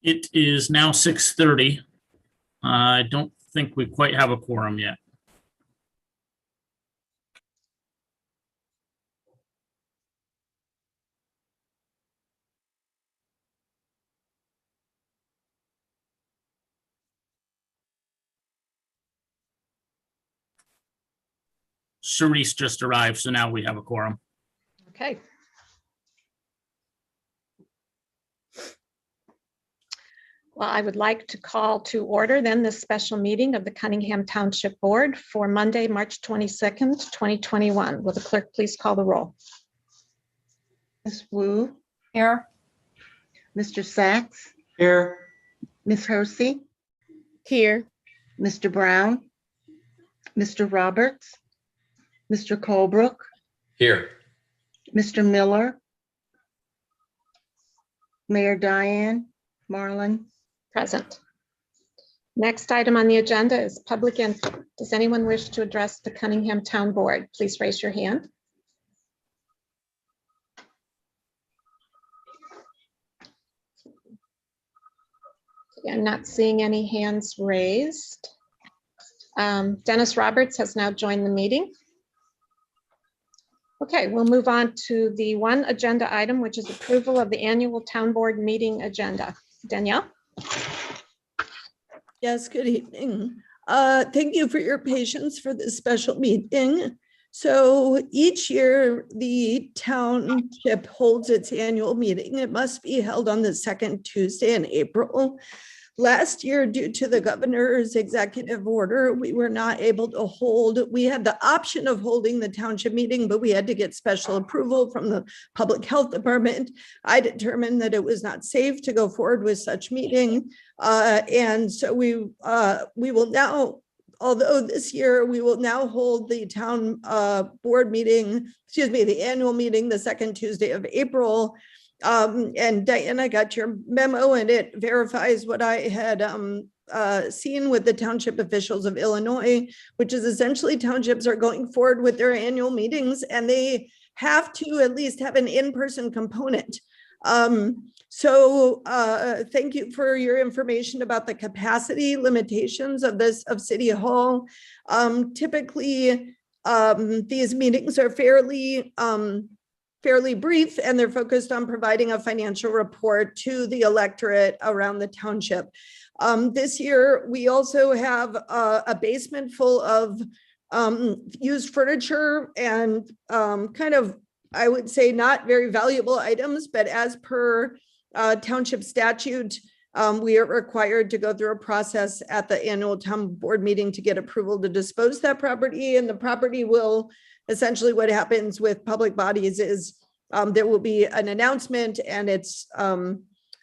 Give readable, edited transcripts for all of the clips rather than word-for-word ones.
It is now 6:30. I don't think we quite have a quorum yet. Cerise just arrived, so now we have a quorum. Okay. Well, I would like to call to order then this special meeting of the Cunningham Township Board for Monday, March 22nd, 2021. Will the clerk please call the roll? Ms. Wu, Here. Mr. Sachs, Here. Ms. Hersey, Here. Mr. Brown, Mr. Roberts, Mr. Colebrook, Here. Mr. Miller, Mayor Diane, Marlin. Present. Next item on the agenda is public input. Does anyone wish to address the Cunningham Town Board? Please raise your hand. Okay, I'm not seeing any hands raised. Dennis Roberts has now joined the meeting. Okay, we'll move on to the one agenda item, which is approval of the annual town board meeting agenda. Danielle? Yes, good evening. Thank you for your patience for this special meeting. So each year, the township holds its annual meeting. It must be held on the second Tuesday in April. Last year, due to the governor's executive order, we were not able to hold, we had the option of holding the township meeting, but we had to get special approval from the public health department. I determined that it was not safe to go forward with such meeting. And so we will now, although this year we will now hold the town board meeting, the annual meeting, the second Tuesday of April. And Diana, got your memo and it verifies what I had seen with the township officials of Illinois, which is essentially townships are going forward with their annual meetings and they have to at least have an in-person component. So thank you for your information about the capacity limitations of City Hall. Typically, these meetings are fairly brief and they're focused on providing a financial report to the electorate around the township. This year, we also have a basement full of used furniture and kind of, I would say, not very valuable items, but as per township statute, we are required to go through a process at the annual town board meeting to get approval to dispose that property, and the property will essentially, what happens with public bodies is there will be an announcement and it's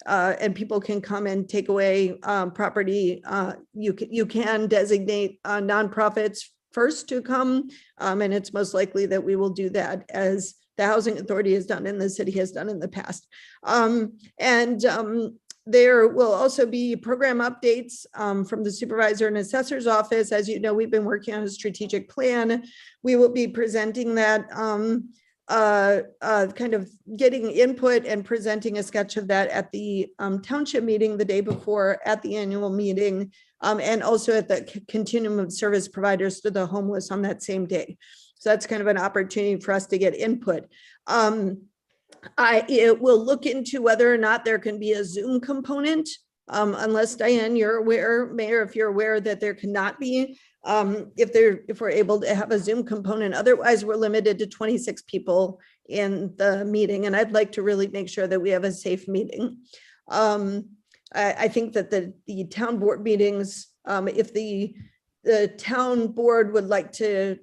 and people can come and take away property. You can designate nonprofits first to come, and it's most likely that we will do that as the housing authority has done and the city has done in the past. There will also be program updates from the supervisor and assessor's office. As you know, we've been working on a strategic plan. We will be presenting that, kind of getting input and presenting a sketch of that at the township meeting the day before at the annual meeting, and also at the continuum of service providers to the homeless on that same day. So that's kind of an opportunity for us to get input. It will look into whether or not there can be a Zoom component, unless Diane, you're aware, Mayor, if you're aware that there cannot be, if we're able to have a Zoom component. Otherwise, we're limited to 26 people in the meeting, and I'd like to really make sure that we have a safe meeting. I think that the town board meetings, if the town board would like to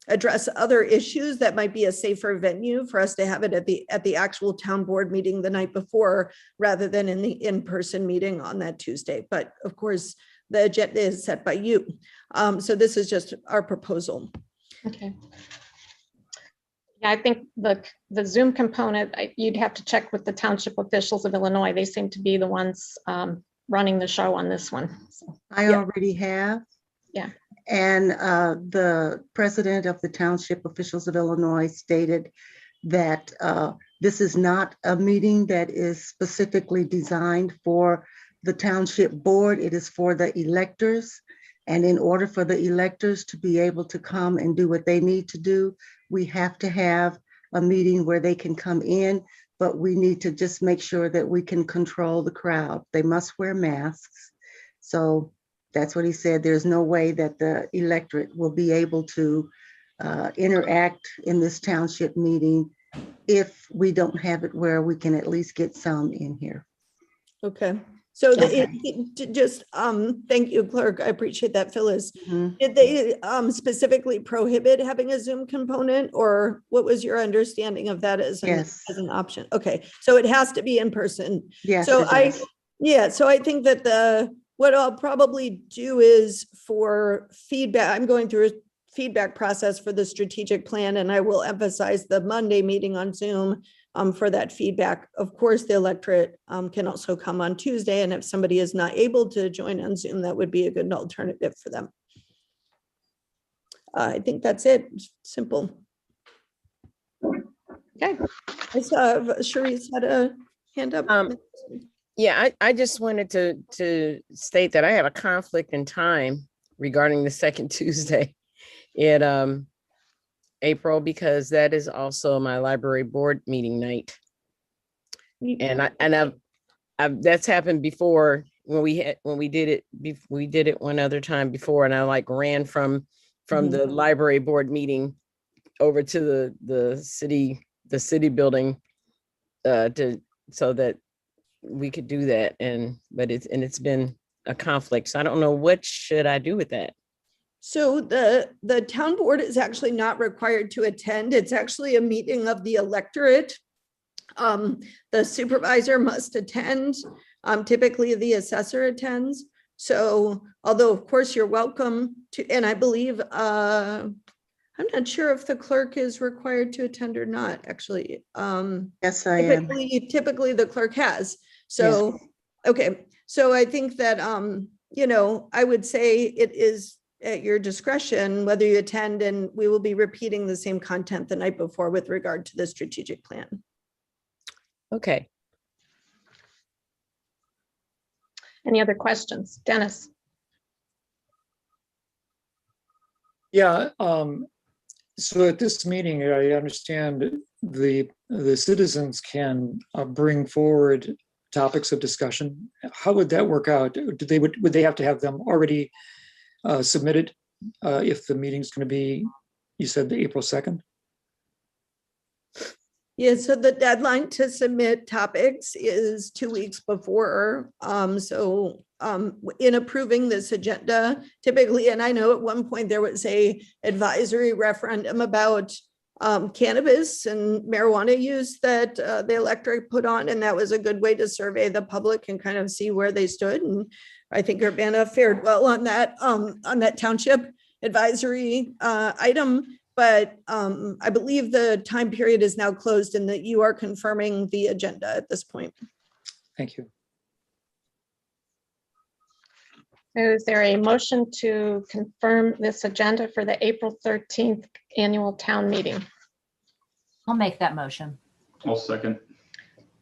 address other issues, that might be a safer venue for us to have it at the actual town board meeting the night before, rather than in the in-person meeting on that Tuesday. But of course, the agenda is set by you. So this is just our proposal. Okay. Yeah, I think the Zoom component, you'd have to check with the township officials of Illinois. They seem to be the ones running the show on this one. So, I already have. Yeah. And the president of the Township Officials of Illinois stated that This is not a meeting that is specifically designed for the township board. It is for the electors. And in order for the electors to be able to come and do what they need to do, we have to have a meeting where they can come in, but we need to just make sure that we can control the crowd. They must wear masks. So that's what he said. There's no way that the electorate will be able to interact in this township meeting if we don't have it where we can at least get some in here. Okay. So Okay. thank you, clerk. I appreciate that, Phyllis. Mhm. Did they specifically prohibit having a Zoom component, or what was your understanding of that as Yes. an option? Okay, so it has to be in person. Yes, So it does. so I think that what I'll probably do is for feedback, I'm going through a feedback process for the strategic plan, and I will emphasize the Monday meeting on Zoom for that feedback. Of course, the electorate can also come on Tuesday, and if somebody is not able to join on Zoom, that would be a good alternative for them. I think that's it. Simple. Okay. I saw Sharice had a hand up. Yeah, I just wanted to state that I have a conflict in time regarding the second Tuesday in April, because that is also my library board meeting night. And I've that's happened before when we did it one other time before, and I like ran from the library board meeting over to the city building so that we could do that, but it's been a conflict. So I don't know, what should I do with that? So the town board is actually not required to attend. It's actually a meeting of the electorate. The supervisor must attend. Typically the assessor attends. So although of course you're welcome to, and I believe, I'm not sure if the clerk is required to attend or not, actually. Yes, I am. Typically the clerk has. So, okay. So I think that, I would say it is at your discretion whether you attend, and we will be repeating the same content the night before with regard to the strategic plan. Okay. Any other questions? Dennis? Yeah, so at this meeting, I understand the citizens can bring forward topics of discussion. How would that work out? Would they have to have them already submitted if the meeting's going to be, you said, the April 2nd? Yeah, so the deadline to submit topics is 2 weeks before. In approving this agenda, typically, and I know at one point there was a advisory referendum about cannabis and marijuana use that the electorate put on, and that was a good way to survey the public and kind of see where they stood. And I think Urbana fared well on that township advisory item. But I believe the time period is now closed and that you are confirming the agenda at this point. Thank you. Is there a motion to confirm this agenda for the April 13th annual town meeting? I'll make that motion. I'll second.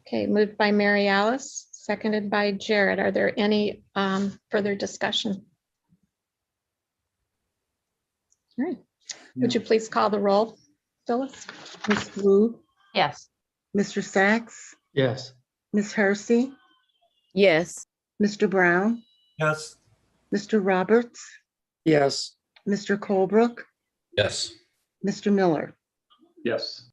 Okay, moved by Mary Alice, seconded by Jared. Are there any further discussion? All right. Would you please call the roll, Phyllis? Ms. Wu, Yes. Mr. Sachs, Yes. Ms. Hersey, Yes. Mr. Brown, Yes. Mr. Roberts, Yes. Mr. Colebrook, Yes. Mr. Miller. Yes.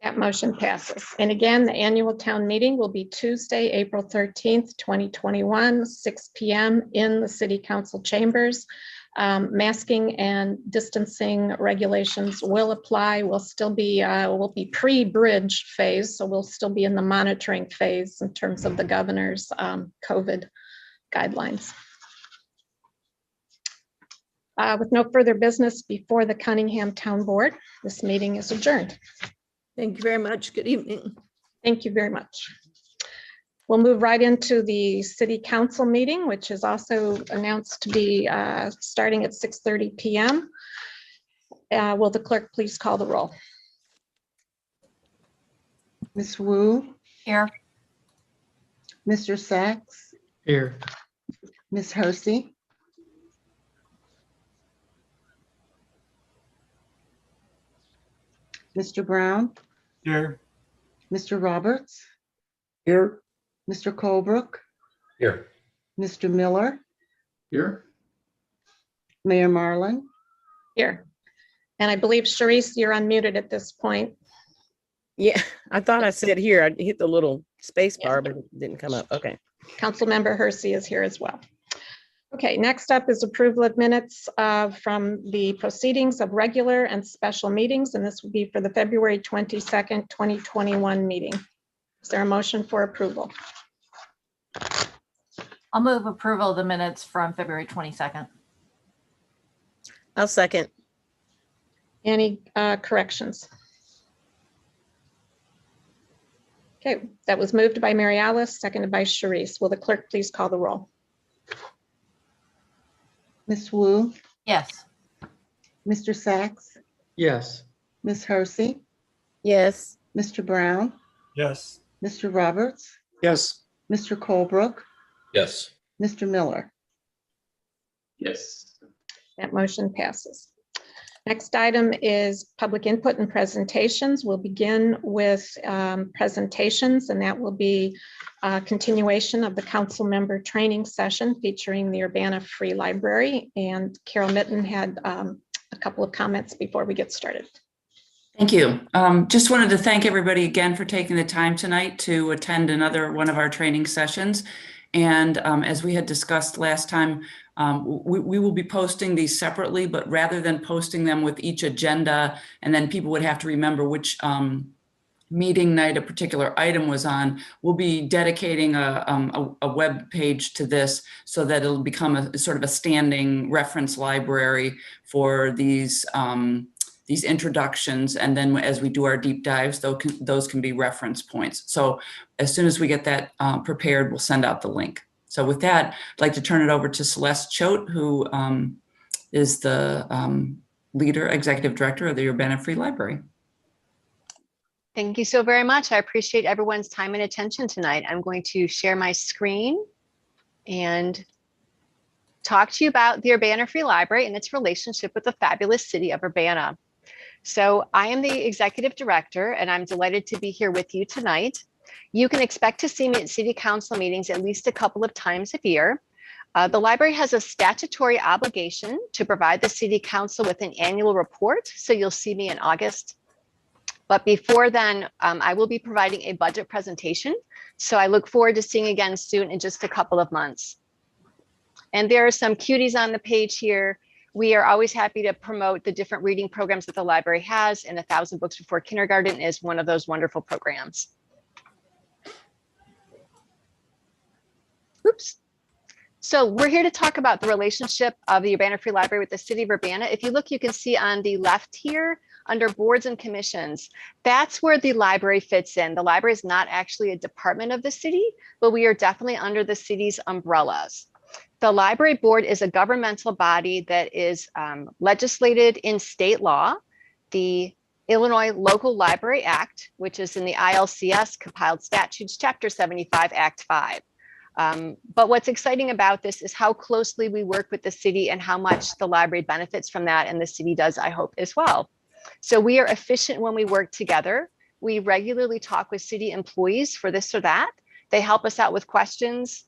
That motion passes. And again, the annual town meeting will be Tuesday, April 13th, 2021, 6 p.m. in the City Council chambers. Masking and distancing regulations will apply. We'll still be, we'll be pre-bridge phase, so we'll still be in the monitoring phase in terms of the governor's COVID guidelines. With no further business before the Cunningham Town Board, this meeting is adjourned. Thank you very much. Good evening. Thank you very much. We'll move right into the city council meeting, which is also announced to be starting at 6:30 p.m. Will the clerk please call the roll? Ms. Wu, Here. Mr. Sachs, Here. Ms. Hersey, Mr. Brown, Here. Mr. Roberts, Here. Mr. Colebrook, Here. Mr. Miller, Here. Mayor Marlin. Here. And I believe Sharice, you're unmuted at this point. Yeah, I thought I said here. I hit the little space Yeah. bar, but it didn't come up. Okay. Councilmember Hersey is here as well. Okay, next up is approval of minutes from the proceedings of regular and special meetings, and this will be for the February 22nd, 2021 meeting. Is there a motion for approval? I'll move approval of the minutes from February 22nd. I'll second. Any corrections? Okay, that was moved by Mary Alice, seconded by Sharice. Will the clerk please call the roll? Ms. Wu, Yes. Mr. Sachs, Yes. Ms. Hersey, Yes. Mr. Brown, Yes. Mr. Roberts, Yes. Mr. Colebrook, Yes. Mr. Miller. Yes. That motion passes. Next item is public input and presentations. We'll begin with presentations, and that will be a continuation of the council member training session featuring the Urbana Free Library. And Carol Mitten had a couple of comments before we get started. Thank you. Just wanted to thank everybody again for taking the time tonight to attend another one of our training sessions. And as we had discussed last time, we will be posting these separately, but rather than posting them with each agenda, and then people would have to remember which meeting night a particular item was on, we'll be dedicating a web page to this so that it'll become a sort of a standing reference library for these introductions. And then as we do our deep dives, those can be reference points. So as soon as we get that prepared, we'll send out the link. So with that, I'd like to turn it over to Celeste Choate, who is the executive director of the Urbana Free Library. Thank you so very much. I appreciate everyone's time and attention tonight. I'm going to share my screen and talk to you about the Urbana Free Library and its relationship with the fabulous city of Urbana. So I am the executive director, and I'm delighted to be here with you tonight. You can expect to see me at city council meetings at least a couple of times a year. The library has a statutory obligation to provide the city council with an annual report. So you'll see me in August. But before then, I will be providing a budget presentation. So I look forward to seeing you again soon in just a couple of months. And there are some cuties on the page here. We are always happy to promote the different reading programs that the library has, and 1,000 Books Before Kindergarten is one of those wonderful programs. Oops. So we're here to talk about the relationship of the Urbana Free Library with the city of Urbana. If you look, you can see on the left here under boards and commissions, that's where the library fits in. The library is not actually a department of the city, but we are definitely under the city's umbrellas. The library board is a governmental body that is legislated in state law. The Illinois Local Library Act, which is in the ILCS compiled statutes, Chapter 75, Act 5. But what's exciting about this is how closely we work with the city and how much the library benefits from that, and the city does, I hope, as well. So we are efficient when we work together. We regularly talk with city employees for this or that. They help us out with questions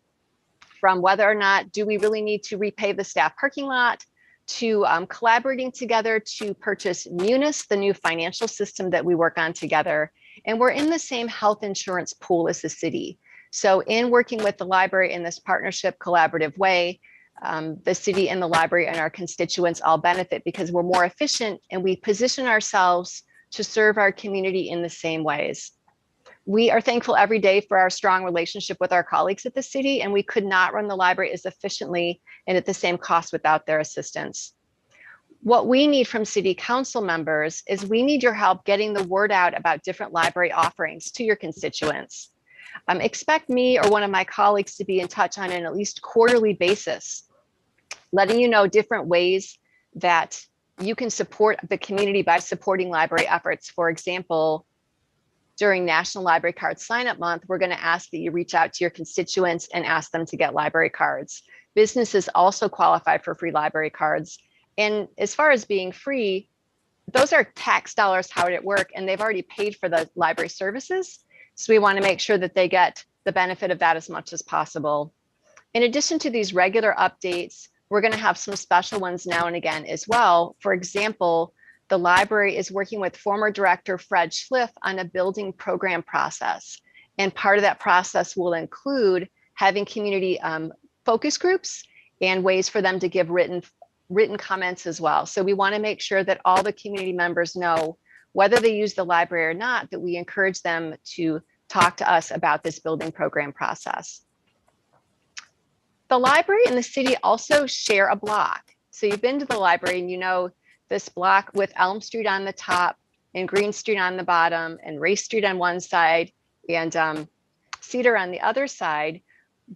from whether or not do we really need to repave the staff parking lot, to collaborating together to purchase Munis, the new financial system that we work on together. And we're in the same health insurance pool as the city. So in working with the library in this partnership collaborative way, the city and the library and our constituents all benefit because we're more efficient and we position ourselves to serve our community in the same ways. We are thankful every day for our strong relationship with our colleagues at the city, and we could not run the library as efficiently and at the same cost without their assistance. What we need from city council members is we need your help getting the word out about different library offerings to your constituents. Expect me or one of my colleagues to be in touch on an at least quarterly basis, letting you know different ways that you can support the community by supporting library efforts. For example, during National Library Card Sign-Up Month, we're going to ask that you reach out to your constituents and ask them to get library cards. Businesses also qualify for free library cards. And as far as being free, those are tax dollars how it work, and they've already paid for the library services. So we want to make sure that they get the benefit of that as much as possible. In addition to these regular updates, we're going to have some special ones now and again as well. For example, the library is working with former director Fred Schliff on a building program process. And part of that process will include having community focus groups and ways for them to give written comments as well. So we want to make sure that all the community members know, whether they use the library or not, that we encourage them to talk to us about this building program process. The library and the city also share a block. So you've been to the library and you know this block with Elm Street on the top and Green Street on the bottom and Race Street on one side and Cedar on the other side.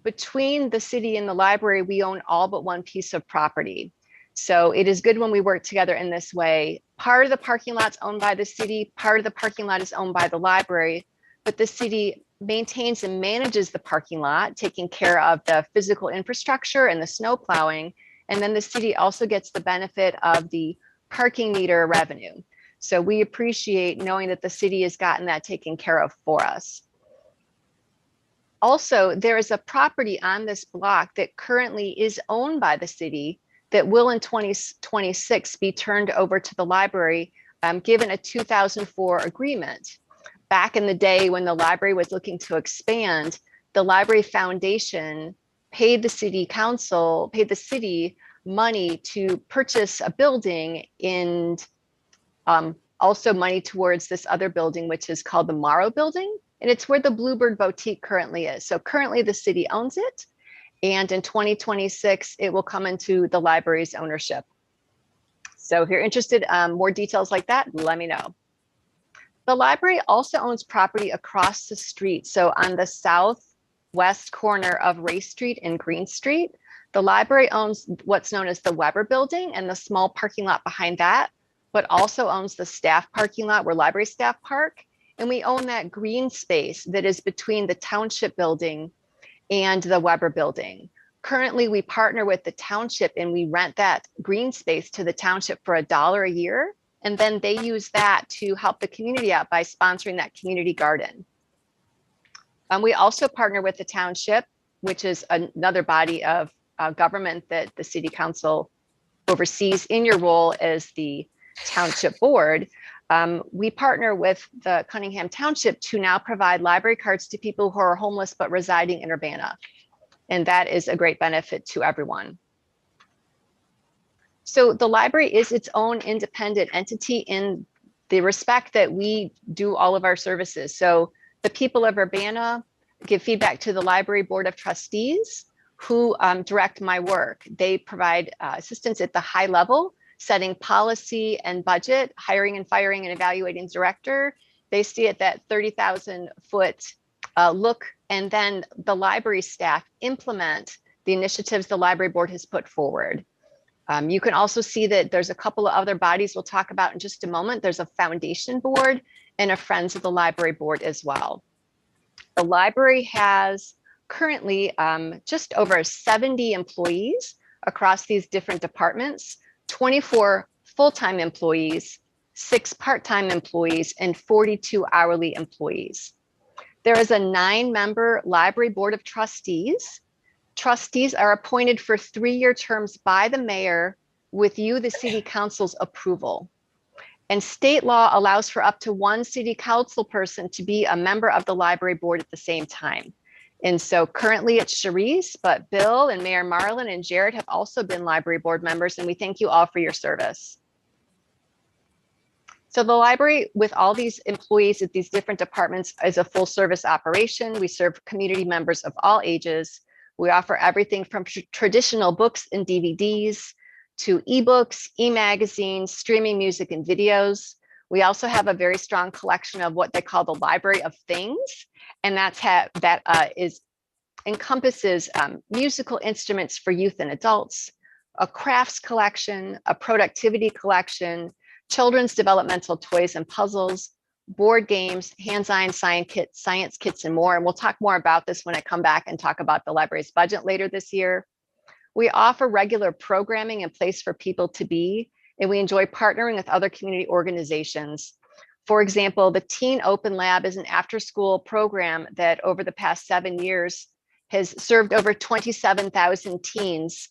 Between the city and the library, we own all but one piece of property. So it is good when we work together in this way. Part of the parking lot's owned by the city, part of the parking lot is owned by the library, but the city maintains and manages the parking lot, taking care of the physical infrastructure and the snow plowing. And then the city also gets the benefit of the parking meter revenue. So we appreciate knowing that the city has gotten that taken care of for us. Also, there is a property on this block that currently is owned by the city that will in 2026 be turned over to the library, given a 2004 agreement. Back in the day when the library was looking to expand, the Library Foundation paid the city council, paid the city money to purchase a building and also money towards this other building, which is called the Morrow Building. And it's where the Bluebird Boutique currently is. So currently the city owns it. And in 2026, it will come into the library's ownership. So if you're interested in more details like that, let me know. The library also owns property across the street. So on the southwest corner of Race Street and Green Street, the library owns what's known as the Weber Building and the small parking lot behind that, but also owns the staff parking lot where library staff park. And we own that green space that is between the Township building and the Weber Building. Currently, we partner with the Township and we rent that green space to the Township for $1 a year. And then they use that to help the community out by sponsoring that community garden. We also partner with the Township, which is another body of government that the City Council oversees in your role as the Township Board. We partner with the Cunningham Township to now provide library cards to people who are homeless but residing in Urbana. And that is a great benefit to everyone. So the library is its own independent entity in the respect that we do all of our services. So the people of Urbana give feedback to the Library Board of Trustees who direct my work. They provide assistance at the high level, setting policy and budget, hiring and firing and evaluating director. They stay at that 30,000 foot look, and then the library staff implement the initiatives the library board has put forward. You can also see that there's a couple of other bodies we'll talk about in just a moment. There's a foundation board and a Friends of the Library board as well. The library has currently just over 70 employees across these different departments, 24 full-time employees, 6 part-time employees, and 42 hourly employees. There is a 9-member library board of trustees. Trustees are appointed for 3-year terms by the mayor with you, the city council's approval. And state law allows for up to 1 city council person to be a member of the library board at the same time. And so currently it's Charisse, but Bill and Mayor Marlin and Jared have also been library board members, and we thank you all for your service. So the library, with all these employees at these different departments, is a full service operation. We serve community members of all ages. We offer everything from traditional books and DVDs to ebooks, e-magazines, streaming music and videos. We also have a very strong collection of what they call the Library of Things. And encompasses musical instruments for youth and adults, a crafts collection, a productivity collection, children's developmental toys and puzzles, board games, hands-on science kits, and more. And we'll talk more about this when I come back and talk about the library's budget later this year. We offer regular programming and place for people to be, and we enjoy partnering with other community organizations. For example, the Teen Open Lab is an after-school program that over the past 7 years has served over 27,000 teens.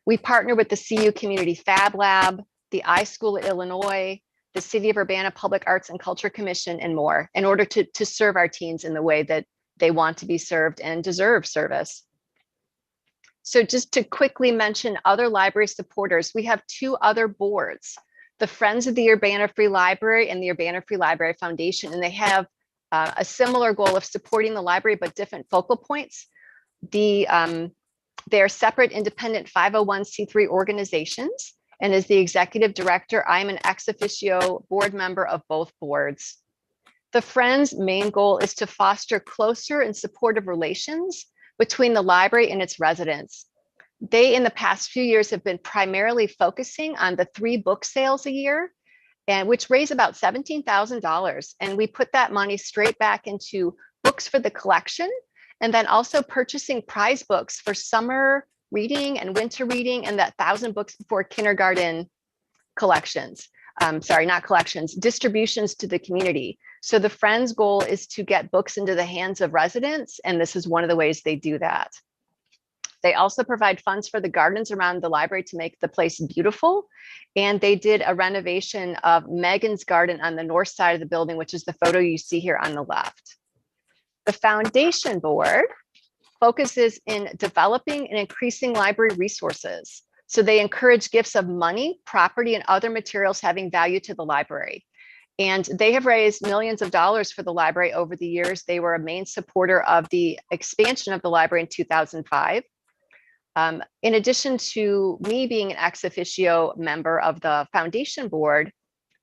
We partner with the CU Community Fab Lab, the iSchool at Illinois, the City of Urbana Public Arts and Culture Commission, and more, in order to serve our teens in the way that they want to be served and deserve service. So just to quickly mention other library supporters, we have 2 other boards, the Friends of the Urbana Free Library and the Urbana Free Library Foundation, and they have a similar goal of supporting the library, but different focal points. They are separate independent 501c3 organizations, and as the executive director, I'm an ex officio board member of both boards. The Friends' main goal is to foster closer and supportive relations between the library and its residents. They, in the past few years, have been primarily focusing on the 3 book sales a year, and which raise about $17,000. And we put that money straight back into books for the collection, and then also purchasing prize books for summer reading and winter reading, and that 1,000 books before kindergarten collections. Sorry, not collections, distributions to the community. So the Friends' goal is to get books into the hands of residents, and this is one of the ways they do that. They also provide funds for the gardens around the library to make the place beautiful. And they did a renovation of Megan's Garden on the north side of the building, which is the photo you see here on the left. The Foundation Board focuses in developing and increasing library resources. So they encourage gifts of money, property, and other materials having value to the library. And they have raised millions of dollars for the library over the years. They were a main supporter of the expansion of the library in 2005. In addition to me being an ex officio member of the Foundation Board,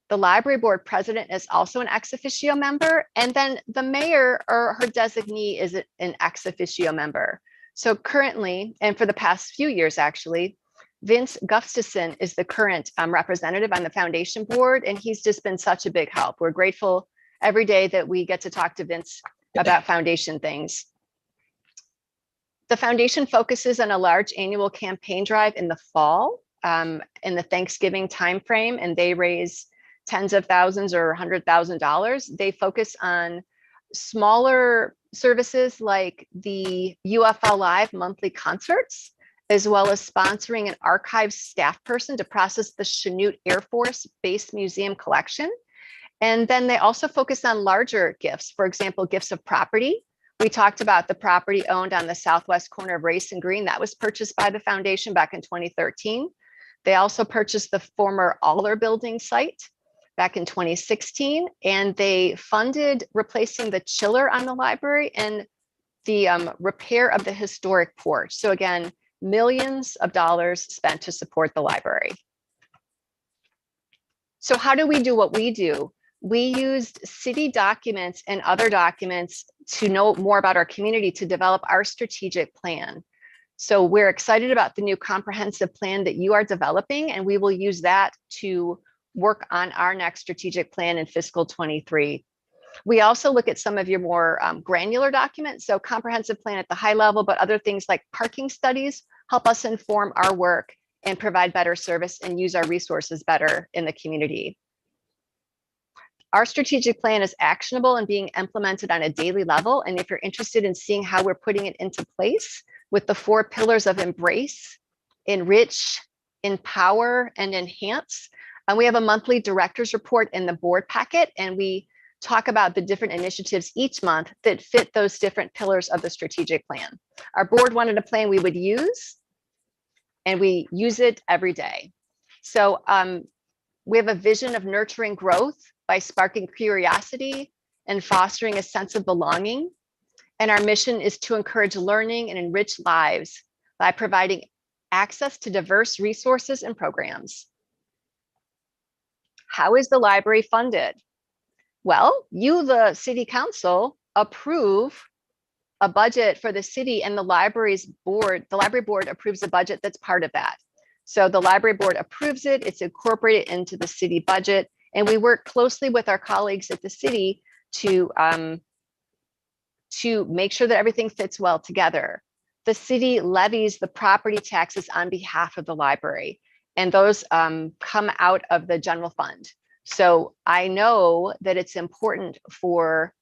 the library board president is also an ex officio member, and then the mayor or her designee is an ex officio member. So currently, and for the past few years actually, Vince Gustafson is the current representative on the Foundation Board, and he's just been such a big help. We're grateful every day that we get to talk to Vince about foundation things. The foundation focuses on a large annual campaign drive in the fall, in the Thanksgiving timeframe, and they raise tens of thousands or $100,000. They focus on smaller services like the UFL Live monthly concerts, as well as sponsoring an archives staff person to process the Chanute Air Force Base Museum collection. And then they also focus on larger gifts, for example, gifts of property. We talked about the property owned on the southwest corner of Race and Green that was purchased by the foundation back in 2013. They also purchased the former Aller building site back in 2016, and they funded replacing the chiller on the library and the repair of the historic porch. So again, millions of dollars spent to support the library. So how do we do what we do? We used city documents and other documents to know more about our community to develop our strategic plan. So we're excited about the new comprehensive plan that you are developing, and we will use that to work on our next strategic plan in fiscal 23. We also look at some of your more granular documents, so comprehensive plan at the high level, but other things like parking studies help us inform our work and provide better service and use our resources better in the community. Our strategic plan is actionable and being implemented on a daily level. And if you're interested in seeing how we're putting it into place with the 4 pillars of embrace, enrich, empower, and enhance, we have a monthly director's report in the board packet, and we talk about the different initiatives each month that fit those different pillars of the strategic plan. Our board wanted a plan we would use, and we use it every day. So we have a vision of nurturing growth by sparking curiosity and fostering a sense of belonging. And our mission is to encourage learning and enrich lives by providing access to diverse resources and programs. How is the library funded? Well, you, the city council, approve a budget for the city, and the library board approves a budget that's part of that. So the library board approves it, it's incorporated into the city budget, And we work closely with our colleagues at the city to make sure that everything fits well together. The city levies the property taxes on behalf of the library, and those come out of the general fund. So I know that it's important for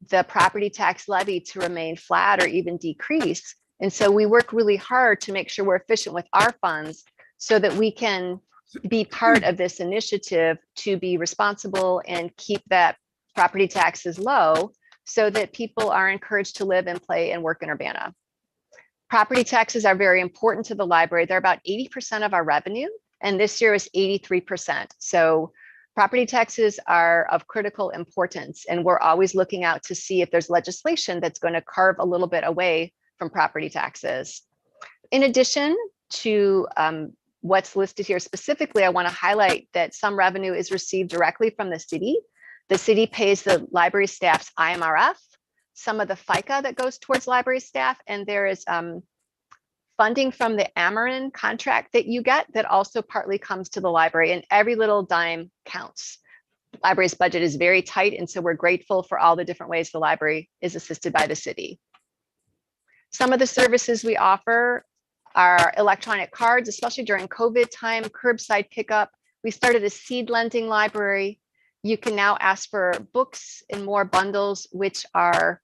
the property tax levy to remain flat or even decrease. And so we work really hard to make sure we're efficient with our funds so that we can be part of this initiative to be responsible and keep that property taxes low so that people are encouraged to live and play and work in Urbana. Property taxes are very important to the library. They're about 80% of our revenue, and this year is 83%. So property taxes are of critical importance, and we're always looking out to see if there's legislation that's going to carve a little bit away from property taxes. In addition to what's listed here specifically, I want to highlight that some revenue is received directly from the city. The city pays the library staff's IMRF, some of the FICA that goes towards library staff, and there is funding from the Amarin contract that you get that also partly comes to the library, and every little dime counts. The library's budget is very tight, and so we're grateful for all the different ways the library is assisted by the city. Some of the services we offer are electronic cards, especially during COVID time, curbside pickup. We started a seed lending library. You can now ask for books in more bundles, which are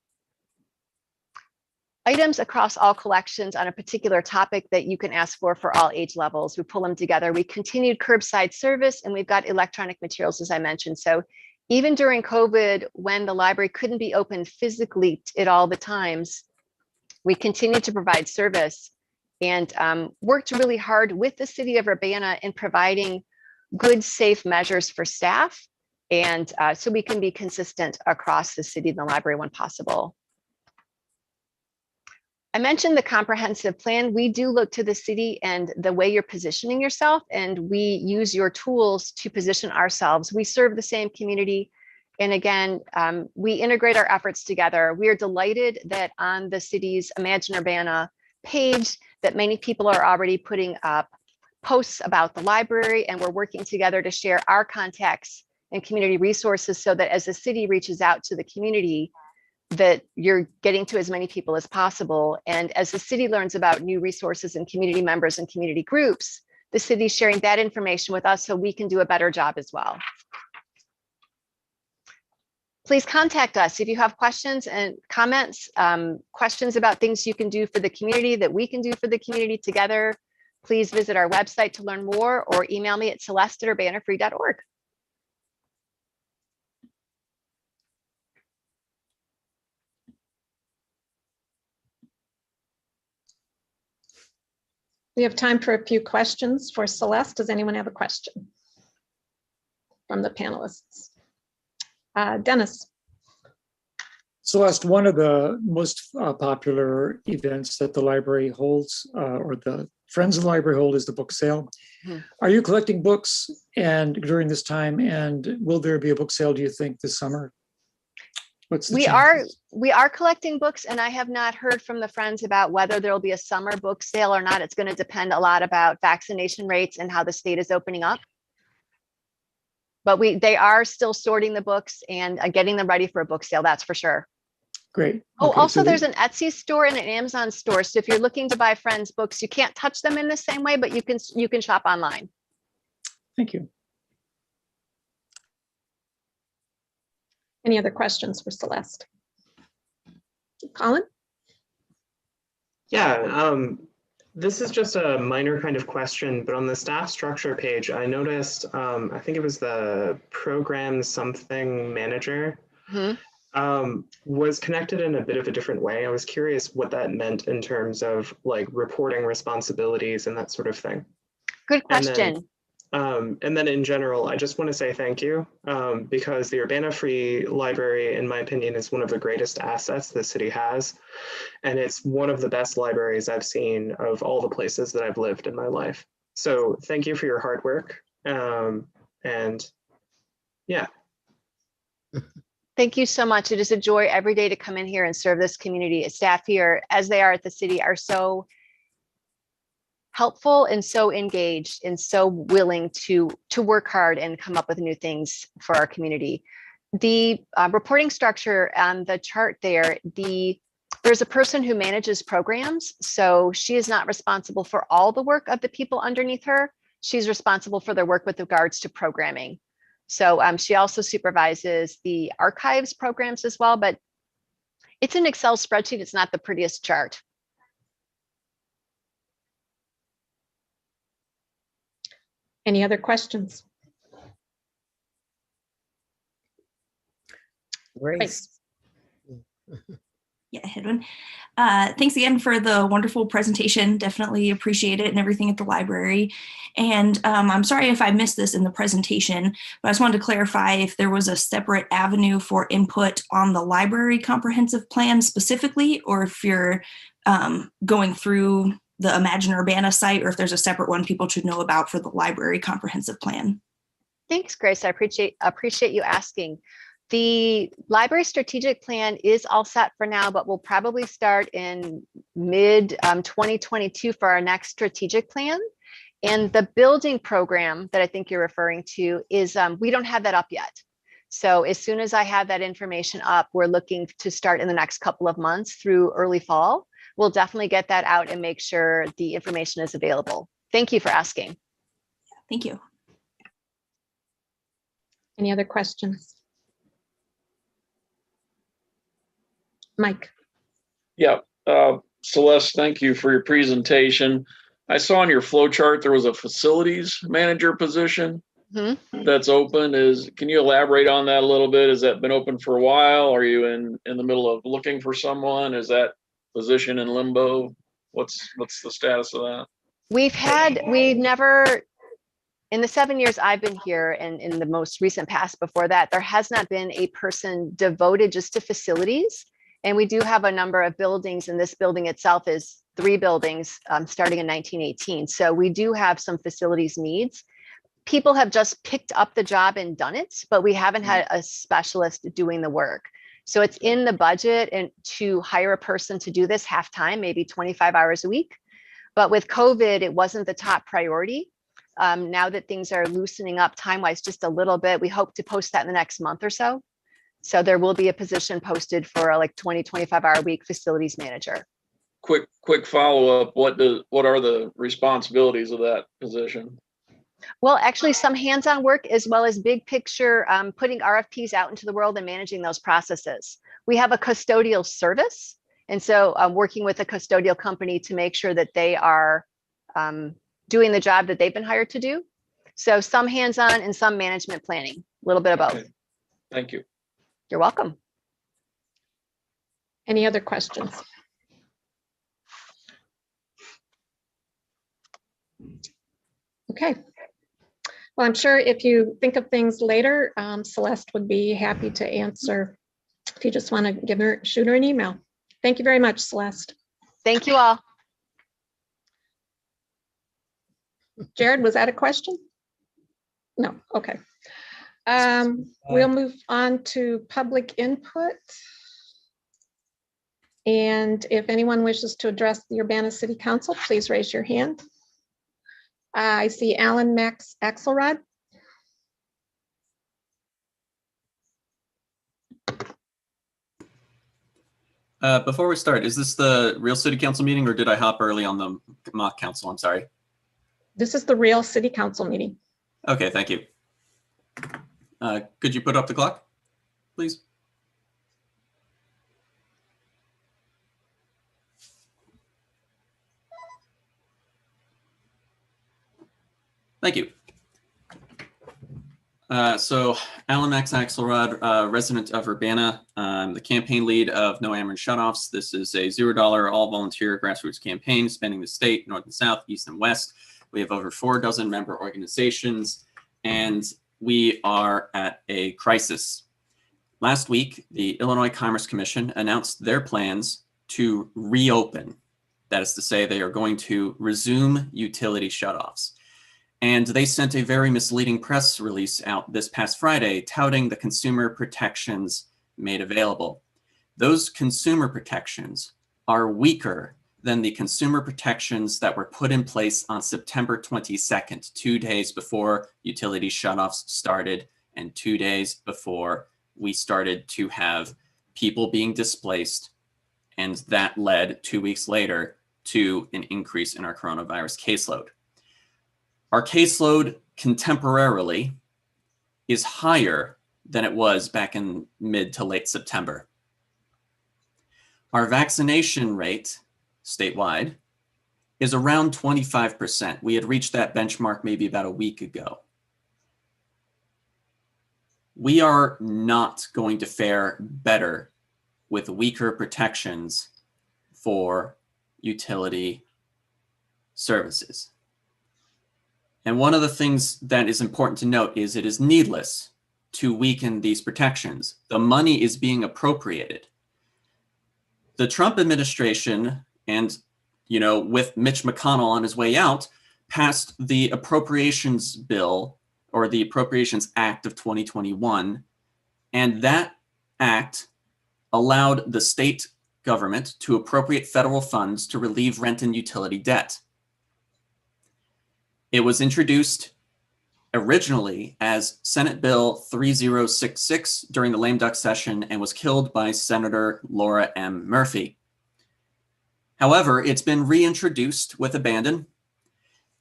items across all collections on a particular topic that you can ask for all age levels. We pull them together. We continued curbside service, and we've got electronic materials, as I mentioned. So even during COVID, when the library couldn't be open physically at all the times, we continued to provide service and worked really hard with the city of Urbana in providing good, safe measures for staff. And so we can be consistent across the city and the library when possible. I mentioned the comprehensive plan. We do look to the city and the way you're positioning yourself, and we use your tools to position ourselves. We serve the same community. And again, we integrate our efforts together. We are delighted that on the city's Imagine Urbana page that many people are already putting up posts about the library, and we're working together to share our contacts and community resources so that as the city reaches out to the community, that you're getting to as many people as possible. And as the city learns about new resources and community members and community groups, the city's sharing that information with us so we can do a better job as well. Please contact us if you have questions and comments, questions about things you can do for the community that we can do for the community together. Please visit our website to learn more or email me at celeste@urbanafree.org. We have time for a few questions for Celeste. Does anyone have a question from the panelists? Dennis. Celeste, one of the most popular events that the library holds, or the Friends of the Library hold, is the book sale. Mm-hmm. Are you collecting books and during this time, and will there be a book sale, do you think, this summer? What's the chances? We are collecting books, and I have not heard from the Friends about whether there will be a summer book sale or not. It's going to depend a lot about vaccination rates and how the state is opening up. But they are still sorting the books and getting them ready for a book sale, that's for sure. Great. Oh, Okay, also so there's an Etsy store and an Amazon store. So if you're looking to buy Friends books, you can't touch them in the same way, but you can shop online. Thank you. Any other questions for Celeste? Colin? Yeah, this is just a minor kind of question, but on the staff structure page, I noticed, I think it was the program something manager, was connected in a bit of a different way. I was curious what that meant in terms of like reporting responsibilities and that sort of thing. Good question. And then in general, I just want to say thank you, because the Urbana Free Library, in my opinion, is one of the greatest assets the city has. And it's one of the best libraries I've seen of all the places that I've lived in my life. So thank you for your hard work. And yeah. Thank you so much. It is a joy every day to come in here and serve this community. Staff here, as they are at the city, are so helpful and so engaged and so willing to work hard and come up with new things for our community. The reporting structure on the chart there, there's a person who manages programs. So she is not responsible for all the work of the people underneath her. She's responsible for their work with regards to programming. So she also supervises the archives programs as well, but it's an Excel spreadsheet. It's not the prettiest chart. Any other questions? Grace. Yeah, Hedwin. Thanks again for the wonderful presentation. Definitely appreciate it and everything at the library. And I'm sorry if I missed this in the presentation, but I just wanted to clarify if there was a separate avenue for input on the library comprehensive plan specifically, or if you're going through the Imagine Urbana site, or if there's a separate one people should know about for the library comprehensive plan. Thanks, Grace. I appreciate you asking. The library strategic plan is all set for now, but we'll probably start in mid 2022 for our next strategic plan. And the building program that I think you're referring to is, we don't have that up yet. So as soon as I have that information up, we're looking to start in the next couple of months through early fall. We'll definitely get that out and make sure the information is available. Thank you for asking. Thank you. Any other questions? Mike. Yeah, Celeste, thank you for your presentation. I saw on your flow chart there was a facilities manager position that's open. Can you elaborate on that a little bit? Has that been open for a while? Are you in the middle of looking for someone? Is that position in limbo? What's the status of that? We've never, in the 7 years I've been here and in the most recent past before that, there has not been a person devoted just to facilities. And we do have a number of buildings, and this building itself is 3 buildings starting in 1918. So we do have some facilities needs. People have just picked up the job and done it, but we haven't had a specialist doing the work. So it's in the budget and to hire a person to do this half-time, maybe 25 hours a week. But with COVID, it wasn't the top priority. Now that things are loosening up time-wise just a little bit, we hope to post that in the next month or so. So there will be a position posted for a like 25 hour week facilities manager. Quick follow-up. What are the responsibilities of that position? Well, actually some hands-on work as well as big picture, putting RFPs out into the world and managing those processes. We have a custodial service. And so I'm working with a custodial company to make sure that they are doing the job that they've been hired to do. So some hands-on and some management planning, a little bit of both. Okay. Thank you. You're welcome. Any other questions? Okay. Well, I'm sure if you think of things later, Celeste would be happy to answer if you just want to shoot her an email. Thank you very much, Celeste. Thank you all. Jared, was that a question? No, okay. We'll move on to public input. And if anyone wishes to address the Urbana City Council, please raise your hand. I see Alan Max Axelrod. Before we start, is this the real city council meeting or did I hop early on the mock council? I'm sorry. This is the real city council meeting. Okay, thank you. Could you put up the clock, please? Thank you. So Alan Max Axelrod, resident of Urbana, the campaign lead of No Ameren Shutoffs. This is a $0 all volunteer grassroots campaign spanning the state, north and south, east and west. We have over 4 dozen member organizations, and we are at a crisis. Last week, the Illinois Commerce Commission announced their plans to reopen. That is to say, they are going to resume utility shutoffs. And they sent a very misleading press release out this past Friday touting the consumer protections made available. Those consumer protections are weaker than the consumer protections that were put in place on September 22nd, 2 days before utility shutoffs started and 2 days before we started to have people being displaced. And that led 2 weeks later to an increase in our coronavirus caseload. Our caseload contemporarily is higher than it was back in mid to late September. Our vaccination rate statewide is around 25%. We had reached that benchmark maybe about a week ago. We are not going to fare better with weaker protections for utility services. And one of the things that is important to note is it is needless to weaken these protections. The money is being appropriated. The Trump administration, and with Mitch McConnell on his way out, passed the Appropriations Bill, or the Appropriations Act of 2021, and that act allowed the state government to appropriate federal funds to relieve rent and utility debt. It was introduced originally as Senate Bill 3066 during the lame duck session and was killed by Senator Laura M. Murphy. However, it's been reintroduced with abandon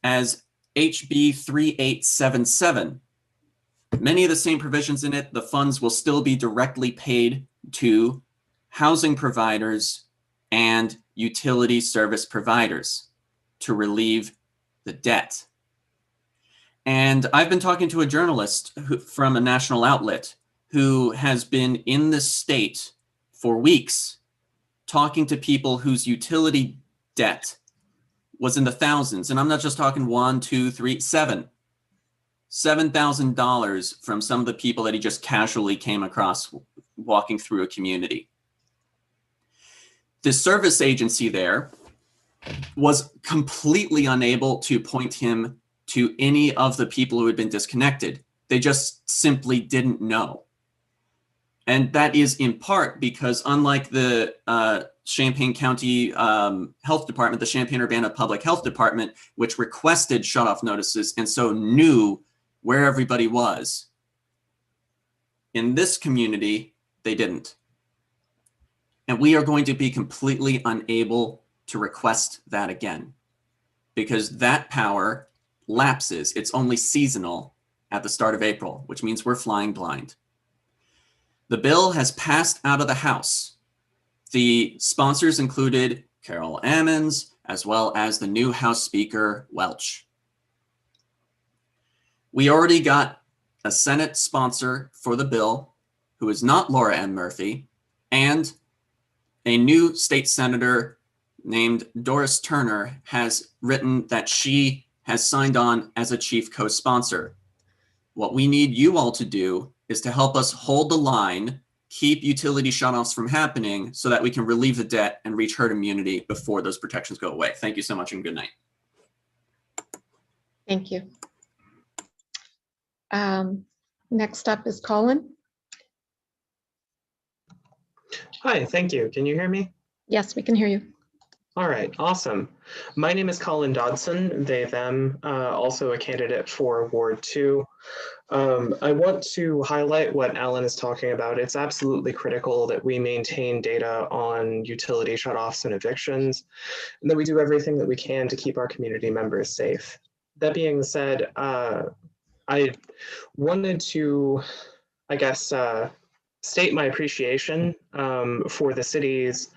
as HB 3877. Many of the same provisions in it, the funds will still be directly paid to housing providers and utility service providers to relieve the debt. And I've been talking to a journalist from a national outlet who has been in the state for weeks, talking to people whose utility debt was in the thousands. And I'm not just talking $1, $2, $3, $7,000 from some of the people that he just casually came across walking through a community. The service agency there was completely unable to point him to any of the people who had been disconnected. They just simply didn't know. And that is in part because unlike the Champaign County Health Department, the Champaign-Urbana Public Health Department, which requested shutoff notices and so knew where everybody was, in this community, they didn't. And we are going to be completely unable to request that again because that power lapses. It's only seasonal at the start of April, which means we're flying blind. The bill has passed out of the House. The sponsors included Carol Ammons, as well as the new House Speaker, Welch. We already got a Senate sponsor for the bill, who is not Laura M. Murphy, and a new state senator named Doris Turner has written that she has signed on as a chief co-sponsor. What we need you all to do is to help us hold the line, keep utility shutoffs from happening so that we can relieve the debt and reach herd immunity before those protections go away. Thank you so much and good night. Thank you. Next up is Colin. Hi, thank you. Can you hear me? Yes, we can hear you. All right, awesome. My name is Colin Dodson, they, them, also a candidate for Ward 2. I want to highlight what Alan is talking about. It's absolutely critical that we maintain data on utility shutoffs and evictions, and that we do everything that we can to keep our community members safe. That being said, I wanted to, I guess, state my appreciation for the city's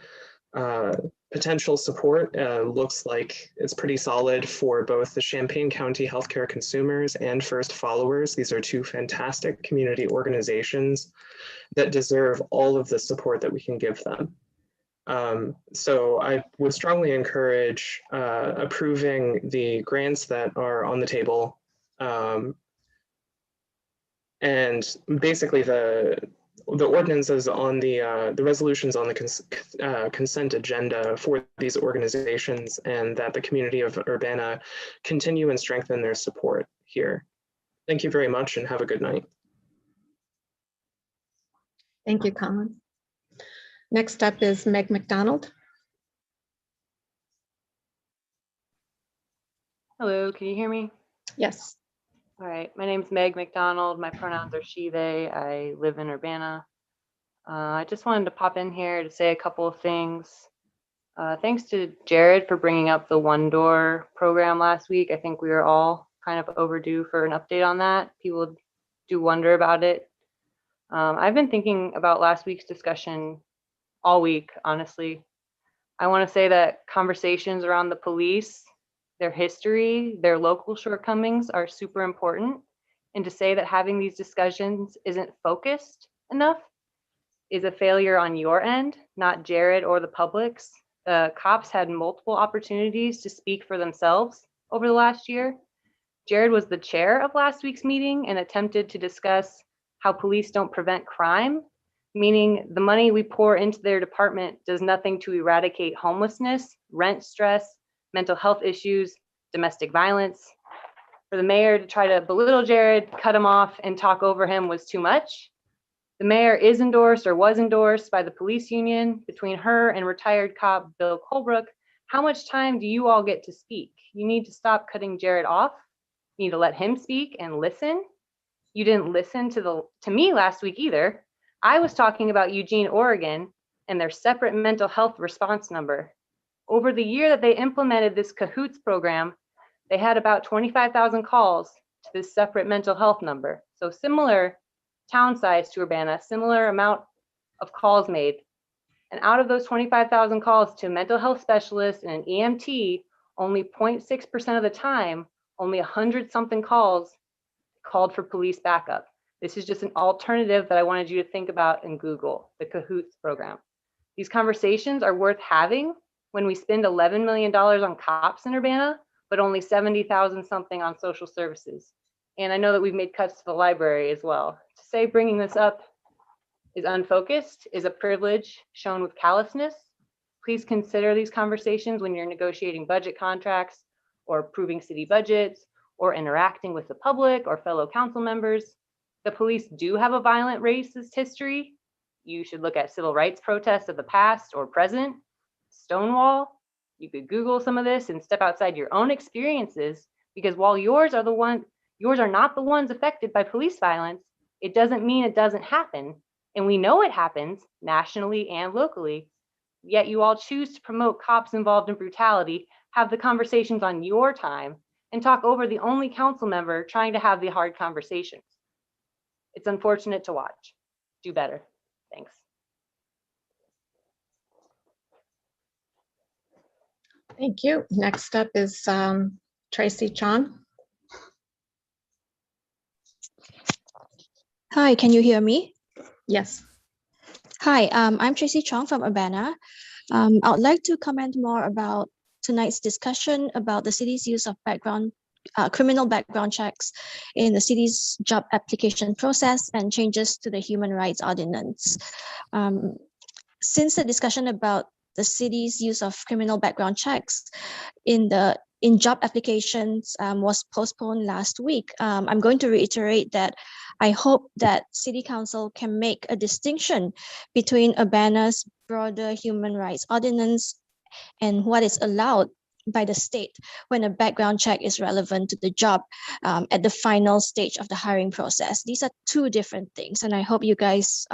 potential support. Looks like it's pretty solid for both the Champaign County healthcare consumers and First Followers. These are two fantastic community organizations that deserve all of the support that we can give them. So I would strongly encourage approving the grants that are on the table. And basically the ordinances on the resolutions on the consent agenda for these organizations, and that the community of Urbana continue and strengthen their support here. Thank you very much and have a good night. Thank you, Colin. Next up is Meg McDonald. Hello, can you hear me? Yes. All right, my name's Meg McDonald. My pronouns are she, they. I live in Urbana. I just wanted to pop in here to say a couple of things. Thanks to Jared for bringing up the one door program last week. I think we were all kind of overdue for an update on that. People do wonder about it. I've been thinking about last week's discussion all week, honestly. I want to say that conversations around the police, their history, their local shortcomings are super important. And to say that having these discussions isn't focused enough is a failure on your end, not Jared or the public's. Cops had multiple opportunities to speak for themselves over the last year. Jared was the chair of last week's meeting and attempted to discuss how police don't prevent crime, meaning the money we pour into their department does nothing to eradicate homelessness, rent stress, mental health issues, domestic violence. For the mayor to try to belittle Jared, cut him off, and talk over him was too much. The mayor is endorsed or was endorsed by the police union. Between her and retired cop Bill Colebrook, how much time do you all get to speak? You need to stop cutting Jared off. You need to let him speak and listen. You didn't listen to me last week either. I was talking about Eugene, Oregon, and their separate mental health response number. Over the year that they implemented this CAHOOTS program, they had about 25,000 calls to this separate mental health number. So similar town size to Urbana, similar amount of calls made. And out of those 25,000 calls to mental health specialists and an EMT, only 0.6% of the time, only 100 something calls called for police backup. This is just an alternative that I wanted you to think about and Google, the CAHOOTS program. These conversations are worth having when we spend $11 million on cops in Urbana, but only 70,000 something on social services. And I know that we've made cuts to the library as well. To say bringing this up is unfocused is a privilege shown with callousness. Please consider these conversations when you're negotiating budget contracts or approving city budgets or interacting with the public or fellow council members. The police do have a violent racist history. You should look at civil rights protests of the past or present. Stonewall. You could Google some of this and step outside your own experiences, because while yours are not the ones affected by police violence, it doesn't mean it doesn't happen. And we know it happens nationally and locally. Yet you all choose to promote cops involved in brutality, have the conversations on your time, and talk over the only council member trying to have the hard conversations. It's unfortunate to watch. Do better. Thanks. Thank you. Next up is Tracy Chong. Hi, can you hear me? Yes. Hi, I'm Tracy Chong from Urbana. I would like to comment more about tonight's discussion about the city's use of criminal background checks in the city's job application process and changes to the Human Rights Ordinance. Since the discussion about the city's use of criminal background checks in job applications was postponed last week, I'm going to reiterate that I hope that City Council can make a distinction between Urbana's broader Human Rights Ordinance and what is allowed by the state when a background check is relevant to the job at the final stage of the hiring process. These are two different things, and I hope you guys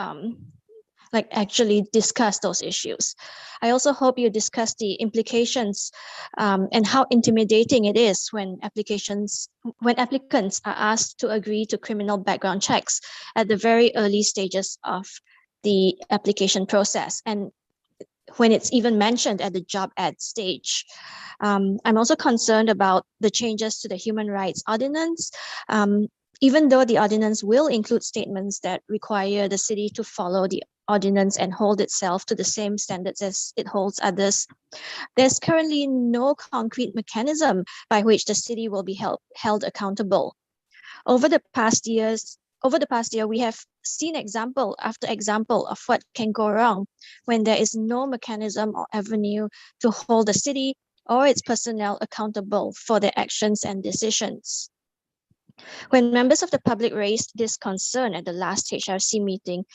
actually discuss those issues. I also hope you discuss the implications and how intimidating it is when applicants are asked to agree to criminal background checks at the very early stages of the application process, and when it's even mentioned at the job ad stage. I'm also concerned about the changes to the Human Rights Ordinance. Even though the ordinance will include statements that require the city to follow the ordinance and hold itself to the same standards as it holds others, there's currently no concrete mechanism by which the city will be held accountable. Over the past year, we have seen example after example of what can go wrong when there is no mechanism or avenue to hold the city or its personnel accountable for their actions and decisions. When members of the public raised this concern at the last HRC meeting,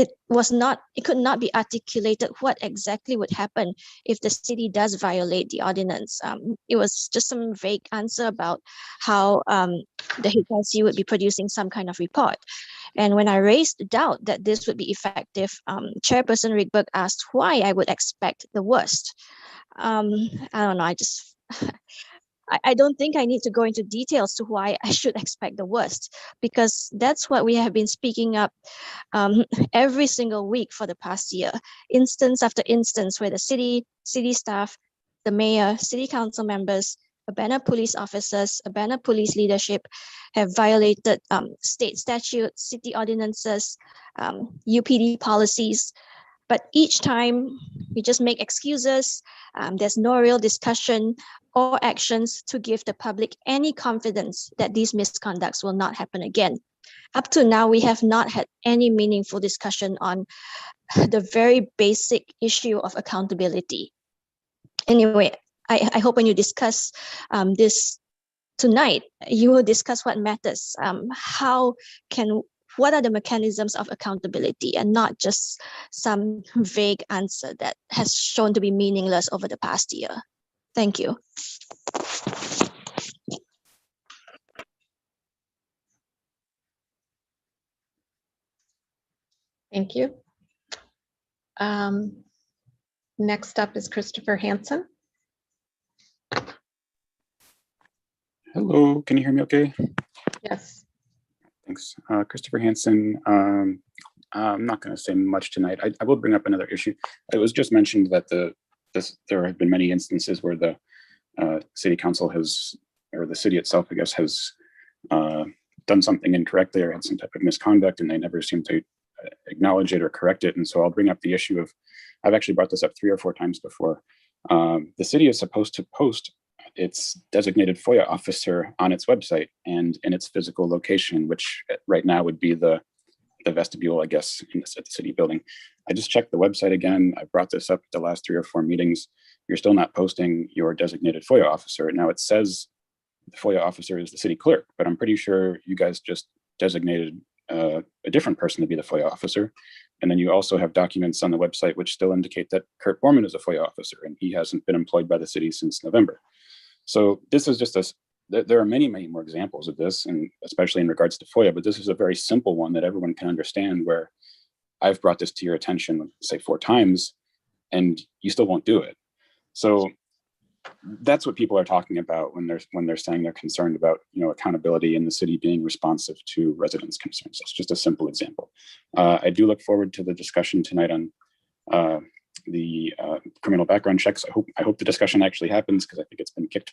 it could not be articulated what exactly would happen if the city does violate the ordinance. It was just some vague answer about how the HRC would be producing some kind of report. And when I raised doubt that this would be effective, Chairperson Rickberg asked why I would expect the worst. I don't know, I don't think I need to go into details to why I should expect the worst, because that's what we have been speaking up every single week for the past year, instance after instance where the city staff, the mayor, city council members, Urbana police officers, Urbana police leadership have violated state statutes, city ordinances, UPD policies. But each time we just make excuses. There's no real discussion or actions to give the public any confidence that these misconducts will not happen again. Up to now, we have not had any meaningful discussion on the very basic issue of accountability. Anyway, I hope when you discuss this tonight, you will discuss what matters. What are the mechanisms of accountability, and not just some vague answer that has shown to be meaningless over the past year. Thank you. Thank you. Next up is Christopher Hansen. Hello, can you hear me okay? Yes. Thanks. Christopher Hansen. I'm not going to say much tonight. I will bring up another issue. It was just mentioned that there have been many instances where the city council has, or the city itself, I guess, has done something incorrectly or had some type of misconduct, and they never seem to acknowledge it or correct it. And so I'll bring up the issue of, I've actually brought this up 3 or 4 times before. The city is supposed to post its designated FOIA officer on its website and in its physical location, which right now would be the vestibule, I guess, at the city building. I just checked the website again. I brought this up at the last 3 or 4 meetings. You're still not posting your designated FOIA officer. Now it says the FOIA officer is the city clerk, but I'm pretty sure you guys just designated a different person to be the FOIA officer. And then you also have documents on the website which still indicate that Kurt Borman is a FOIA officer, and he hasn't been employed by the city since November. So this is just there are many, many more examples of this, and especially in regards to FOIA, but this is a very simple one that everyone can understand, where I've brought this to your attention, say 4 times, and you still won't do it. So that's what people are talking about when they're saying they're concerned about, accountability in the city being responsive to residents' concerns. That's just a simple example. I do look forward to the discussion tonight on the criminal background checks. I hope the discussion actually happens, because I think it's been kicked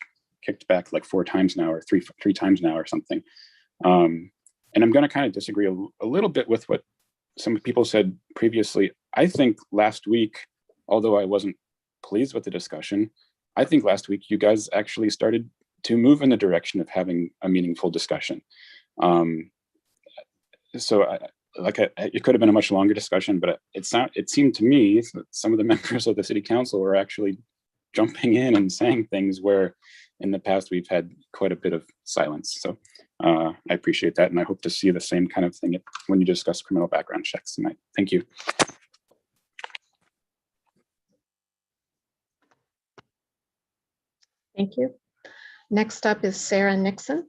back like 4 times now, or three times now or something. And I'm going to kind of disagree a little bit with what some people said previously. I think last week, although I wasn't pleased with the discussion, I think last week you guys actually started to move in the direction of having a meaningful discussion. It could have been a much longer discussion, but it seemed to me that some of the members of the city council were actually jumping in and saying things where in the past we've had quite a bit of silence. So I appreciate that, and I hope to see the same kind of thing when you discuss criminal background checks tonight. Thank you. Thank you. Next up is Sarah Nixon.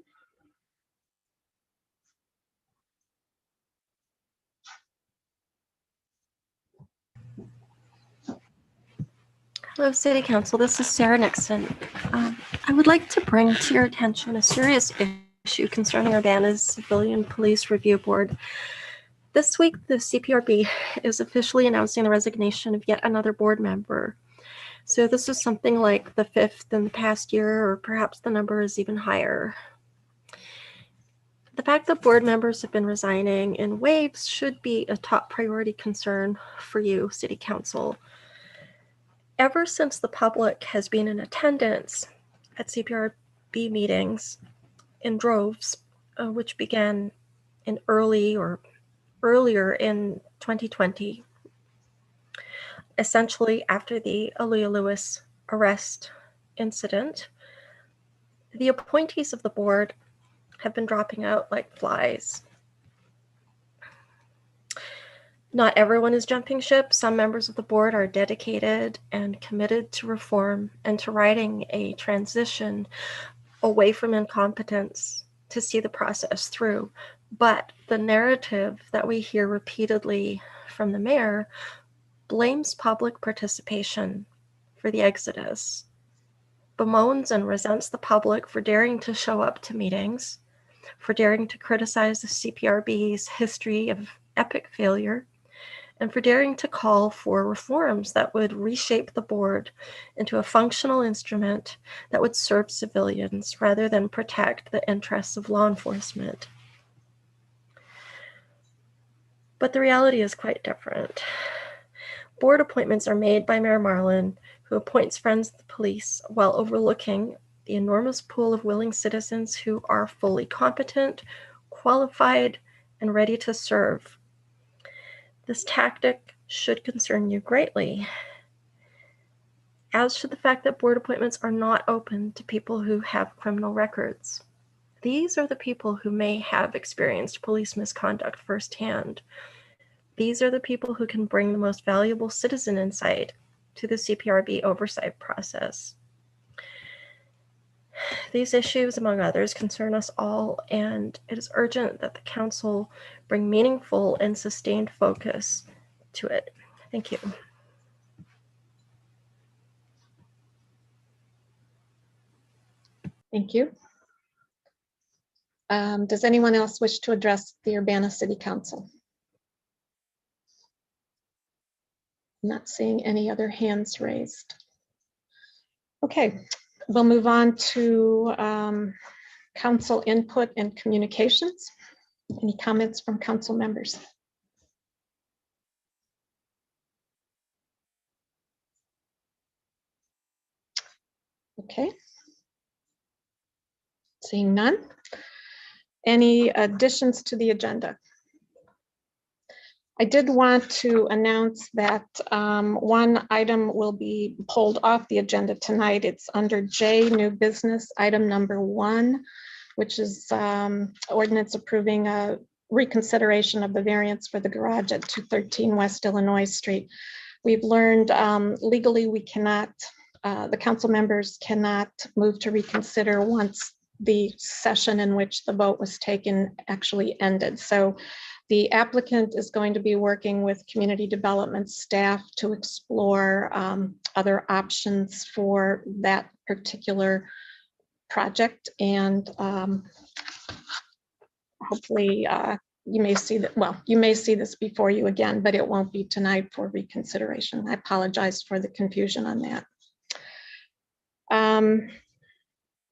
Hello, City Council. This is Sarah Nixon. I would like to bring to your attention a serious issue concerning Urbana's Civilian Police Review Board. This week, the CPRB is officially announcing the resignation of yet another board member. So this is something like the 5th in the past year, or perhaps the number is even higher. The fact that board members have been resigning in waves should be a top priority concern for you, City Council. Ever since the public has been in attendance at CPRB meetings in droves, which began in earlier in 2020, essentially after the Aaliyah Lewis arrest incident, the appointees of the board have been dropping out like flies. Not everyone is jumping ship. Some members of the board are dedicated and committed to reform and to writing a transition away from incompetence to see the process through. But the narrative that we hear repeatedly from the mayor blames public participation for the exodus, bemoans and resents the public for daring to show up to meetings, for daring to criticize the CPRB's history of epic failure, and for daring to call for reforms that would reshape the board into a functional instrument that would serve civilians rather than protect the interests of law enforcement. But the reality is quite different. Board appointments are made by Mayor Marlin, who appoints friends of the police while overlooking the enormous pool of willing citizens who are fully competent, qualified, and ready to serve. This tactic should concern you greatly, as should the fact that board appointments are not open to people who have criminal records. These are the people who may have experienced police misconduct firsthand. These are the people who can bring the most valuable citizen insight to the CPRB oversight process. These issues, among others, concern us all, and it is urgent that the council bring meaningful and sustained focus to it. Thank you. Thank you. Does anyone else wish to address the Urbana City Council? Not seeing any other hands raised. Okay, we'll move on to council input and communications. Any comments from council members? Okay. Seeing none. Any additions to the agenda? I did want to announce that one item will be pulled off the agenda tonight. It's under J, new business, item number 1, which is ordinance approving a reconsideration of the variance for the garage at 213 West Illinois Street. We've learned legally we cannot, the council members cannot move to reconsider once the session in which the vote was taken actually ended. So the applicant is going to be working with community development staff to explore other options for that particular project. And hopefully you may see that, well, you may see this before you again, but it won't be tonight for reconsideration. I apologize for the confusion on that.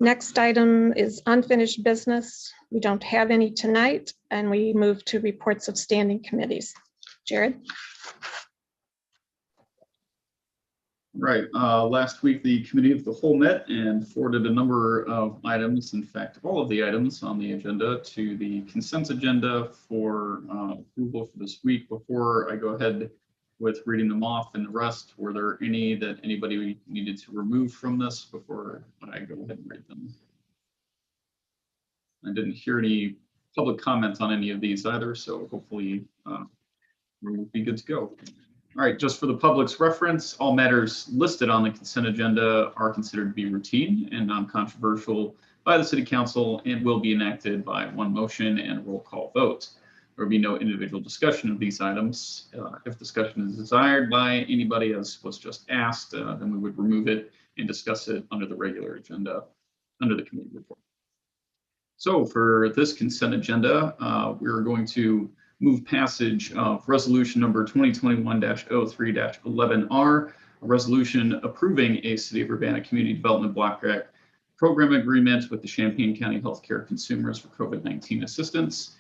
Next item is unfinished business. We don't have any tonight, and we move to reports of standing committees. Jared? Right. Last week, the Committee of the Whole met and forwarded a number of items, in fact, all of the items on the agenda to the consent agenda for approval for this week. Before I go ahead with reading them off and the rest, were there any that anybody needed to remove from this before I go ahead and read them? I didn't hear any public comments on any of these either, so hopefully we'll be good to go. All right, just for the public's reference, all matters listed on the consent agenda are considered to be routine and non-controversial by the City Council and will be enacted by one motion and roll call vote. There will be no individual discussion of these items. If discussion is desired by anybody, as was just asked, then we would remove it and discuss it under the regular agenda, under the committee report. So for this consent agenda, we're going to move passage of resolution number 2021-03-11R, a resolution approving a City of Urbana Community Development Block Grant Program Agreement with the Champaign County Healthcare Consumers for COVID-19 Assistance.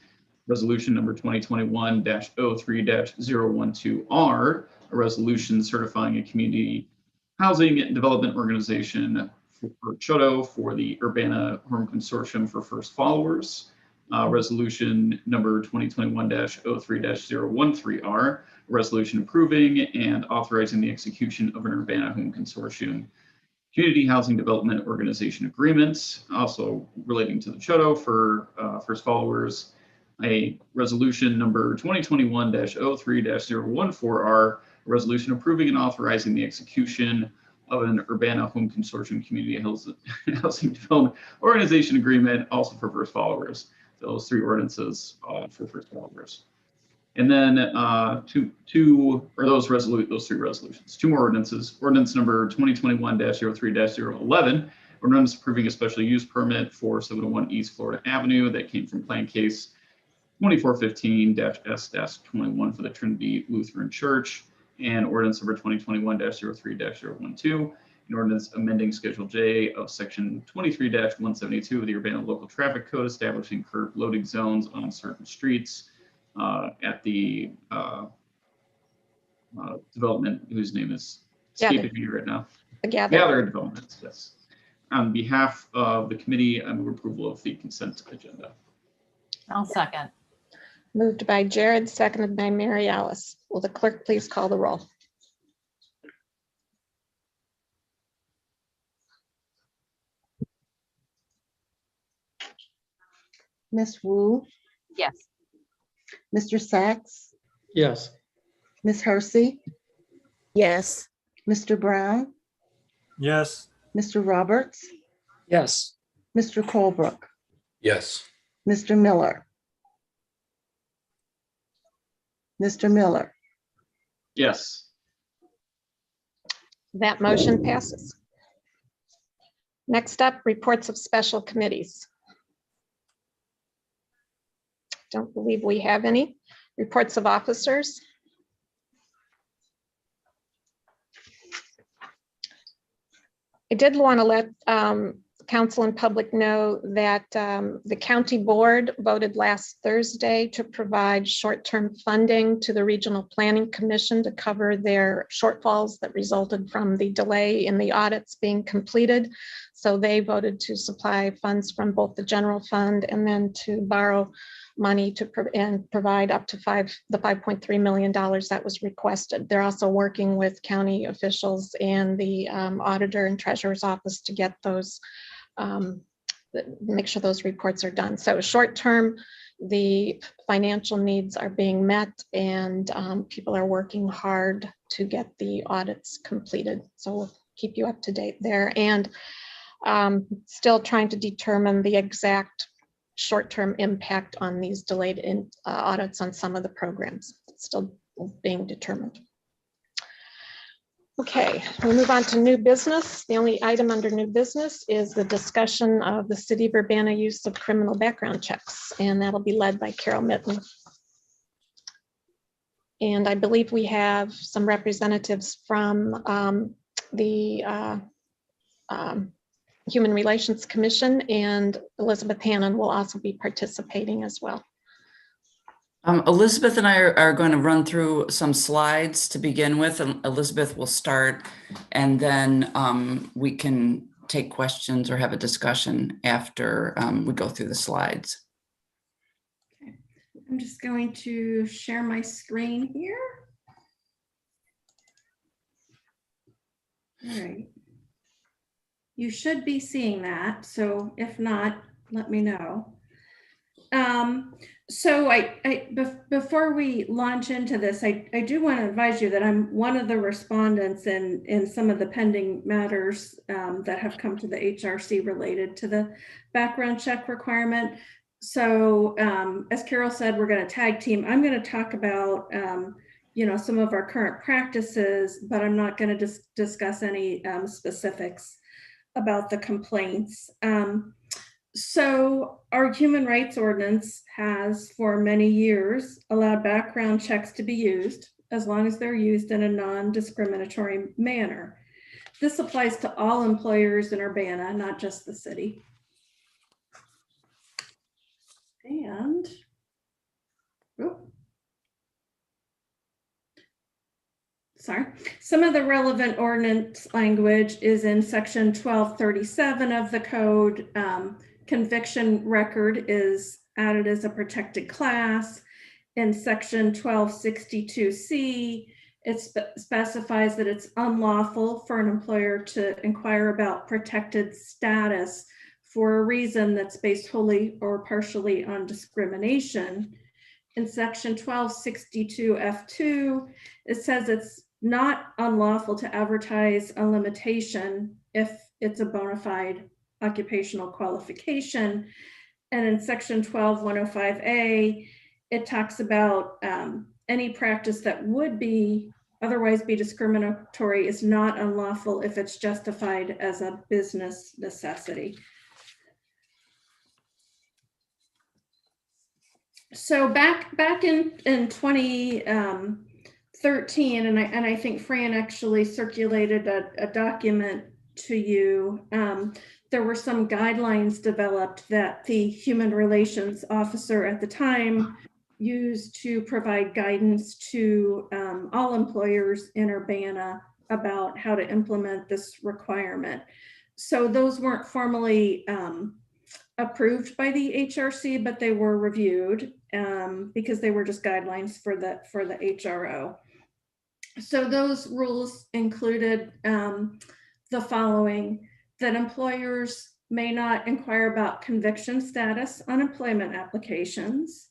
Resolution number 2021-03-012R, a resolution certifying a community housing and development organization for CHODO for the Urbana Home Consortium for First Followers. Resolution number 2021-03-013R, a resolution approving and authorizing the execution of an Urbana Home Consortium Community Housing Development Organization agreements, also relating to the CHODO for First Followers. a resolution number 2021-03-014R, a resolution approving and authorizing the execution of an Urbana Home Consortium Community Housing Development Organization Agreement, also for first followers. Those three ordinances for first followers. And then those three resolutions, two more ordinances. Ordinance number 2021-03-011, ordinance approving a special use permit for 701 East Florida Avenue that came from plan case 2415-S-21 for the Trinity Lutheran Church, and ordinance number 2021-03-012, an ordinance amending Schedule J of Section 23-172 of the Urbana Local Traffic Code, establishing curb loading zones on certain streets at the development whose name is escaping me right now. Gather Developments, yes. On behalf of the committee, I move approval of the consent agenda. I'll second. Moved by Jared, seconded by Mary Alice. Will the clerk please call the roll? Ms. Wu, Yes. Mr. Sachs, Yes. Ms. Hersey, Yes. Mr. Brown, Yes. Mr. Roberts, Yes. Mr. Colebrook, Yes. Mr. Miller. Mr. Miller. Yes. That motion passes. Next up, reports of special committees. Don't believe we have any. Reports of officers. I did want to let council and public know that the county board voted last Thursday to provide short-term funding to the Regional Planning Commission to cover their shortfalls that resulted from the delay in the audits being completed. So they voted to supply funds from both the general fund and then to borrow money to provide up to the $5.3 million that was requested. They're also working with county officials and the auditor and treasurer's office to get those, make sure those reports are done. So short term, the financial needs are being met and people are working hard to get the audits completed. So we'll keep you up to date there, and still trying to determine the exact short-term impact on these delayed audits on some of the programs. It's still being determined. Okay, we'll move on to new business. The only item under new business is the discussion of the City of Urbana use of criminal background checks, and that'll be led by Carol Mitten. And I believe we have some representatives from the Human Relations Commission, and Elizabeth Hannon will also be participating as well. Elizabeth and I are going to run through some slides to begin with. And Elizabeth will start, and then we can take questions or have a discussion after we go through the slides. Okay. I'm just going to share my screen here. All right. You should be seeing that. So if not, let me know. So before we launch into this, I do want to advise you that I'm one of the respondents in some of the pending matters that have come to the HRC related to the background check requirement. So as Carol said, we're going to tag team. I'm going to talk about some of our current practices, but I'm not going to discuss any specifics about the complaints. So our human rights ordinance has for many years allowed background checks to be used as long as they're used in a non-discriminatory manner. This applies to all employers in Urbana, not just the city. And some of the relevant ordinance language is in section 1237 of the code. Conviction record is added as a protected class. In section 1262C, it specifies that it's unlawful for an employer to inquire about protected status for a reason that's based wholly or partially on discrimination. In section 1262 F2, it says it's not unlawful to advertise a limitation if it's a bona fide occupational qualification. And in section 12105A, it talks about any practice that would be otherwise be discriminatory is not unlawful if it's justified as a business necessity. So back in 2013, and I think Fran actually circulated a document to you. There were some guidelines developed that the human relations officer at the time used to provide guidance to all employers in Urbana about how to implement this requirement. So those weren't formally approved by the HRC, but they were reviewed because they were just guidelines for the HRO. So those rules included the following: that employers may not inquire about conviction status on employment applications,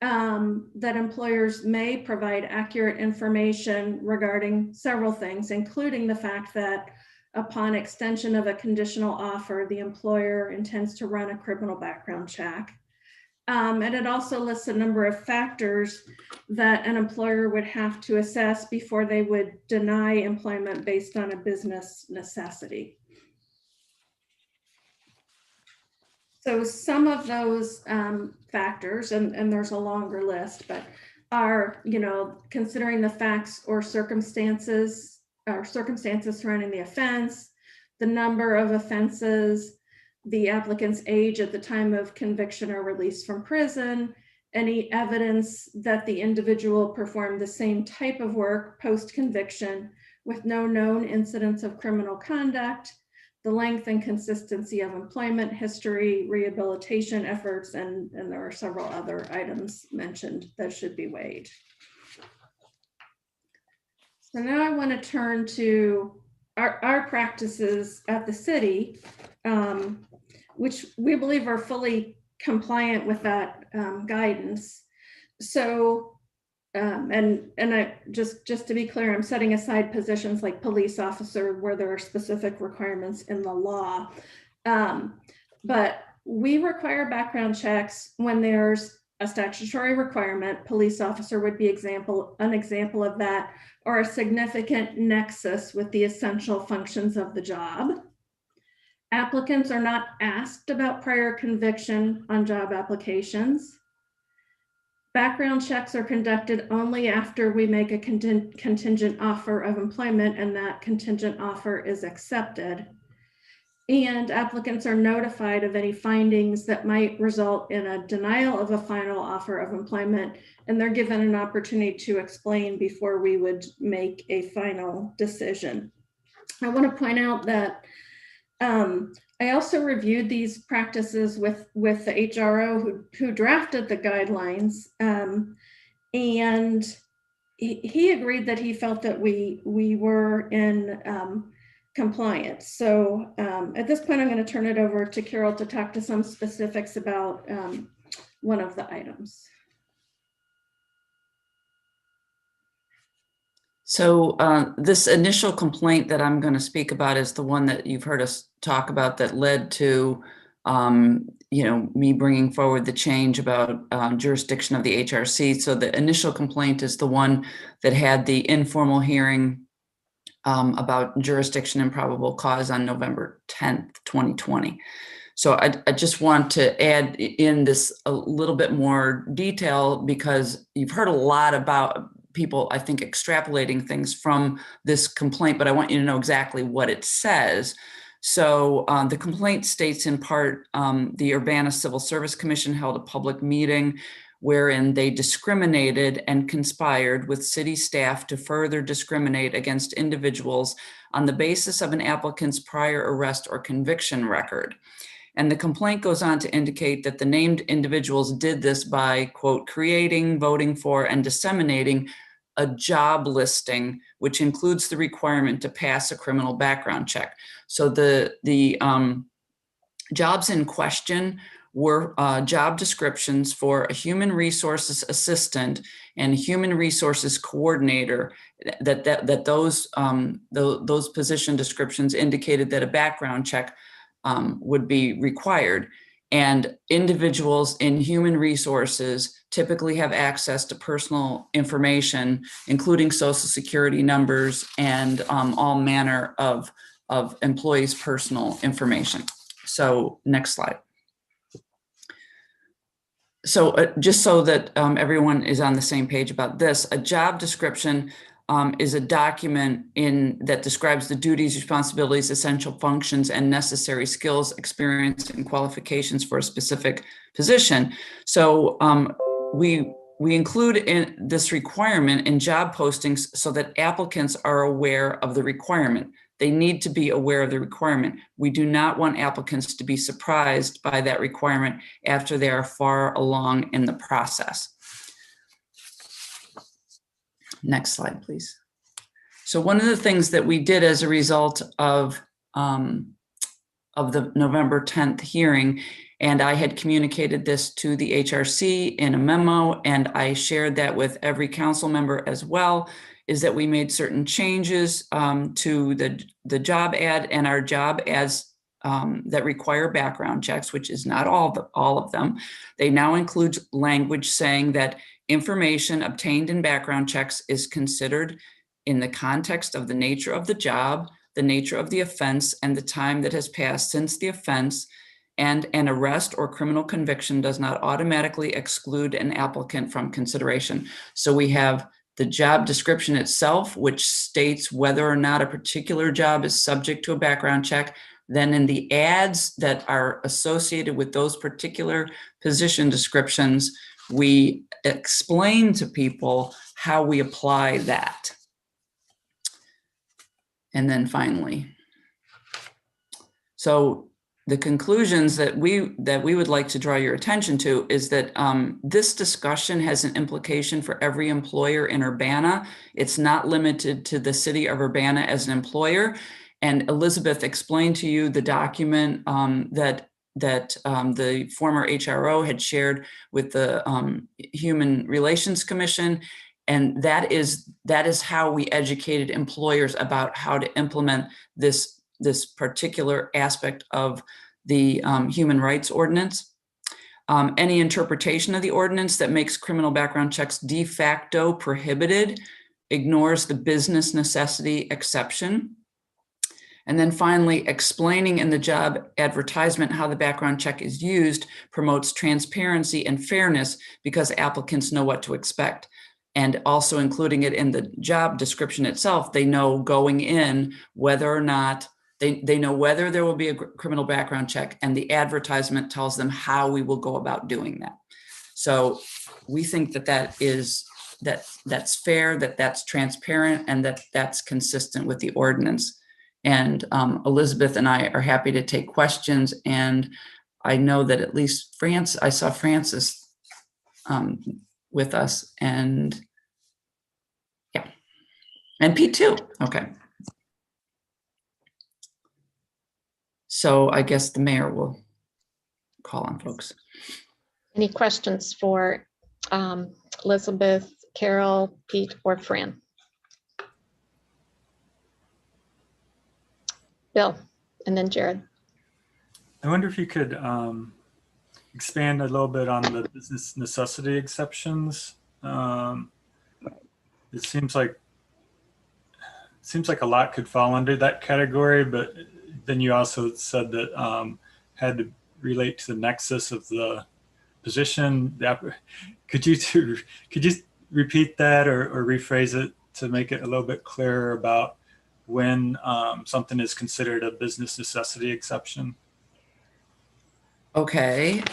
that employers may provide accurate information regarding several things, including the fact that upon extension of a conditional offer, the employer intends to run a criminal background check. And it also lists a number of factors that an employer would have to assess before they would deny employment based on a business necessity. So some of those factors, and there's a longer list, but are, considering the facts or circumstances surrounding the offense, the number of offenses, the applicant's age at the time of conviction or release from prison, any evidence that the individual performed the same type of work post-conviction with no known incidents of criminal conduct, the length and consistency of employment history, rehabilitation efforts, and there are several other items mentioned that should be weighed. So now I want to turn to our practices at the city, which we believe are fully compliant with that guidance. So, and I just to be clear, I'm setting aside positions like police officer where there are specific requirements in the law. But we require background checks when there's a statutory requirement. Police officer would be an example of that, or a significant nexus with the essential functions of the job. Applicants are not asked about prior conviction on job applications. Background checks are conducted only after we make a contingent offer of employment and that contingent offer is accepted. And applicants are notified of any findings that might result in a denial of a final offer of employment, and they're given an opportunity to explain before we would make a final decision. I want to point out that I also reviewed these practices with the HRO who drafted the guidelines, and he agreed that he felt that we were in compliance. So at this point, I'm going to turn it over to Carol to talk to some specifics about one of the items. So this initial complaint that I'm going to speak about is the one that you've heard us talk about that led to, me bringing forward the change about jurisdiction of the HRC. So the initial complaint is the one that had the informal hearing about jurisdiction and probable cause on November 10th, 2020. So I just want to add in this a little bit more detail because you've heard a lot about people, I think, extrapolating things from this complaint, but I want you to know exactly what it says. So the complaint states in part, the Urbana Civil Service Commission held a public meeting wherein they discriminated and conspired with city staff to further discriminate against individuals on the basis of an applicant's prior arrest or conviction record. And the complaint goes on to indicate that the named individuals did this by, quote, creating, voting for, and disseminating a job listing, which includes the requirement to pass a criminal background check. So the jobs in question were job descriptions for a human resources assistant and human resources coordinator. Those position descriptions indicated that a background check would be required. And individuals in human resources typically have access to personal information, including social security numbers and all manner of employees' personal information. So next slide. So just so that everyone is on the same page about this, a job description is a document that describes the duties, responsibilities, essential functions, and necessary skills, experience, and qualifications for a specific position. So we include in this requirement in job postings so that applicants are aware of the requirement. They need to be aware of the requirement. We do not want applicants to be surprised by that requirement after they are far along in the process. Next slide, please. So one of the things that we did as a result of the November 10th hearing, and I had communicated this to the HRC in a memo, and I shared that with every council member as well, is that we made certain changes to the job ad and our job ads that require background checks, which is not all of them. They now include language saying that information obtained in background checks is considered in the context of the nature of the job, the nature of the offense, and the time that has passed since the offense, and an arrest or criminal conviction does not automatically exclude an applicant from consideration. So we have the job description itself, which states whether or not a particular job is subject to a background check. Then in the ads that are associated with those particular position descriptions, we explain to people how we apply that. And then finally, so the conclusions that we would like to draw your attention to is that this discussion has an implication for every employer in Urbana. It's not limited to the city of Urbana as an employer. And Elizabeth explained to you the document that the former HRO had shared with the Human Relations Commission. And that is how we educated employers about how to implement this particular aspect of the Human Rights Ordinance. Any interpretation of the ordinance that makes criminal background checks de facto prohibited ignores the business necessity exception. And then finally, explaining in the job advertisement how the background check is used promotes transparency and fairness because applicants know what to expect. And also including it in the job description itself, they know going in whether or not they know whether there will be a criminal background check, and the advertisement tells them how we will go about doing that. So we think that's fair, that's transparent, and that's consistent with the ordinance. And Elizabeth and I are happy to take questions. And I know that at least I saw Francis with us, and yeah, and Pete too. Okay. So I guess the mayor will call on folks. Any questions for Elizabeth, Carol, Pete, or Fran? Bill, and then Jared. I wonder if you could expand a little bit on the business necessity exceptions. It seems like a lot could fall under that category, but then you also said that had to relate to the nexus of the position. Could you repeat that or rephrase it to make it a little bit clearer about when something is considered a business necessity exception? Okay.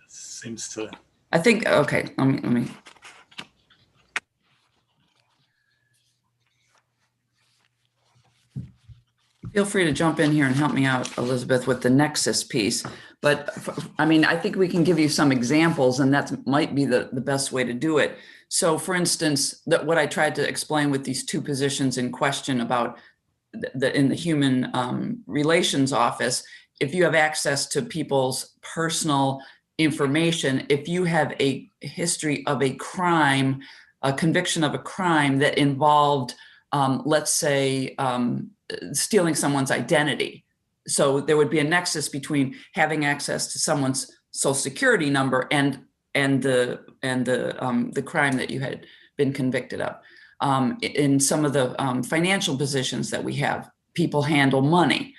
Seems to. I think, okay, let me. Feel free to jump in here and help me out, Elizabeth, with the nexus piece. But I mean, I think we can give you some examples, and that might be the best way to do it. So for instance, what I tried to explain with these two positions in question about in the human relations office if you have access to people's personal information, if you have a history of a crime, a conviction of a crime that involved, let's say, stealing someone's identity. So there would be a nexus between having access to someone's social security number and the crime that you had been convicted of. In some of the financial positions that we have, people handle money,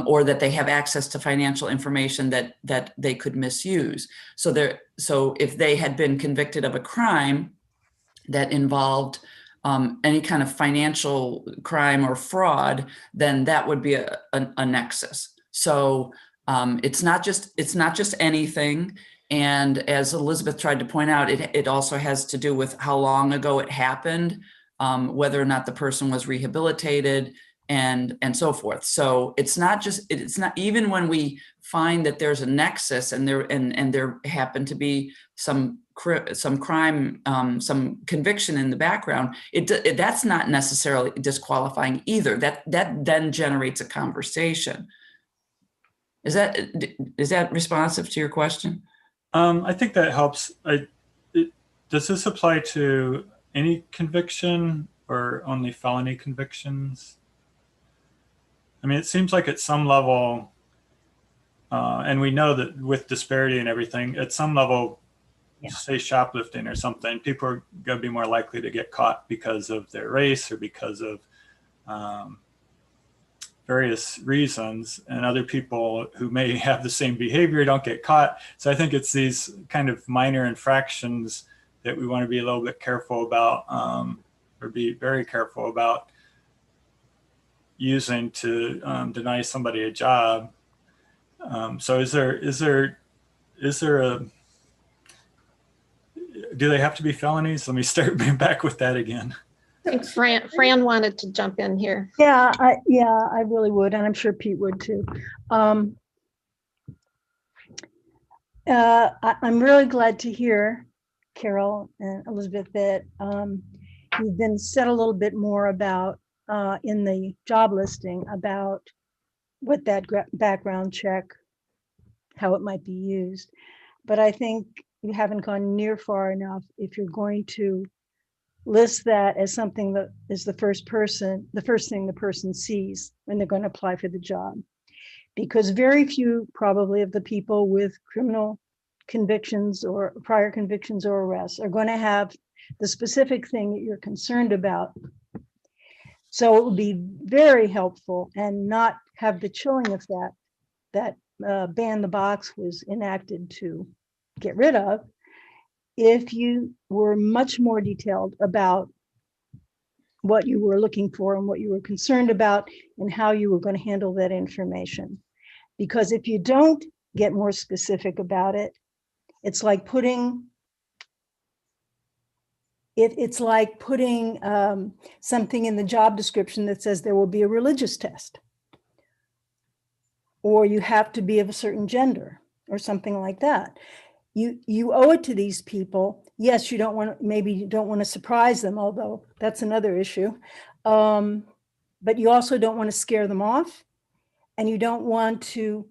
or that they have access to financial information that they could misuse. So if they had been convicted of a crime that involved any kind of financial crime or fraud, then that would be a nexus. So it's not just anything. And as Elizabeth tried to point out, it also has to do with how long ago it happened, whether or not the person was rehabilitated, and so forth. So it's not even when we find that there's a nexus and there happen to be some crime, some conviction in the background, that's not necessarily disqualifying either. That then generates a conversation. Is that responsive to your question? I think that helps. Does this apply to any conviction or only felony convictions? I mean, it seems like at some level, and we know that with disparity and everything, at some level, say shoplifting or something, people are going to be more likely to get caught because of their race or because of various reasons, and other people who may have the same behavior don't get caught. So I think it's these kind of minor infractions that we want to be a little bit careful about, or be very careful about using to deny somebody a job. So is there a, do they have to be felonies? Let me start back with that again. I think Fran wanted to jump in here. Yeah, I really would, and I'm sure Pete would too. I'm really glad to hear, Carol and Elizabeth, that you've been said a little bit more about in the job listing about what that background check, how it might be used. But I think you haven't gone near far enough if you're going to list that as something that is the first thing the person sees when they're going to apply for the job. Because very few probably of the people with criminal convictions or prior convictions or arrests are going to have the specific thing that you're concerned about. So it would be very helpful and not have the chilling effect that ban the box was enacted to get rid of, if you were much more detailed about what you were looking for and what you were concerned about and how you were going to handle that information. Because if you don't get more specific about it, it's like putting something in the job description that says there will be a religious test, or you have to be of a certain gender or something like that. You owe it to these people. Yes, you don't want to surprise them, although that's another issue. But you also don't want to scare them off, and you don't want to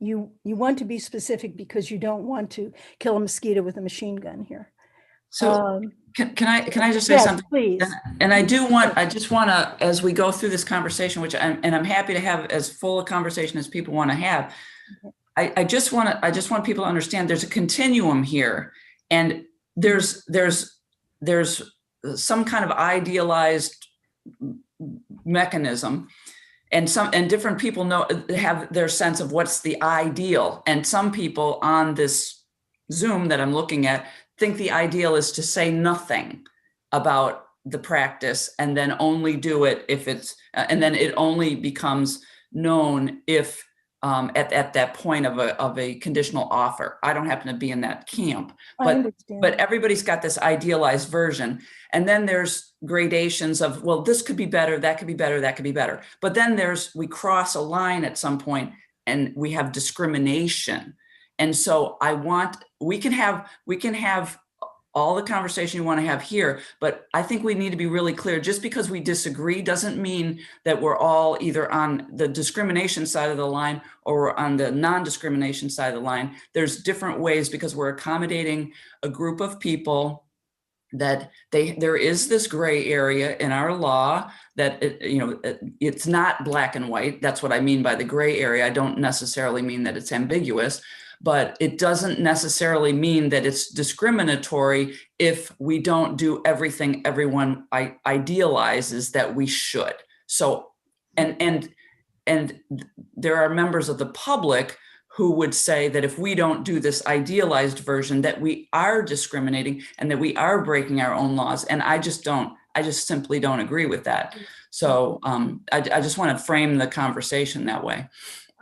you want to be specific because you don't want to kill a mosquito with a machine gun here. So can I just say yes, something? Please. And I just want to, as we go through this conversation, I'm happy to have as full a conversation as people want to have. Okay. I just want people to understand there's a continuum here, and there's some kind of idealized mechanism, and different people have their sense of what's the ideal. And some people on this Zoom that I'm looking at think the ideal is to say nothing about the practice and then only do it if it's, and then it only becomes known if at that point of a conditional offer. I don't happen to be in that camp, but everybody's got this idealized version. And then there's gradations of, well, this could be better, that could be better, that could be better. But then we cross a line at some point and we have discrimination. And so we can have all the conversation you want to have here, but I think we need to be really clear. Just because we disagree doesn't mean that we're all either on the discrimination side of the line or we're on the non-discrimination side of the line. There's different ways because we're accommodating a group of people that there is this gray area in our law that it's not black and white. That's what I mean by the gray area. I don't necessarily mean that it's ambiguous, but it doesn't necessarily mean that it's discriminatory if we don't do everything everyone idealizes that we should. So, and there are members of the public who would say that if we don't do this idealized version, that we are discriminating and that we are breaking our own laws. And I just simply don't agree with that. So I just want to frame the conversation that way.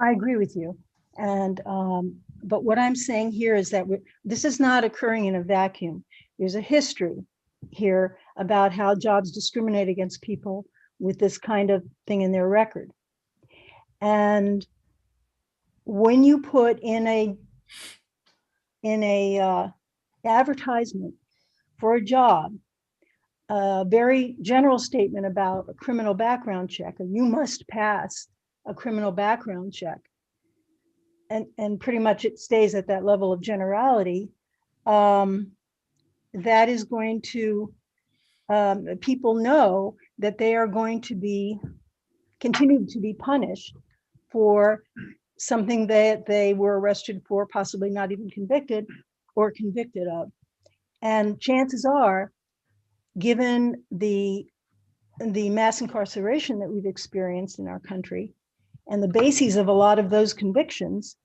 I agree with you. And, but what I'm saying here is that this is not occurring in a vacuum. There's a history here about how jobs discriminate against people with this kind of thing in their record. And when you put in a advertisement for a job, a very general statement about a criminal background check, or you must pass a criminal background check, and pretty much it stays at that level of generality, that is going to, people know that they are going to be continued to be punished for something that they were arrested for, possibly not even convicted or convicted of. And chances are, given the mass incarceration that we've experienced in our country and the bases of a lot of those convictions,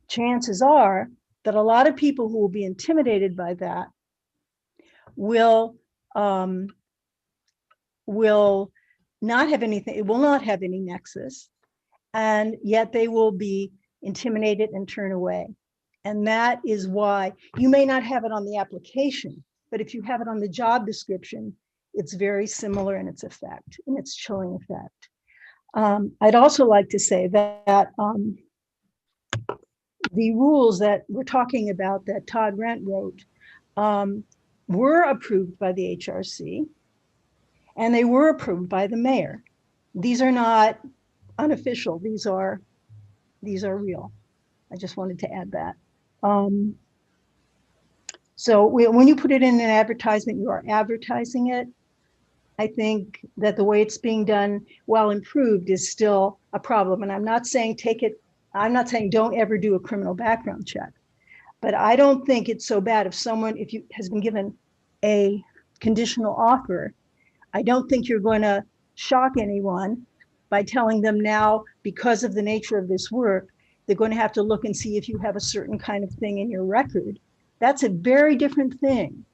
chances are that a lot of people who will be intimidated by that will not have anything, it will not have any nexus, and yet they will be intimidated and turn away. And that is why you may not have it on the application, but if you have it on the job description, it's very similar in its effect, in its chilling effect. I'd also like to say that the rules that we're talking about that Todd Rent wrote were approved by the HRC, and they were approved by the mayor. These are not unofficial, these are real. I just wanted to add that. So when you put it in an advertisement, you are advertising it. I think that the way it's being done, while improved, is still a problem. And I'm not saying I'm not saying don't ever do a criminal background check, but I don't think it's so bad if someone, if you has been given a conditional offer, I don't think you're going to shock anyone by telling them now, because of the nature of this work, they're going to have to look and see if you have a certain kind of thing in your record. That's a very different thing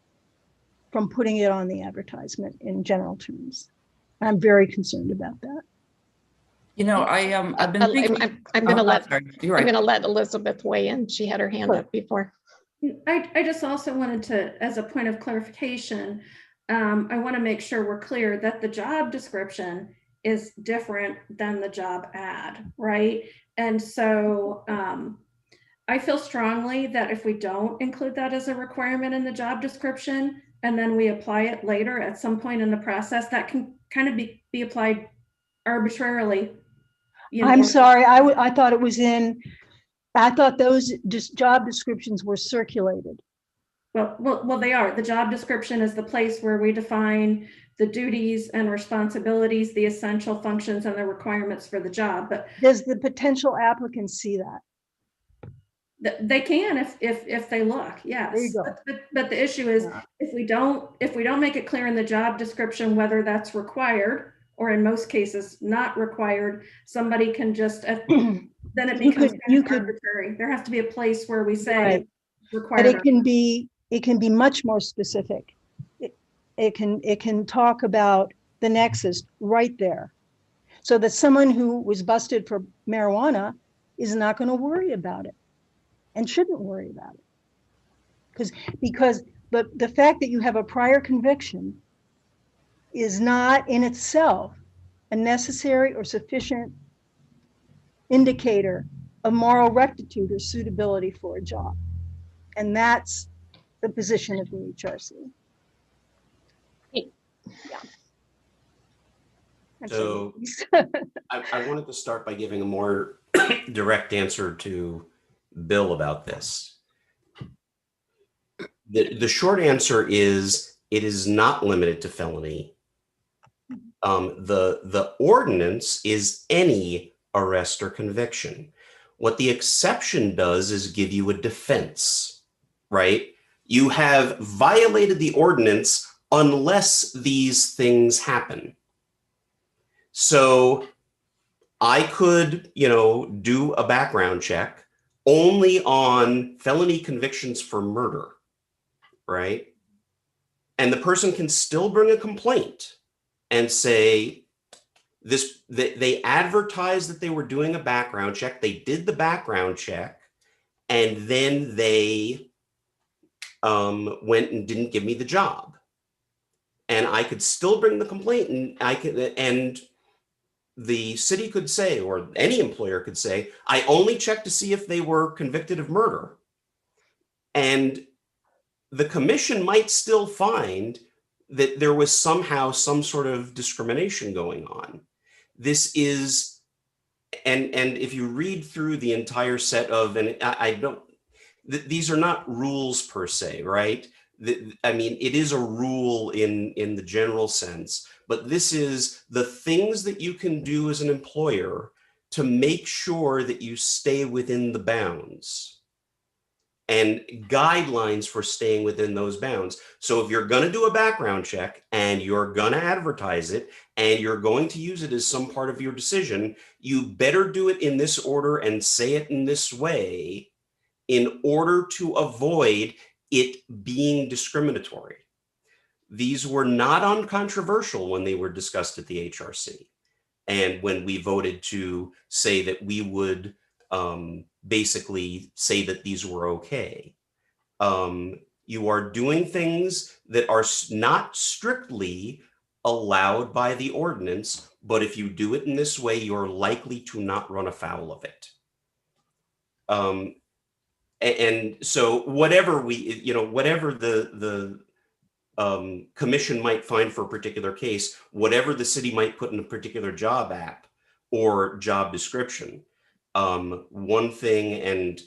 from putting it on the advertisement in general terms. I'm very concerned about that. You know, I've been thinking. I'm going to You're right. I'm going to let Elizabeth weigh in. She had her hand up before. I just also wanted to, as a point of clarification, I want to make sure we're clear that the job description is different than the job ad, right? And so I feel strongly that if we don't include that as a requirement in the job description, and then we apply it later at some point in the process, that can kind of be applied arbitrarily. I'm sorry, I thought it was in, I thought those job descriptions were circulated. Well, they are. The job description is the place where we define the duties and responsibilities, the essential functions and the requirements for the job. But does the potential applicant see that? They can if they look, yes. There you go. But the issue is, if we don't make it clear in the job description whether that's required, or in most cases not required, somebody can just then it becomes arbitrary. There has to be a place where we say right. required. But it can be much more specific. It can talk about the nexus right there, so that someone who was busted for marijuana is not going to worry about it and shouldn't worry about it. Because the fact that you have a prior conviction is not in itself a necessary or sufficient indicator of moral rectitude or suitability for a job. And that's the position of the HRC. Yeah. So I wanted to start by giving a more direct answer to Bill about this. The short answer is it is not limited to felony. The ordinance is any arrest or conviction. What the exception does is give you a defense, right? You have violated the ordinance unless these things happen. So I could, do a background check only on felony convictions for murder, right? And the person can still bring a complaint and say they advertised that they were doing a background check. They did the background check, and then they went and didn't give me the job. And I could still bring the complaint, and the city could say, or any employer could say, I only checked to see if they were convicted of murder. And the commission might still find that there was somehow some sort of discrimination going on. This is, and if you read through the entire set of, and I don't, these are not rules per se, right? I mean, it is a rule in the general sense, but this is the things that you can do as an employer to make sure that you stay within the bounds and guidelines for staying within those bounds. So if you're going to do a background check and you're going to advertise it and you're going to use it as some part of your decision, you better do it in this order and say it in this way in order to avoid it being discriminatory. These were not uncontroversial when they were discussed at the HRC. And when we voted to say that we would basically say that these were okay. You are doing things that are not strictly allowed by the ordinance, but if you do it in this way, you're likely to not run afoul of it. And so whatever whatever the commission might find for a particular case, whatever the city might put in a particular job app or job description, one thing, and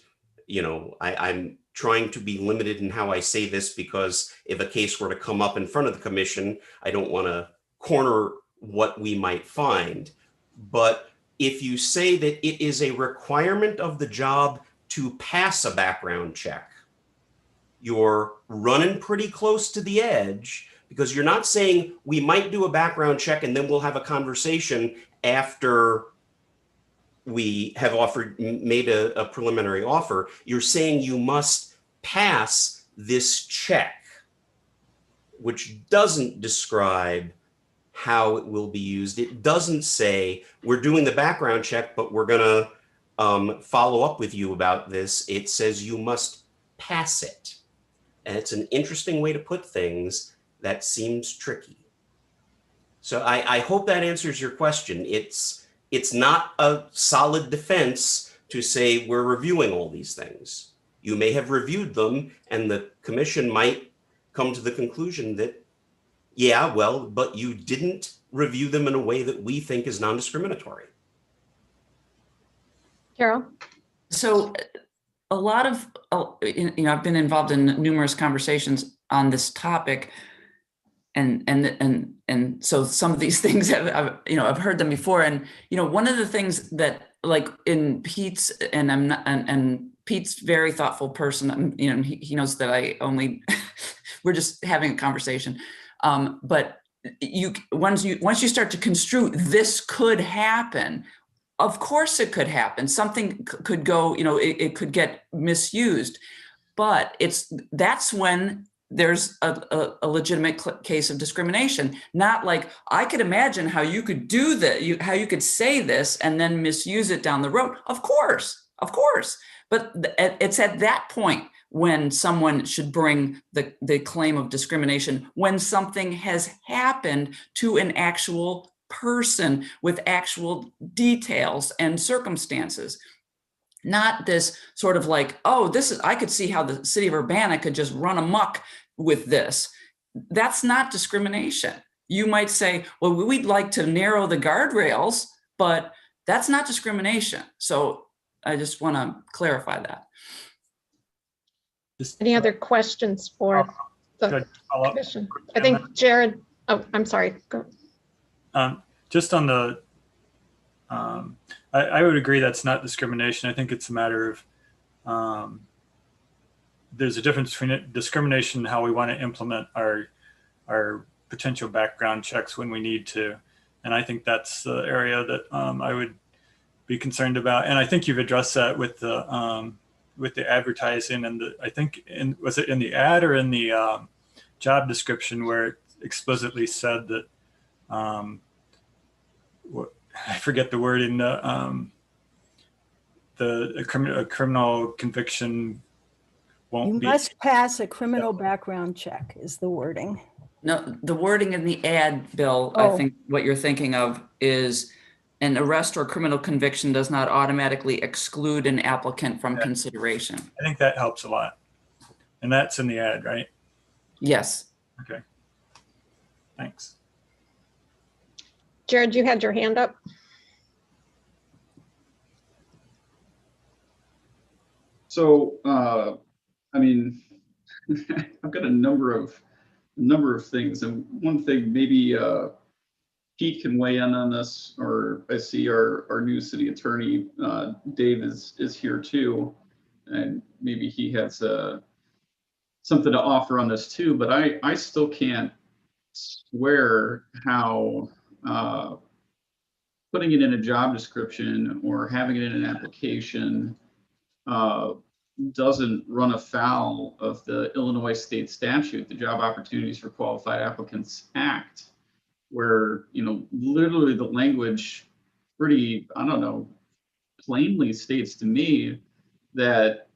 I'm trying to be limited in how I say this because if a case were to come up in front of the commission, I don't want to corner what we might find. But if you say that it is a requirement of the job to pass a background check, you're running pretty close to the edge, because you're not saying we might do a background check and then we'll have a conversation after we have made a preliminary offer. You're saying you must pass this check, which doesn't describe how it will be used. It doesn't say we're doing the background check, but we're gonna follow up with you about this. It says you must pass it. And it's an interesting way to put things that seems tricky. So I hope that answers your question. It's not a solid defense to say we're reviewing all these things. You may have reviewed them and the commission might come to the conclusion that, yeah, well, but you didn't review them in a way that we think is non-discriminatory. Carol? So a lot of, I've been involved in numerous conversations on this topic, and so some of these things I've heard them before, and one of the things that, like in Pete's, and Pete's very thoughtful person, he knows that I only we're just having a conversation, but once you start to construe this could happen. Of course it could happen. Something could go, it could get misused, but that's when there's a legitimate case of discrimination. Not like, I could imagine how you could do that, how you could say this and then misuse it down the road. Of course. But it's at that point when someone should bring the claim of discrimination, when something has happened to an actual person with actual details and circumstances. Not this sort of like, oh, this is, I could see how the city of Urbana could just run amok with this. That's not discrimination. You might say, well, we'd like to narrow the guardrails, but that's not discrimination. So I just want to clarify that. Any other questions for the commission? I think Jared, oh, I'm sorry. Go. Just on the, I would agree that's not discrimination. I think it's a matter of, there's a difference between discrimination and how we want to implement our potential background checks when we need to. And I think that's the area that I would be concerned about. And I think you've addressed that with the advertising and I think was it in the ad or in the job description where it explicitly said that, I forget the word in a criminal conviction won't be. You must pass a criminal background check is the wording. No, the wording in the ad, Bill, I think what you're thinking of is an arrest or criminal conviction does not automatically exclude an applicant from consideration. I think that helps a lot. And that's in the ad, right? Yes. Okay. Thanks. Jared, you had your hand up. So, I mean, I've got a number of things, and one thing maybe Pete can weigh in on this, or I see our new city attorney Dave is here too, and maybe he has something to offer on this too. But I still can't swear how putting it in a job description or having it in an application doesn't run afoul of the Illinois state statute, the Job Opportunities for Qualified Applicants Act, where, you know, literally the language pretty, I don't know, plainly states to me that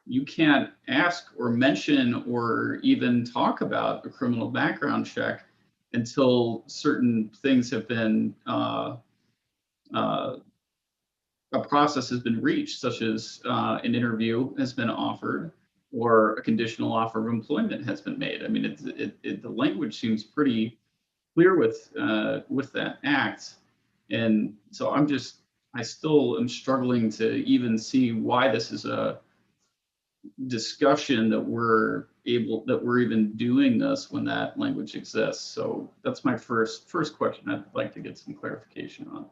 you can't ask or mention or even talk about a criminal background check until certain things have been a process has been reached, such as an interview has been offered or a conditional offer of employment has been made. I mean, the language seems pretty clear with that act. And so I still am struggling to even see why this is a discussion that we're even doing this when that language exists. So that's my first question I'd like to get some clarification on.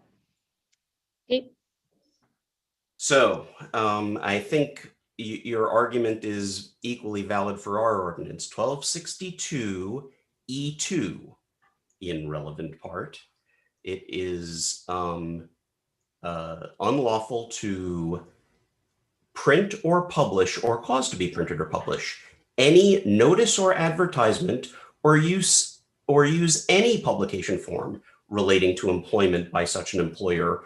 So I think your argument is equally valid for our ordinance. 1262 E2 in relevant part. It is unlawful to print or publish or cause to be printed or publish any notice or advertisement or use any publication form relating to employment by such an employer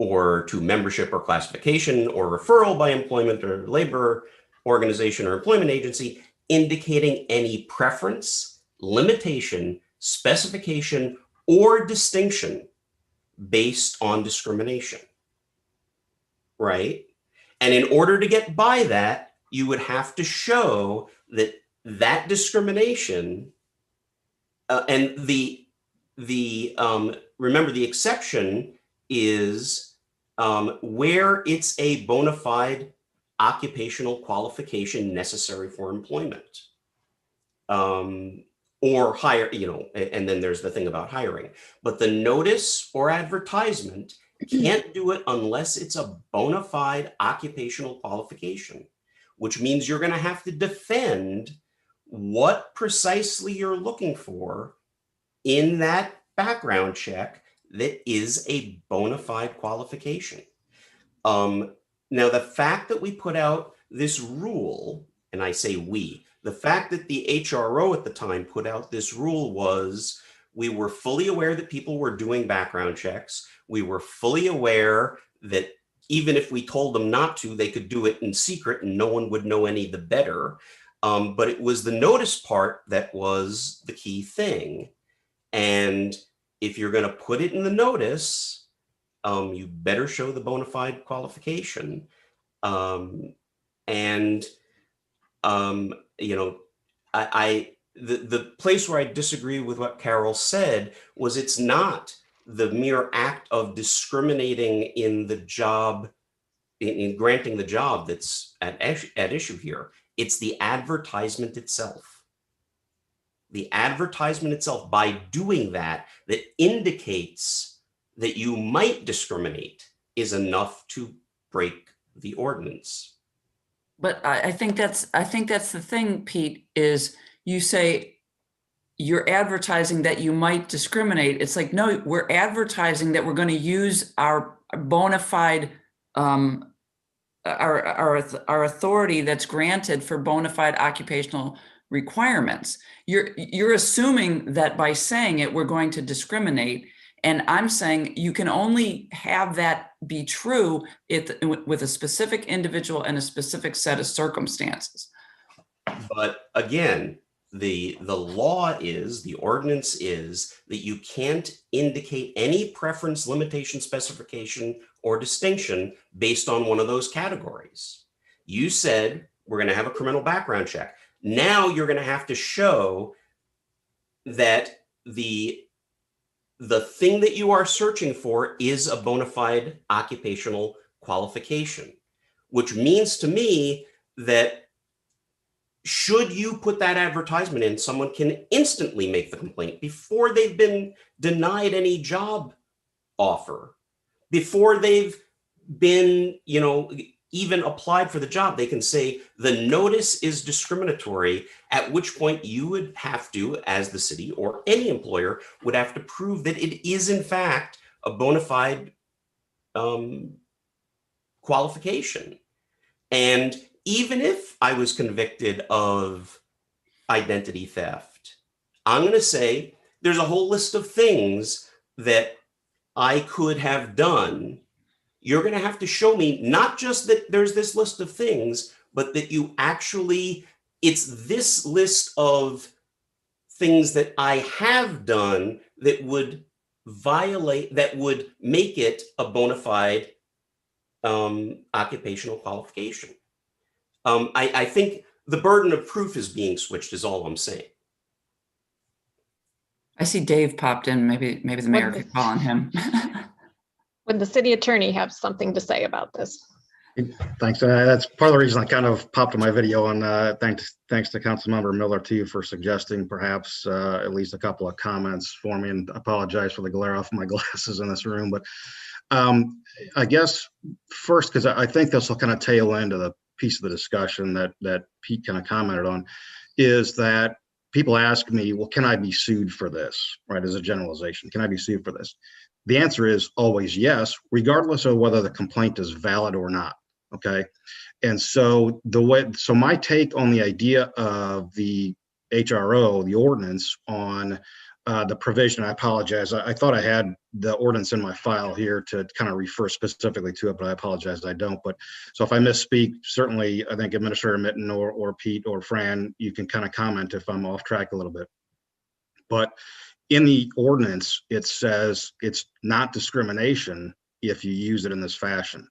or to membership or classification or referral by employment or labor organization or employment agency, indicating any preference, limitation, specification, or distinction based on discrimination, right? And in order to get by that, you would have to show that that discrimination and remember the exception is where it's a bona fide occupational qualification necessary for employment or hire, you know, and then there's the thing about hiring. But the notice or advertisement can't do it unless it's a bona fide occupational qualification, which means you're going to have to defend what precisely you're looking for in that background check that is a bona fide qualification. Now, the fact that we put out this rule, and I say we, the fact that the HRO at the time put out this rule was we were fully aware that people were doing background checks. We were fully aware that even if we told them not to, they could do it in secret and no one would know any the better. But it was the notice part that was the key thing. And if you're going to put it in the notice, you better show the bona fide qualification. And you know, the place where I disagree with what Carol said was it's not the mere act of discriminating in the job, in granting the job that's at issue here. It's the advertisement itself. The advertisement itself, by doing that, that indicates that you might discriminate, is enough to break the ordinance. But I think that's the thing, Pete, is you say you're advertising that you might discriminate. It's like, no, we're advertising that we're going to use our bona fide, our authority that's granted for bona fide occupational requirements. You're assuming that by saying it, we're going to discriminate. And I'm saying you can only have that be true with a specific individual and a specific set of circumstances. But again, the law is, the ordinance is that you can't indicate any preference, limitation, specification, or distinction based on one of those categories. You said we're going to have a criminal background check. Now you're going to have to show that the thing that you are searching for is a bona fide occupational qualification, which means to me that should you put that advertisement in, someone can instantly make the complaint before they've been denied any job offer, before they've been, you know, even applied for the job. They can say the notice is discriminatory, at which point you would have to, as the city or any employer, would have to prove that it is in fact a bona fide qualification. And even if I was convicted of identity theft, I'm going to say there's a whole list of things that I could have done. You're going to have to show me not just that there's this list of things, but that you actually, it's this list of things that I have done that would violate, that would make it a bona fide occupational qualification. I think the burden of proof is being switched is all I'm saying. I see Dave popped in. Maybe the mayor could call on him. Would the city attorney have something to say about this? Thanks. That's part of the reason I kind of popped in my video, and thanks to Councilmember Miller too for suggesting perhaps at least a couple of comments for me, and apologize for the glare off my glasses in this room. But I guess first, because I think this will kind of tail into the piece of the discussion that Pete kind of commented on, is that people ask me, well, can I be sued for this, right? As a generalization, can I be sued for this? The answer is always yes, regardless of whether the complaint is valid or not, okay? And so my take on the idea of the HRO, the ordinance on the provision, I apologize. I thought I had the ordinance in my file here to kind of refer specifically to it, but I apologize, I don't. But so if I misspeak, certainly I think Administrator Mitten or Pete or Fran, you can kind of comment if I'm off track a little bit. But in the ordinance, it says it's not discrimination if you use it in this fashion.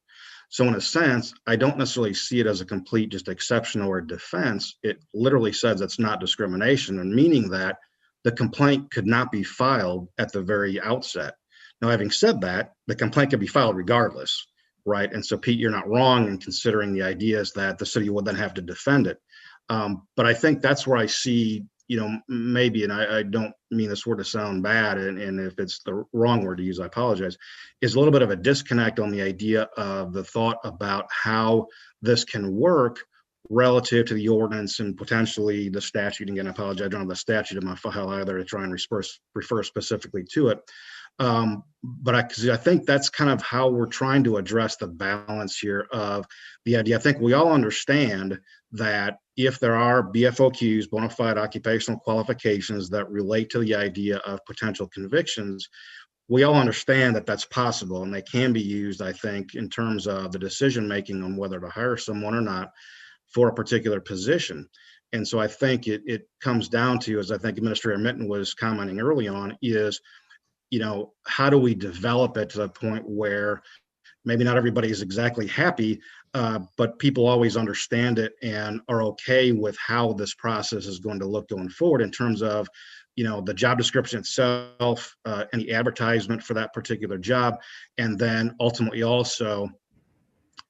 So in a sense, I don't necessarily see it as a complete just exception or defense. It literally says it's not discrimination, and meaning that the complaint could not be filed at the very outset. Now, having said that, the complaint could be filed regardless, right? And so, Pete, you're not wrong in considering the ideas that the city would then have to defend it. But I think that's where I see, you know, maybe, and I don't mean this word to sound bad, and if it's the wrong word to use, I apologize, is a little bit of a disconnect on the idea of the thought about how this can work relative to the ordinance and potentially the statute. Again, I apologize, I don't have the statute in my file either to try and refer specifically to it. But I think that's kind of how we're trying to address the balance here of the idea. I think we all understand that if there are BFOQs, bona fide occupational qualifications, that relate to the idea of potential convictions, we all understand that that's possible, and they can be used, I think, in terms of the decision making on whether to hire someone or not for a particular position. And so I think it comes down to, as I think Administrator Mitten was commenting early on, is how do we develop it to the point where maybe not everybody is exactly happy, but people always understand it and are okay with how this process is going to look going forward in terms of, the job description itself, any advertisement for that particular job, and then ultimately also,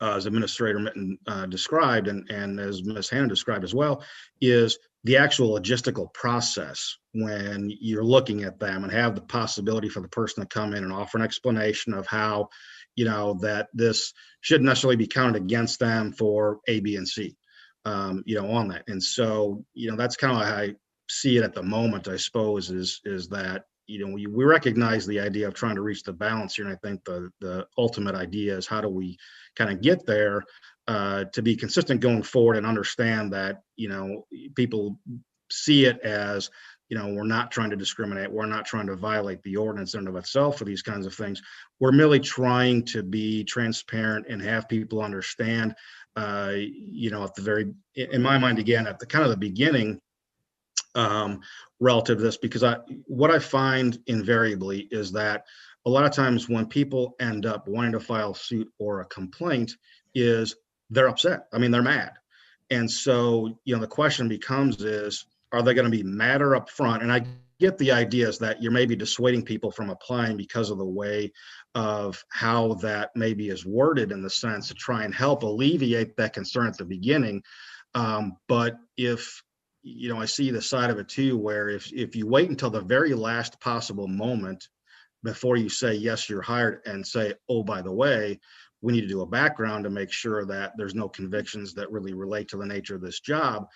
as Administrator Mitten described, and as Ms. Hannon described as well, is the actual logistical process when you're looking at them and have the possibility for the person to come in and offer an explanation of how, that this shouldn't necessarily be counted against them for A, B, and C, on that. And so, that's kind of how I see it at the moment, I suppose, is that, we recognize the idea of trying to reach the balance here. And I think the ultimate idea is how do we kind of get there to be consistent going forward and understand that, people see it as, we're not trying to discriminate. We're not trying to violate the ordinance in and of itself for these kinds of things. We're merely trying to be transparent and have people understand, at the very, in my mind, again, at the kind of the beginning, relative to this, because what I find invariably is that a lot of times when people end up wanting to file suit or a complaint is they're upset. I mean, they're mad. And so, the question becomes is, are they going to be madder up front? And I get the idea is that you're maybe dissuading people from applying because of the way of how that maybe is worded in the sense to try and help alleviate that concern at the beginning. But if, I see the side of it too, where if you wait until the very last possible moment before you say, yes, you're hired, and say, oh, by the way, we need to do a background to make sure that there's no convictions that really relate to the nature of this job.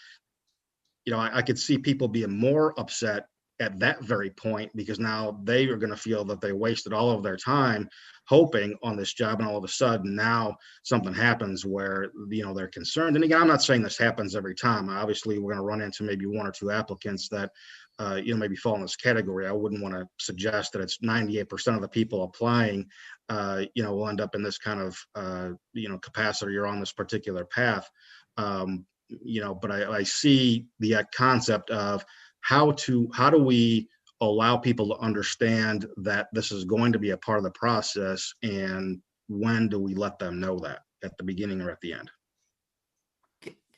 I could see people being more upset at that very point because now they are going to feel that they wasted all of their time hoping on this job, and all of a sudden now something happens where they're concerned. And again, I'm not saying this happens every time. Obviously, we're going to run into maybe one or two applicants that maybe fall in this category. I wouldn't want to suggest that it's 98% of the people applying will end up in this kind of capacity or on this particular path. But I see the concept of how do we allow people to understand that this is going to be a part of the process, and when do we let them know that, at the beginning or at the end?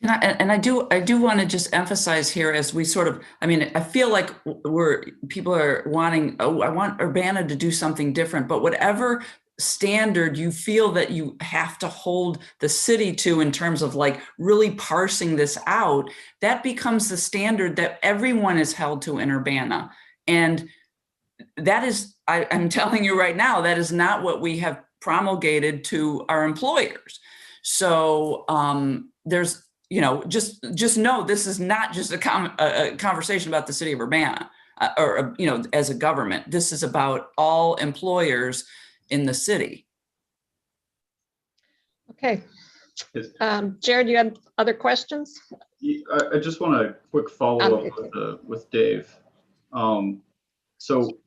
And I do want to just emphasize here as we sort of, I feel like people are wanting, I want Urbana to do something different, but whatever standard you feel that you have to hold the city to in terms of like really parsing this out, that becomes the standard that everyone is held to in Urbana. And that is, I'm telling you right now, that is not what we have promulgated to our employers. So there's, just know this is not just a conversation about the city of Urbana or, as a government. This is about all employers in the city. Okay. Jared, you had other questions? I just want a quick follow-up with Dave. So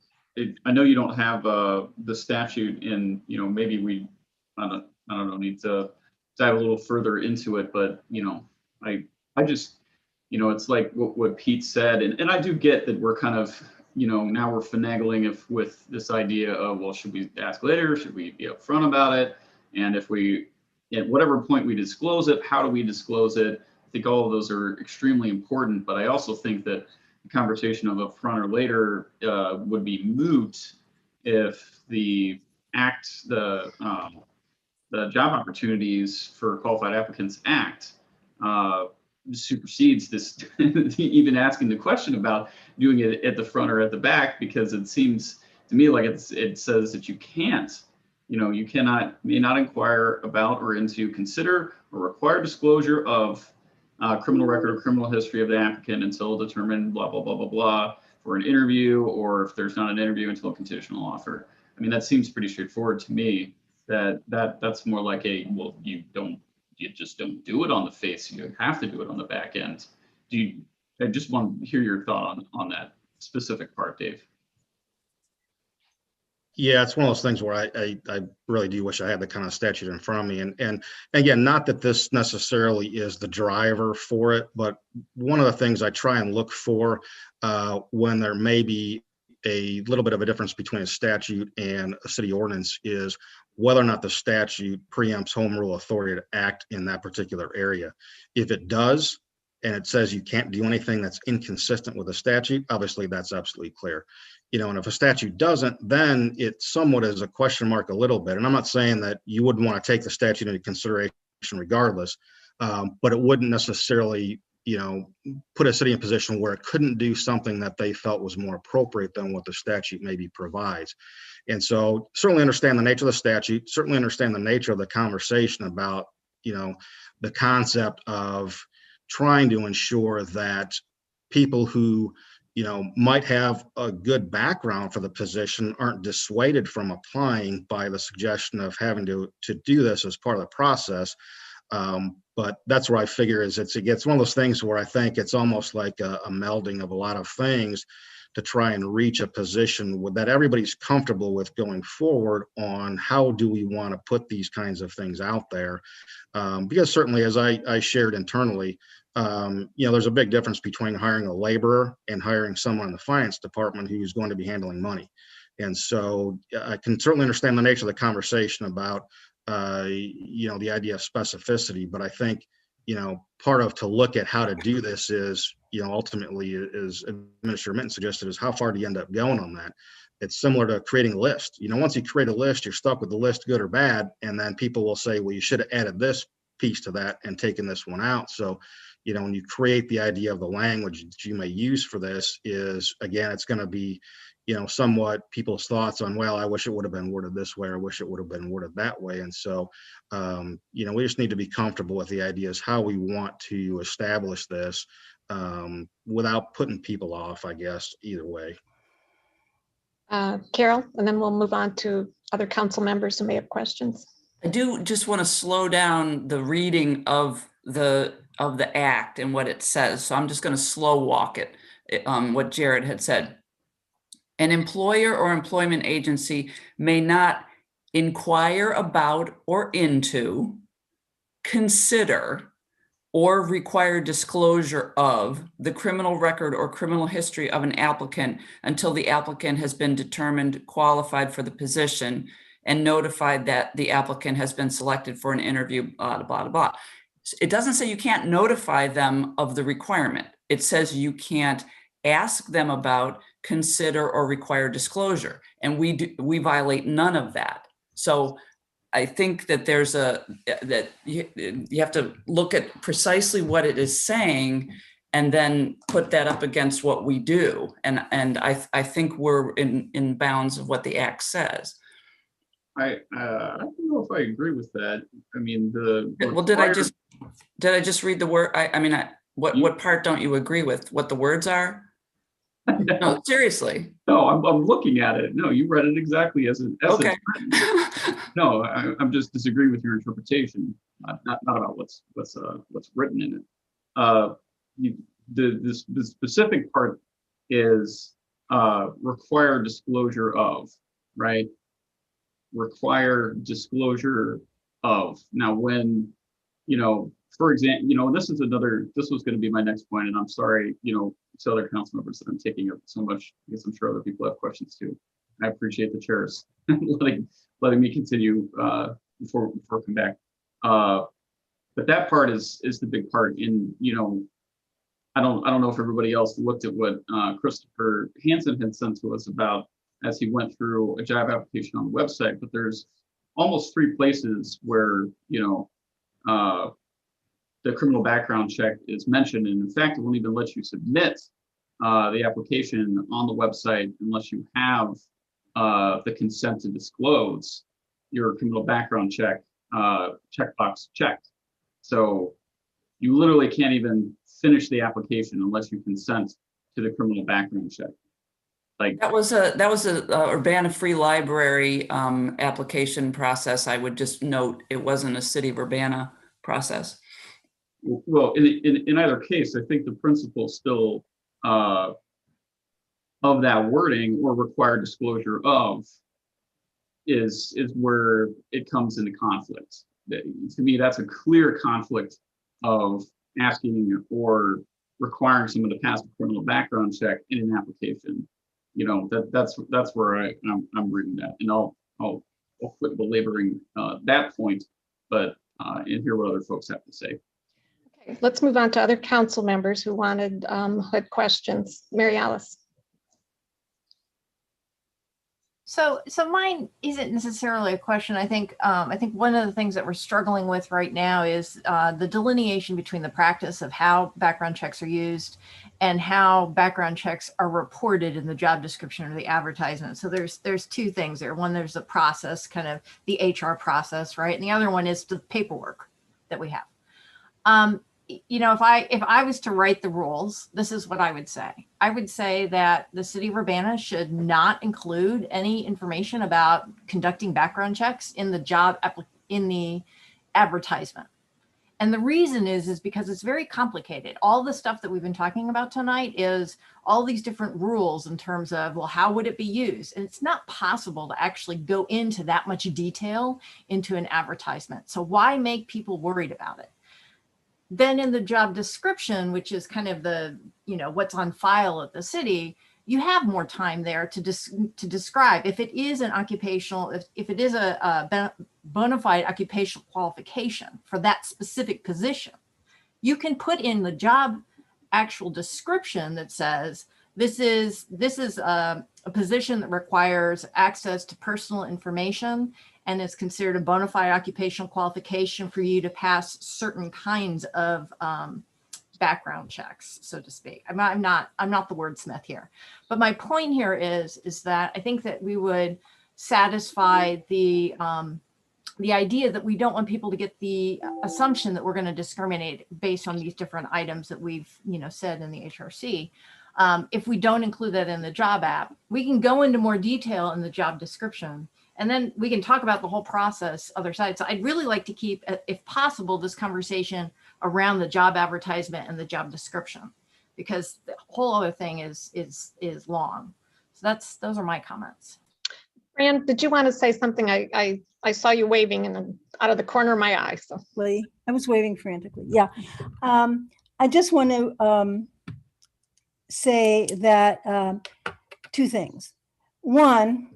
I know you don't have the statute in, maybe we, I don't know, need to dive a little further into it, but, I just, it's like what Pete said, and I do get that we're kind of, now we're finagling with this idea of, well, should we ask later? Should we be upfront about it? And if we, at whatever point we disclose it, how do we disclose it? I think all of those are extremely important, but I also think that the conversation of upfront or later would be moot if the Job Opportunities for Qualified Applicants Act supersedes this, even asking the question about doing it at the front or at the back, because it seems to me like it says that you can't, you may not inquire about or into, consider, or require disclosure of criminal record or criminal history of the applicant until determined blah, blah, blah, blah, blah, for an interview, or if there's not an interview until a conditional offer. I mean, that seems pretty straightforward to me. That's more like well, you just don't do it on the face. You have to do it on the back end. I just want to hear your thought on that specific part, Dave. Yeah, it's one of those things where I really do wish I had the kind of statute in front of me. And again, not that this necessarily is the driver for it, but one of the things I try and look for when there may be a little bit of a difference between a statute and a city ordinance is whether or not the statute preempts home rule authority to act in that particular area. If it does, and it says you can't do anything that's inconsistent with the statute, obviously that's absolutely clear. And if a statute doesn't, then it somewhat is a question mark a little bit. And I'm not saying that you wouldn't want to take the statute into consideration regardless, but it wouldn't necessarily put a city in a position where it couldn't do something that they felt was more appropriate than what the statute maybe provides. And so certainly understand the nature of the statute, certainly understand the nature of the conversation about, the concept of trying to ensure that people who, might have a good background for the position aren't dissuaded from applying by the suggestion of having to do this as part of the process. But that's where I figure is it gets one of those things where I think it's almost like a melding of a lot of things to try and reach a position that everybody's comfortable with going forward on how do we want to put these kinds of things out there. Because certainly, as I shared internally, there's a big difference between hiring a laborer and hiring someone in the finance department who's going to be handling money. And so I can certainly understand the nature of the conversation about the idea of specificity, but I think, part of to look at how to do this is, ultimately, as Administrator Minton suggested, is how far do you end up going on that? It's similar to creating a list. Once you create a list, you're stuck with the list, good or bad, and then people will say, well, you should have added this piece to that and taken this one out. So, when you create the idea of the language that you may use for this is, again, it's going to be, somewhat people's thoughts on, well, I wish it would have been worded this way, or I wish it would have been worded that way. And so, we just need to be comfortable with the ideas, how we want to establish this without putting people off, I guess, either way. Carol, and then we'll move on to other council members who may have questions. I do just want to slow down the reading of the act and what it says. So I'm just going to slow walk it, what Jared had said. An employer or employment agency may not inquire about or into, consider, or require disclosure of the criminal record or criminal history of an applicant until the applicant has been determined qualified for the position and notified that the applicant has been selected for an interview, blah, blah, blah. It doesn't say you can't notify them of the requirement. It says you can't ask them about, consider, or require disclosure. And we violate none of that. So I think that that you have to look at precisely what it is saying and then put that up against what we do. And I think we're in bounds of what the act says. I don't know if I agree with that. I mean, did I just read the word? What part don't you agree with? What the words are? No, seriously. No, I'm looking at it. No, you read it exactly as okay. No, I'm just disagreeing with your interpretation, not about what's written in it. The specific part is require disclosure of, right? Require disclosure of. Now, when, for example, this was going to be my next point, and I'm sorry, to other council members that I'm taking up so much, because I'm sure other people have questions too. I appreciate the chairs letting me continue before I come back. But that part is the big part. In I don't know if everybody else looked at what Christopher Hansen had sent to us about as he went through a job application on the website, but there's almost 3 places where the criminal background check is mentioned, and in fact, it won't even let you submit the application on the website unless you have the consent to disclose your criminal background check checkbox checked. So you literally can't even finish the application unless you consent to the criminal background check. Like that was a Urbana Free Library application process. I would just note it wasn't a City of Urbana process. Well, in either case, I think the principle still of that wording or required disclosure of is where it comes into conflict. To me, that's a clear conflict of asking or requiring someone to pass a criminal background check in an application you know, that's where I'm reading that, and I'll quit belaboring that point, but and hear what other folks have to say. Okay, let's move on to other council members who had questions. Mary Alice. So mine isn't necessarily a question. I think one of the things that we're struggling with right now is the delineation between the practice of how background checks are used and how background checks are reported in the job description or the advertisement. So there's two things there. One, there's the process, kind of the HR process, right? And the other one is the paperwork that we have. You know, if I was to write the rules, this is what I would say. I would say that the city of Urbana should not include any information about conducting background checks in the advertisement. And the reason is because it's very complicated. All the stuff that we've been talking about tonight is all these different rules in terms of, well, how would it be used? And it's not possible to actually go into that much detail into an advertisement. So why make people worried about it? Then in the job description, which is kind of the, you know, what's on file at the city, you have more time there to describe if it is an occupational, if it is a bona fide occupational qualification for that specific position. You can put in the job actual description that says, this is a position that requires access to personal information and is considered a bona fide occupational qualification for you to pass certain kinds of background checks, so to speak. I'm not the wordsmith here, but my point here is that I think that we would satisfy the idea that we don't want people to get the assumption that we're going to discriminate based on these different items that we've, you know, said in the HRC. If we don't include that in the job app, we can go into more detail in the job description, and then we can talk about the whole process other side. So I'd really like to keep, if possible, this conversation around the job advertisement and the job description, because the whole other thing is long. So those are my comments. Fran, did you want to say something? I saw you waving out of the corner of my eye. So I was waving frantically. Yeah. I just want to say that two things. One,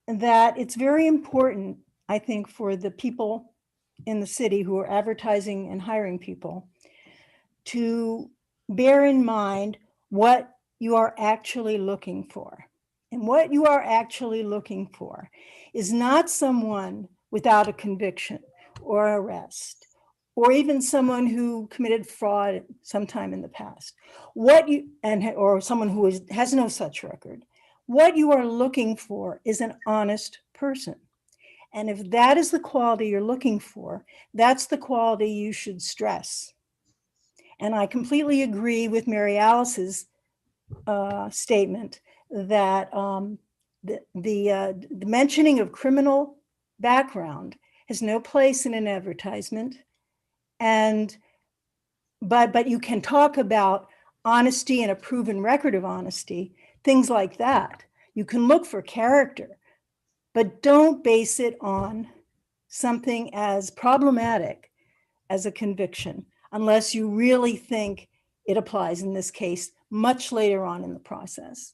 that it's very important, I think, for the people in the city who are advertising and hiring people to bear in mind what you are actually looking for. And what you are actually looking for is not someone without a conviction or arrest, or even someone who committed fraud sometime in the past, or someone who has no such record. What you are looking for is an honest person. And if that is the quality you're looking for, that's the quality you should stress. And I completely agree with Mary Alice's statement that the mentioning of criminal background has no place in an advertisement. But you can talk about honesty and a proven record of honesty, things like that. You can look for character, but don't base it on something as problematic as a conviction, unless you really think it applies in this case much later on in the process.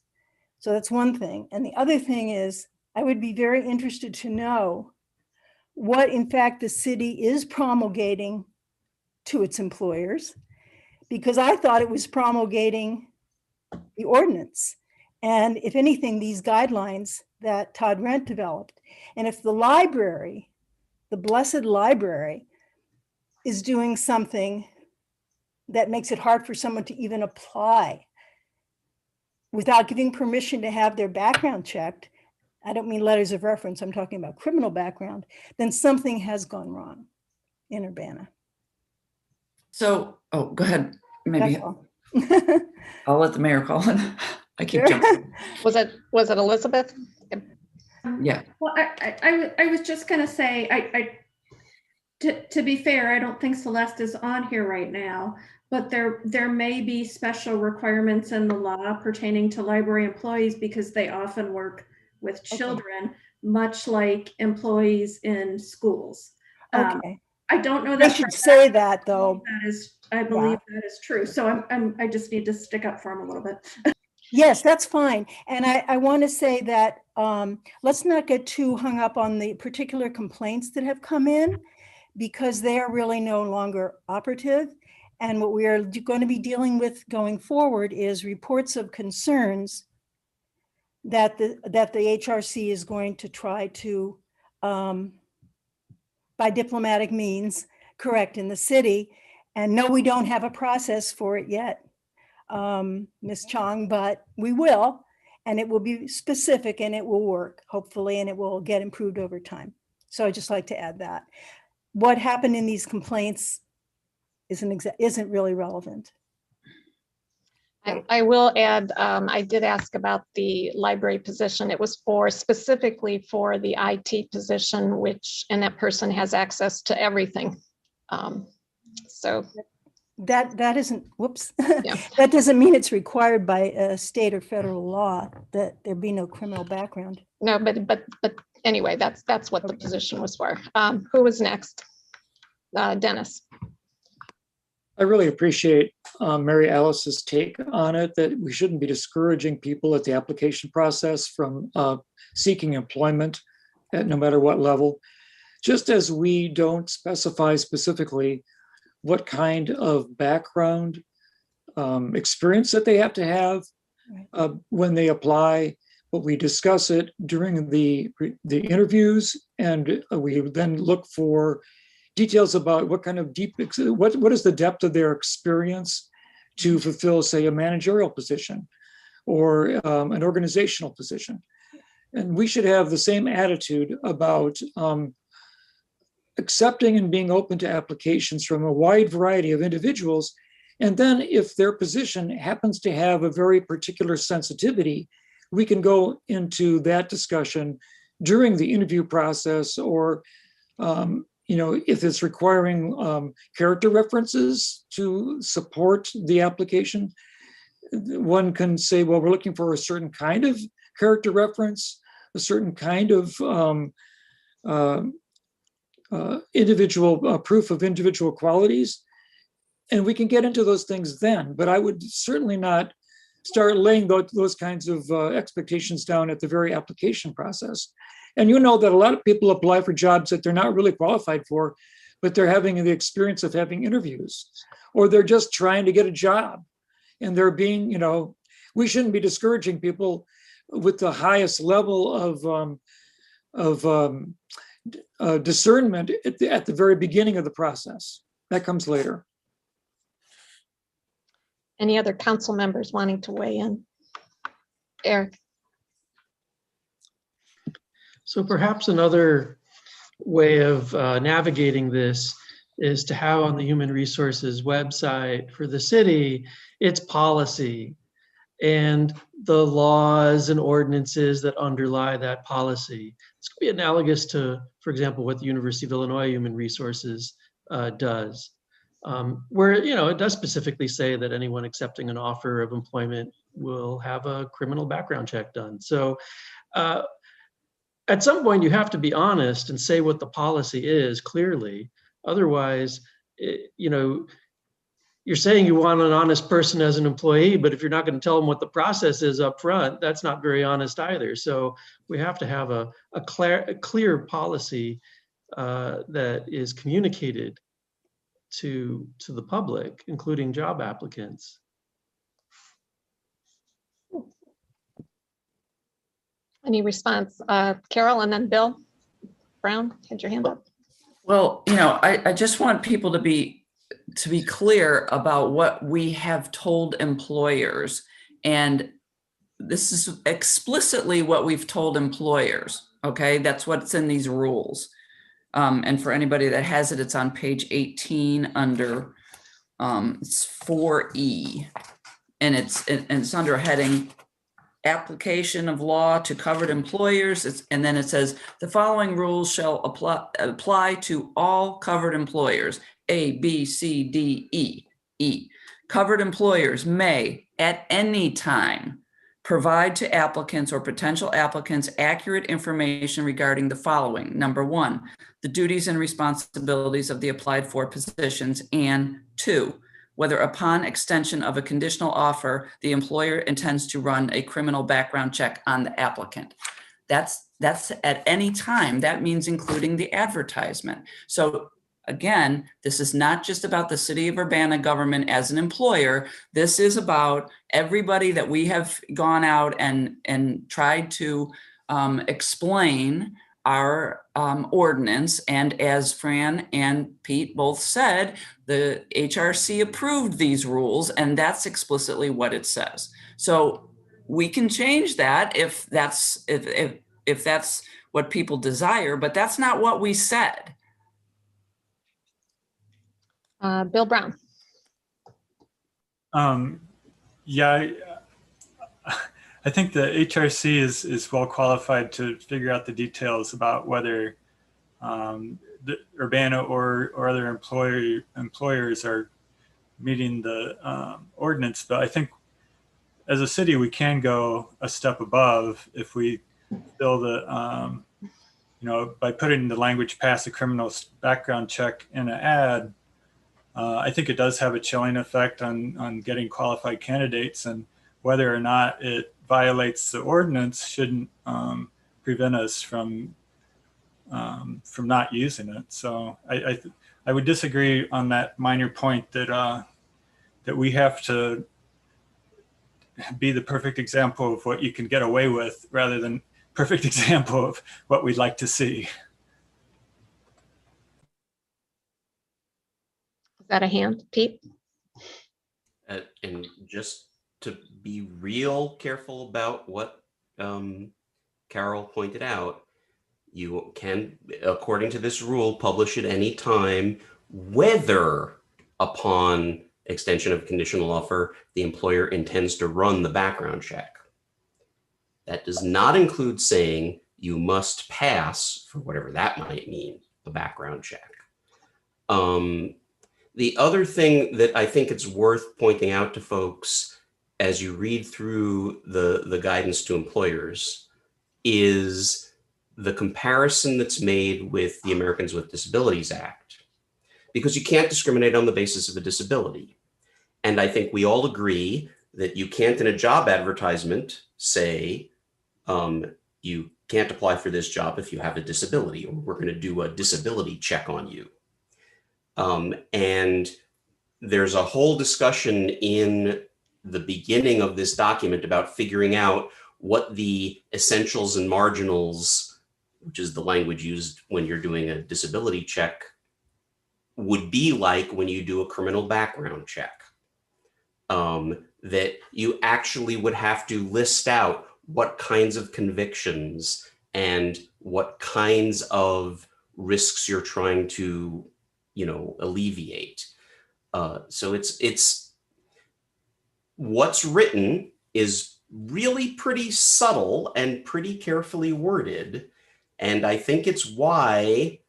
So that's one thing. And the other thing is, I would be very interested to know what, in fact, the city is promulgating to its employers, because I thought it was promulgating the ordinance. And if anything, these guidelines that Todd Rent developed. And if the library, the blessed library, is doing something that makes it hard for someone to even apply without giving permission to have their background checked, I don't mean letters of reference, I'm talking about criminal background, then something has gone wrong in Urbana. So, go ahead. Maybe That's all. I'll let the mayor call in. I keep Sure. jumping. Was it Elizabeth? Yeah. Well, I was just going to say, to be fair, I don't think Celeste is on here right now, but there may be special requirements in the law pertaining to library employees because they often work with children, much like employees in schools. Okay. I don't know They that. should say that though. I believe that is true. So I just need to stick up for them a little bit. Yes, that's fine. And I want to say that let's not get too hung up on the particular complaints that have come in, because they are really no longer operative. And what we are going to be dealing with going forward is reports of concerns that the HRC is going to try to, by diplomatic means, correct in the city. And no, we don't have a process for it yet, Ms. Chong, but we will, and it will be specific and it will work, hopefully, and it will get improved over time. So I'd just like to add that. What happened in these complaints isn't really relevant. I will add, I did ask about the library position. It was specifically for the IT position, and that person has access to everything. So that isn't, whoops, yeah. That doesn't mean it's required by a state or federal law that there be no criminal background. No, but anyway, that's what the position was for. Who was next? Dennis. I really appreciate Mary Alice's take on it, that we shouldn't be discouraging people at the application process from seeking employment at no matter what level. Just as we don't specify specifically what kind of background experience that they have to have when they apply, but we discuss it during the interviews, and we then look for details about what kind of what is the depth of their experience to fulfill, say, a managerial position or an organizational position. And we should have the same attitude about accepting and being open to applications from a wide variety of individuals. And then if their position happens to have a very particular sensitivity, we can go into that discussion during the interview process, or if it's requiring character references to support the application, one can say, well, we're looking for a certain kind of character reference, a certain kind of individual proof of individual qualities. And we can get into those things then, but I would certainly not start laying those kinds of expectations down at the very application process. And you know that a lot of people apply for jobs that they're not really qualified for, but they're having the experience of having interviews, or they're just trying to get a job. And they're being, we shouldn't be discouraging people with the highest level of discernment at the very beginning of the process. That comes later. Any other council members wanting to weigh in? Eric. So perhaps another way of navigating this is to have on the Human Resources website for the city, its policy and the laws and ordinances that underlie that policy. This could be analogous to, for example, what the University of Illinois Human Resources does, where it does specifically say that anyone accepting an offer of employment will have a criminal background check done. So at some point, you have to be honest and say what the policy is clearly. Otherwise, you're saying you want an honest person as an employee, but if you're not going to tell them what the process is up front, that's not very honest either. So we have to have a clear policy that is communicated to the public, including job applicants. Any response? Carol, and then Bill Brown, had your hand up. Well, I just want people to be clear about what we have told employers. And this is explicitly what we've told employers, okay? That's what's in these rules. And for anybody that has it, it's on page 18 under, it's 4E. And it's under a heading, application of law to covered employers. And then it says, the following rules shall apply to all covered employers, A, B, C, D, E. Covered employers may, at any time, provide to applicants or potential applicants accurate information regarding the following. Number one, the duties and responsibilities of the applied for positions, and two, whether upon extension of a conditional offer, the employer intends to run a criminal background check on the applicant. That's at any time. That means including the advertisement. So again, this is not just about the city of Urbana government as an employer. This is about everybody that we have gone out and tried to explain our ordinance. And as Fran and Pete both said, the HRC approved these rules, and that's explicitly what it says. So we can change that if that's what people desire, but that's not what we said. Bill Brown. Yeah, I think the HRC is well qualified to figure out the details about whether the Urbana or other employers are meeting the ordinance. But I think as a city, we can go a step above if we feel that, by putting the language "pass a criminal background check" in an ad, I think it does have a chilling effect on getting qualified candidates, and whether or not it violates the ordinance shouldn't prevent us from not using it. So I would disagree on that minor point that we have to be the perfect example of what you can get away with rather than perfect example of what we'd like to see. Is that a hand, Pete? And just to be real careful about what Carol pointed out, you can, according to this rule, publish at any time, whether upon extension of conditional offer, the employer intends to run the background check. That does not include saying you must pass, for whatever that might mean, a background check. The other thing that I think it's worth pointing out to folks as you read through the guidance to employers is the comparison that's made with the Americans with Disabilities Act, because you can't discriminate on the basis of a disability. And I think we all agree that you can't in a job advertisement say, you can't apply for this job if you have a disability, or we're going to do a disability check on you. And there's a whole discussion in the beginning of this document about figuring out what the essentials and marginals, which is the language used when you're doing a disability check, would be like when you do a criminal background check. That you actually would have to list out what kinds of convictions and what kinds of risks you're trying to, alleviate. So it's what's written is really pretty subtle and pretty carefully worded. And I think it's why,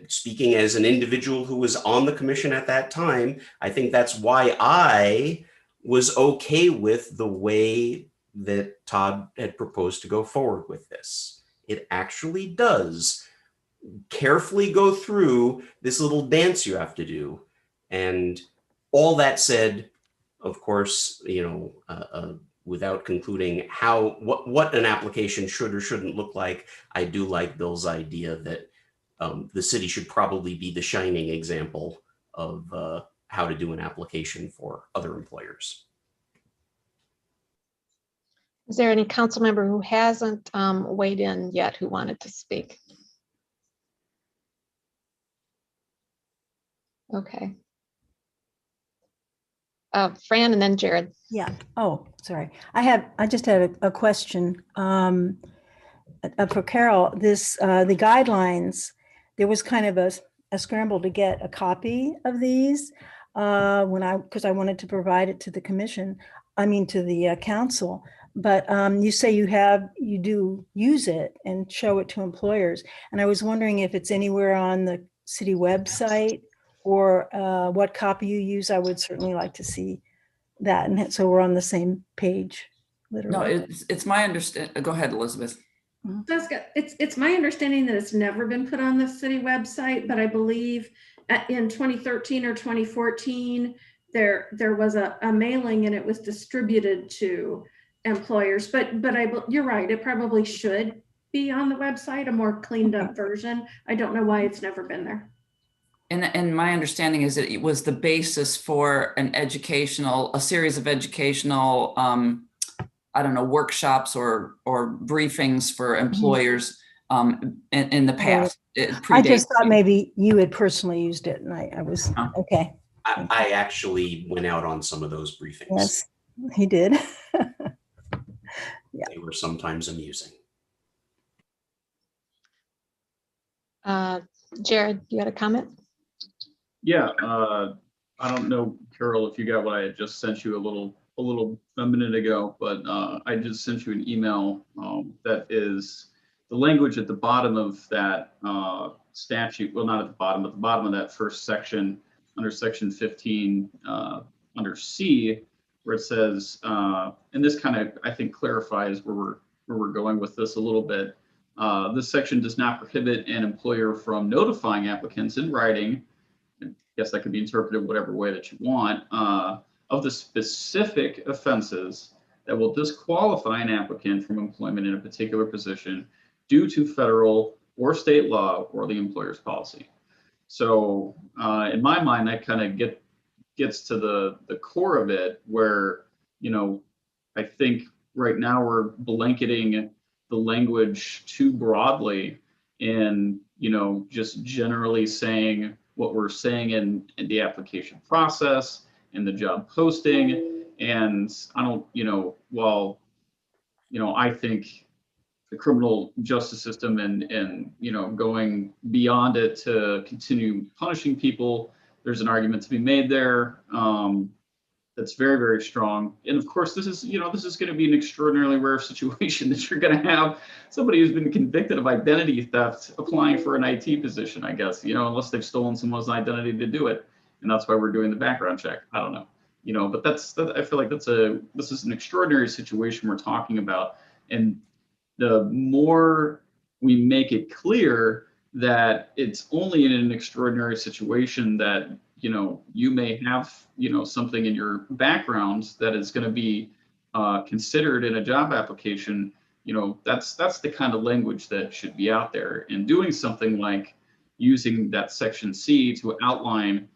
speaking as an individual who was on the commission at that time, I think that's why I was okay with the way that Todd had proposed to go forward with this. It actually does carefully go through this little dance you have to do. And all that said, of course, without concluding what an application should or shouldn't look like, I do like Bill's idea that the city should probably be the shining example of how to do an application for other employers. Is there any council member who hasn't weighed in yet who wanted to speak? Okay. Fran and then Jared. Yeah. Oh, sorry. I just had a question for Carol. The guidelines, there was kind of a scramble to get a copy of these because I wanted to provide it to the commission. I mean, to the council. But you say you do use it and show it to employers. And I was wondering if it's anywhere on the city website or what copy you use. I would certainly like to see that. And so we're on the same page, literally. No, it's my understanding. Go ahead, Elizabeth. Jessica, it's my understanding that it's never been put on the city website, but I believe in 2013 or 2014, there was a mailing and it was distributed to employers, but you're right, it probably should be on the website, a more cleaned up version. I don't know why it's never been there. And my understanding is that it was the basis for a series of educational, I don't know, workshops or briefings for employers in the past. I just thought maybe you had personally used it, and I was okay. I actually went out on some of those briefings. Yes, he did. Yeah. They were sometimes amusing. Jared, you had a comment? Yeah, I don't know, Carol, if you got what I had just sent you a minute ago, but I just sent you an email that is the language at the bottom of that statute. Well, not at the bottom, but the bottom of that first section under section 15 under C, where it says, and this kind of, I think, clarifies where we're going with this a little bit. This section does not prohibit an employer from notifying applicants in writing, I guess that could be interpreted whatever way that you want, of the specific offenses that will disqualify an applicant from employment in a particular position due to federal or state law or the employer's policy. So in my mind, that kind of gets to the core of it, where, you know, I think right now we're blanketing the language too broadly in, you know, just generally saying what we're saying in the application process, in the job posting. And I don't, you know, while, you know, I think the criminal justice system and you know, going beyond it to continue punishing people, there's an argument to be made there that's very, very strong. And of course, this is, you know, this is going to be an extraordinarily rare situation that you're going to have somebody who's been convicted of identity theft applying for an IT position, I guess, you know, unless they've stolen someone's identity to do it. And that's why we're doing the background check. I don't know, you know, but I feel like this is an extraordinary situation we're talking about. And the more we make it clear that it's only in an extraordinary situation that, you know, you may have, you know, something in your background that is going to be considered in a job application, you know, that's the kind of language that should be out there. And doing something like using that section C to outline,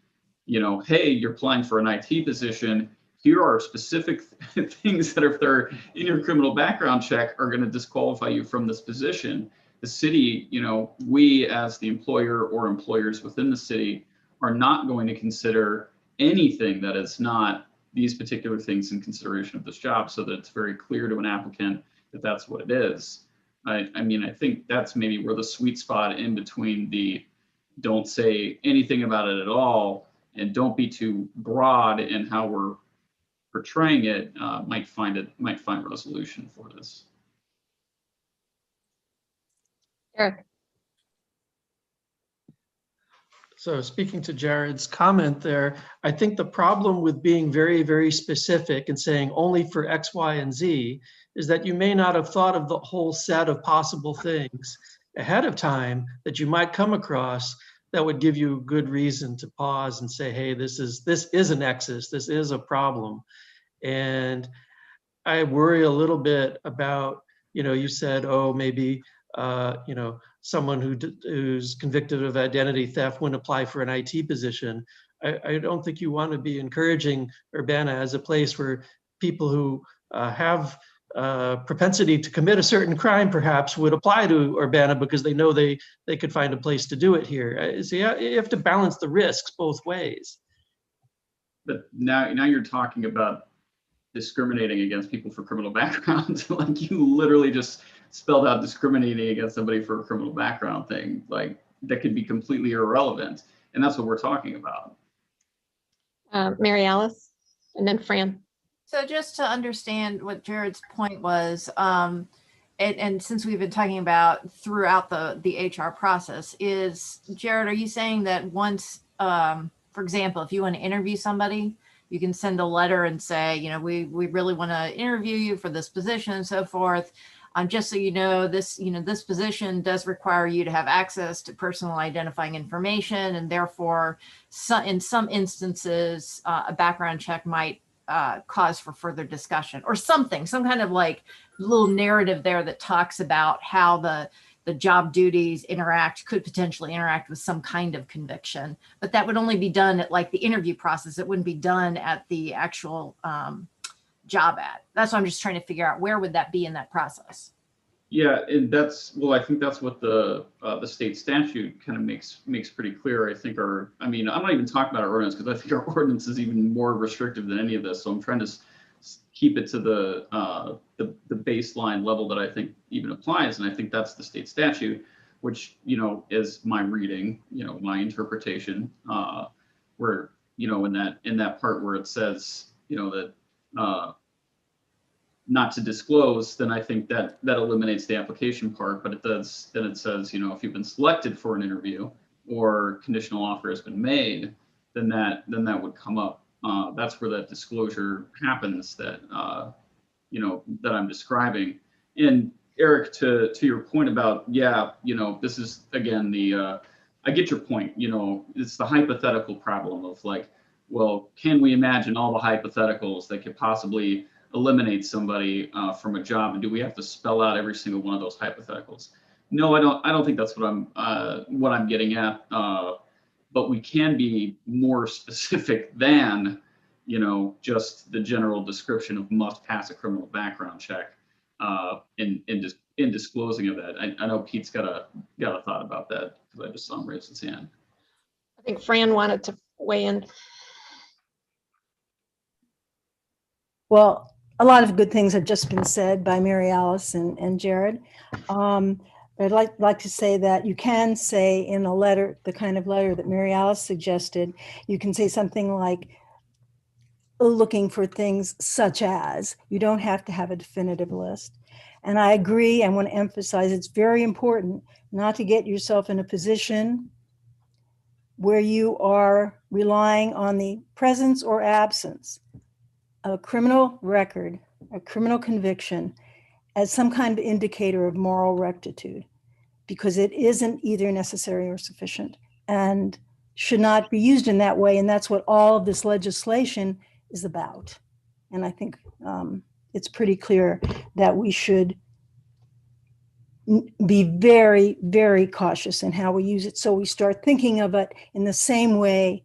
you know, hey, you're applying for an IT position. Here are specific things that if they're in your criminal background check are going to disqualify you from this position. The city, you know, we as the employer or employers within the city are not going to consider anything that is not these particular things in consideration of this job, so that it's very clear to an applicant that that's what it is. I mean, I think that's maybe where the sweet spot in between the don't say anything about it at all and don't be too broad in how we're portraying it might find resolution for this. Eric. So speaking to Jared's comment there, I think the problem with being very, very specific and saying only for X, Y, and Z is that you may not have thought of the whole set of possible things ahead of time that you might come across that would give you good reason to pause and say, hey, this is a nexus, this is a problem. And I worry a little bit about, you know, you said, oh, maybe, you know, someone who's convicted of identity theft wouldn't apply for an IT position. I don't think you want to be encouraging Urbana as a place where people who have propensity to commit a certain crime perhaps would apply to Urbana because they know they could find a place to do it here. So you have to balance the risks both ways. But now you're talking about discriminating against people for criminal backgrounds. Like you literally just spelled out discriminating against somebody for a criminal background thing. Like that could be completely irrelevant. And that's what we're talking about. Mary Alice and then Fran. So just to understand what Jared's point was, and since we've been talking about throughout the HR process, is Jared, are you saying that once, for example, if you want to interview somebody, you can send a letter and say, you know, we really want to interview you for this position and so forth. Just so you know, this position does require you to have access to personal identifying information, and therefore, in some instances, a background check might cause for further discussion or something, some kind of like little narrative there that talks about how the job duties could potentially interact with some kind of conviction. But that would only be done at like the interview process. It wouldn't be done at the actual job ad. That's what I'm just trying to figure out. Where would that be in that process? Yeah, and I think that's what the state statute kind of makes pretty clear. I'm not even talking about our ordinance, because I think our ordinance is even more restrictive than any of this. So I'm trying to keep it to the baseline level that I think even applies, and I think that's the state statute, which is my reading, my interpretation, where in that part where it says that not to disclose, then I think that eliminates the application part. But it says if you've been selected for an interview or conditional offer has been made, then that would come up. That's where that disclosure happens that that I'm describing. And Eric, to your point about, this is again I get your point. It's the hypothetical problem of like, well, can we imagine all the hypotheticals that could possibly eliminate somebody from a job, and do we have to spell out every single one of those hypotheticals? No, I don't think that's what I'm getting at. But we can be more specific than, just the general description of must pass a criminal background check in disclosing of that. I know Pete's got a thought about that, because I just saw him raise his hand. I think Fran wanted to weigh in. Well, a lot of good things have just been said by Mary Alice and Jared. I'd like to say that you can say in a letter, the kind of letter that Mary Alice suggested, you can say something like looking for things such as, you don't have to have a definitive list. And I agree, I want to emphasize it's very important not to get yourself in a position where you are relying on the presence or absence of a criminal record, a criminal conviction, as some kind of indicator of moral rectitude, because it isn't either necessary or sufficient and should not be used in that way. And that's what all of this legislation is about. And I think it's pretty clear that we should be very, very cautious in how we use it. So we start thinking of it in the same way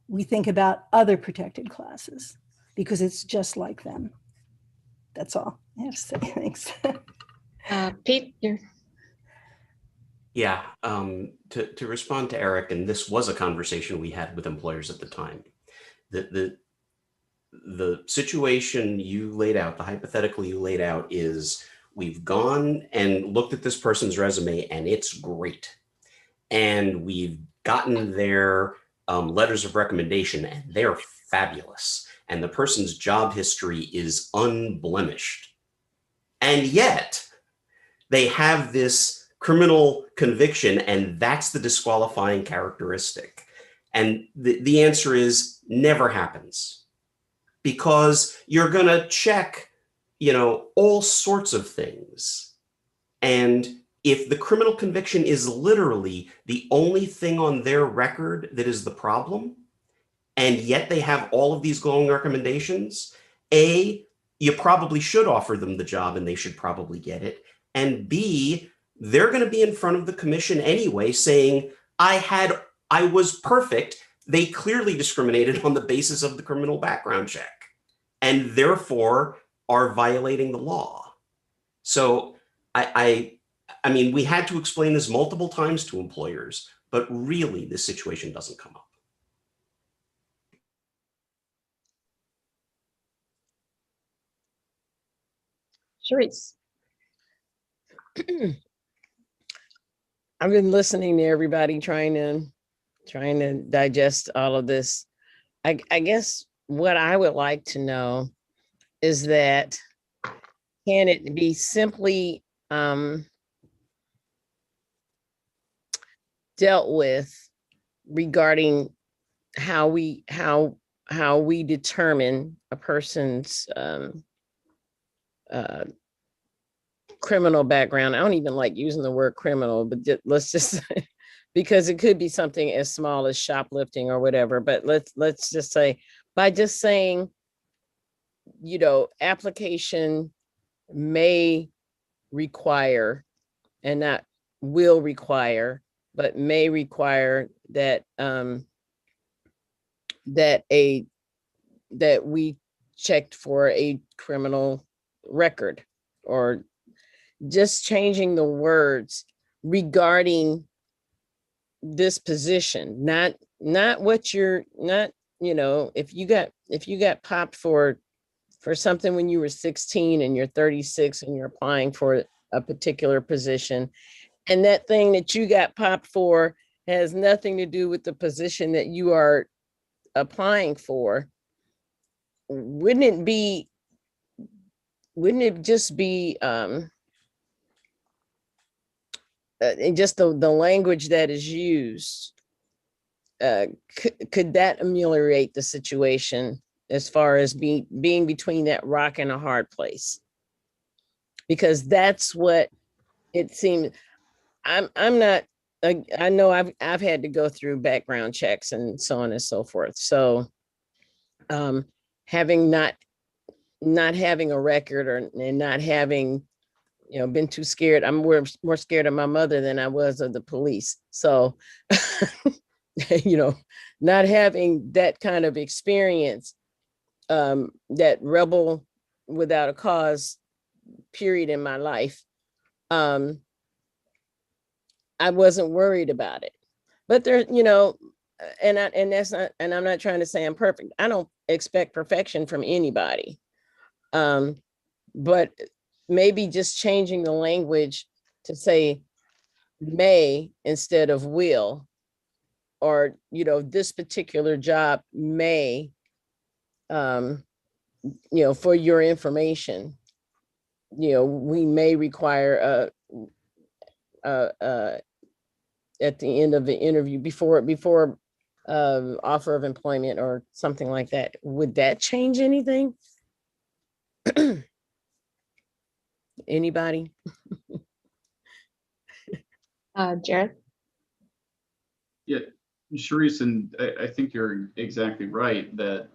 we think about other protected classes, because it's just like them. That's all I have to say. Thanks. Pete, you're... Yeah, to respond to Eric, and this was a conversation we had with employers at the time. The situation you laid out, the hypothetical you laid out, is we've gone and looked at this person's resume and it's great. And we've gotten their letters of recommendation and they're fabulous. And the person's job history is unblemished. And yet they have this criminal conviction, and that's the disqualifying characteristic. And the answer is never happens, because you're going to check, all sorts of things. And if the criminal conviction is literally the only thing on their record that is the problem, and yet they have all of these glowing recommendations, A, you probably should offer them the job and they should probably get it. And B, they're going to be in front of the commission anyway saying, I was perfect. They clearly discriminated on the basis of the criminal background check and therefore are violating the law. So I mean, we had to explain this multiple times to employers, but really this situation doesn't come up. Sharice. I've been listening to everybody trying to digest all of this. I guess what I would like to know is that, can it be simply dealt with regarding how we determine a person's criminal background. I don't even like using the word criminal, but let's just because it could be something as small as shoplifting or whatever. But let's just say, by just saying, you know, application may require, and not will require, but may require that that we checked for a criminal record, or just changing the words regarding this position, not what you're not, you know, if you got popped for something when you were 16 and you're 36 and you're applying for a particular position, and that thing that you got popped for has nothing to do with the position that you are applying for, wouldn't it just be just the language that is used, could that ameliorate the situation as far as being between that rock and a hard place? Because that's what it seems. I'm not, I know I've had to go through background checks and so on and so forth. So having not having a record, and not having, you know, been too scared. I'm more scared of my mother than I was of the police. So, you know, not having that kind of experience, that rebel without a cause period in my life, I wasn't worried about it. But there, you know, and that's not, and I'm not trying to say I'm perfect. I don't expect perfection from anybody. But maybe just changing the language to say may instead of will, or, you know, this particular job may, you know, for your information, you know, we may require at the end of the interview, before offer of employment or something like that. Would that change anything? Anybody? Jared? Yeah, Sharice, and I think you're exactly right that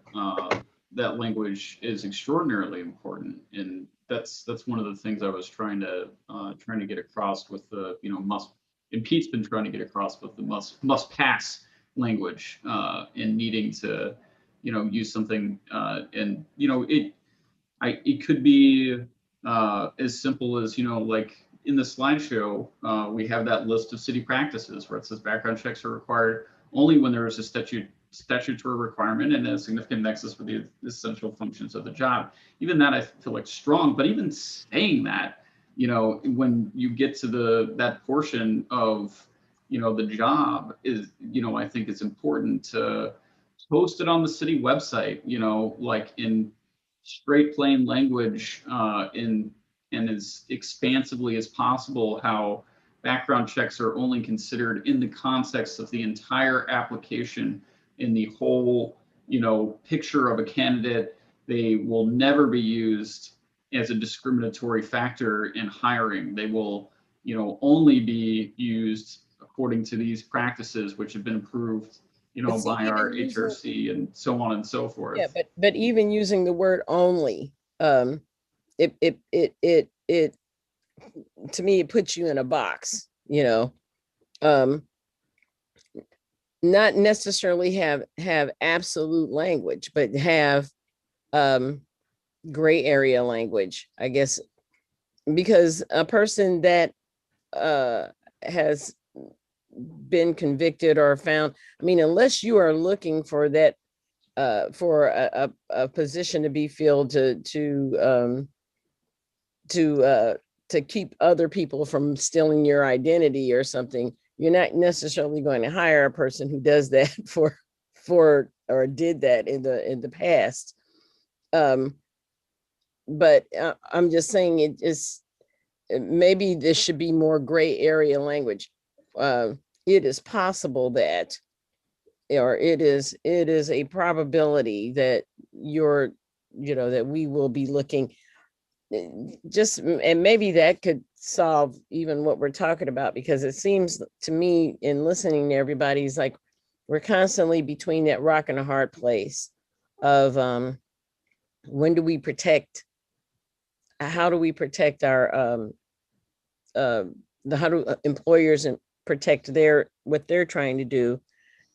that language is extraordinarily important, and that's one of the things I was trying to get across with the, you know, Pete's been trying to get across with the must pass language, and needing to, you know, use something, and, you know, it could be as simple as, you know, like in the slideshow, we have that list of city practices where it says background checks are required only when there is a statutory requirement and a significant nexus for the essential functions of the job. Even that I feel like strong, but even saying that, you know, when you get to that portion of, you know, the job is, you know, I think it's important to post it on the city website, you know, like in straight plain language, and as expansively as possible, how background checks are only considered in the context of the entire application, in the whole, you know, picture of a candidate. They will never be used as a discriminatory factor in hiring. They will, you know, only be used according to these practices, which have been approved, you know, by our HRC and so on and so forth. Yeah, but even using the word only, it to me, it puts you in a box, you know. Not necessarily have absolute language, but have gray area language, I guess, because a person that has been convicted or found, I mean, unless you are looking for that, for a position to be filled to keep other people from stealing your identity or something, you're not necessarily going to hire a person who does that for or did that in the past. But I'm just saying, it is, maybe this should be more gray area language. It is possible that, or it is a probability that that we will be looking. and maybe that could solve even what we're talking about, because it seems to me in listening to everybody's like we're constantly between that rock and a hard place of when do we protect, how do we protect our how do employers protect what they're trying to do,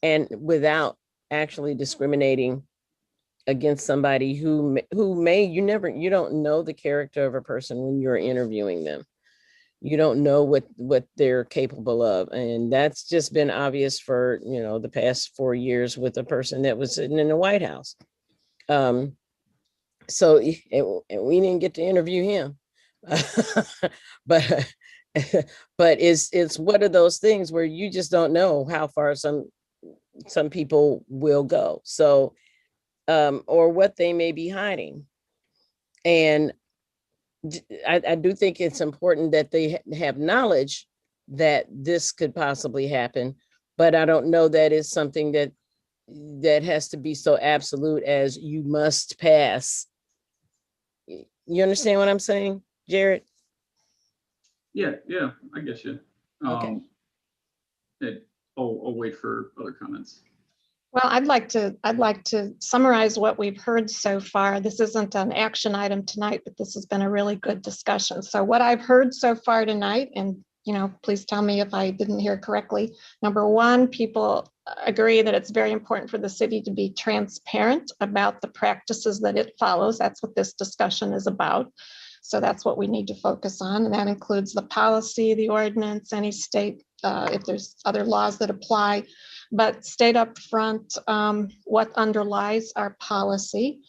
and without actually discriminating against somebody who may, you don't know the character of a person when you're interviewing them. You don't know what they're capable of. And that's just been obvious for, the past 4 years with a person that was sitting in the White House. So we didn't get to interview him. but it's one of those things where you just don't know how far some people will go. So or what they may be hiding. And I do think it's important that they have knowledge that this could possibly happen, but I don't know that it's something that has to be so absolute as you must pass. You understand what I'm saying, Jared? Yeah, I get you. Okay. I'll wait for other comments. Well, I'd like to summarize what we've heard so far. This isn't an action item tonight, but this has been a really good discussion. So what I've heard so far tonight, and please tell me if I didn't hear correctly. Number one, people agree that it's very important for the city to be transparent about the practices that it follows. That's what this discussion is about. So that's what we need to focus on. And that includes the policy, the ordinance, any state, if there's other laws that apply. But state up front what underlies our policy.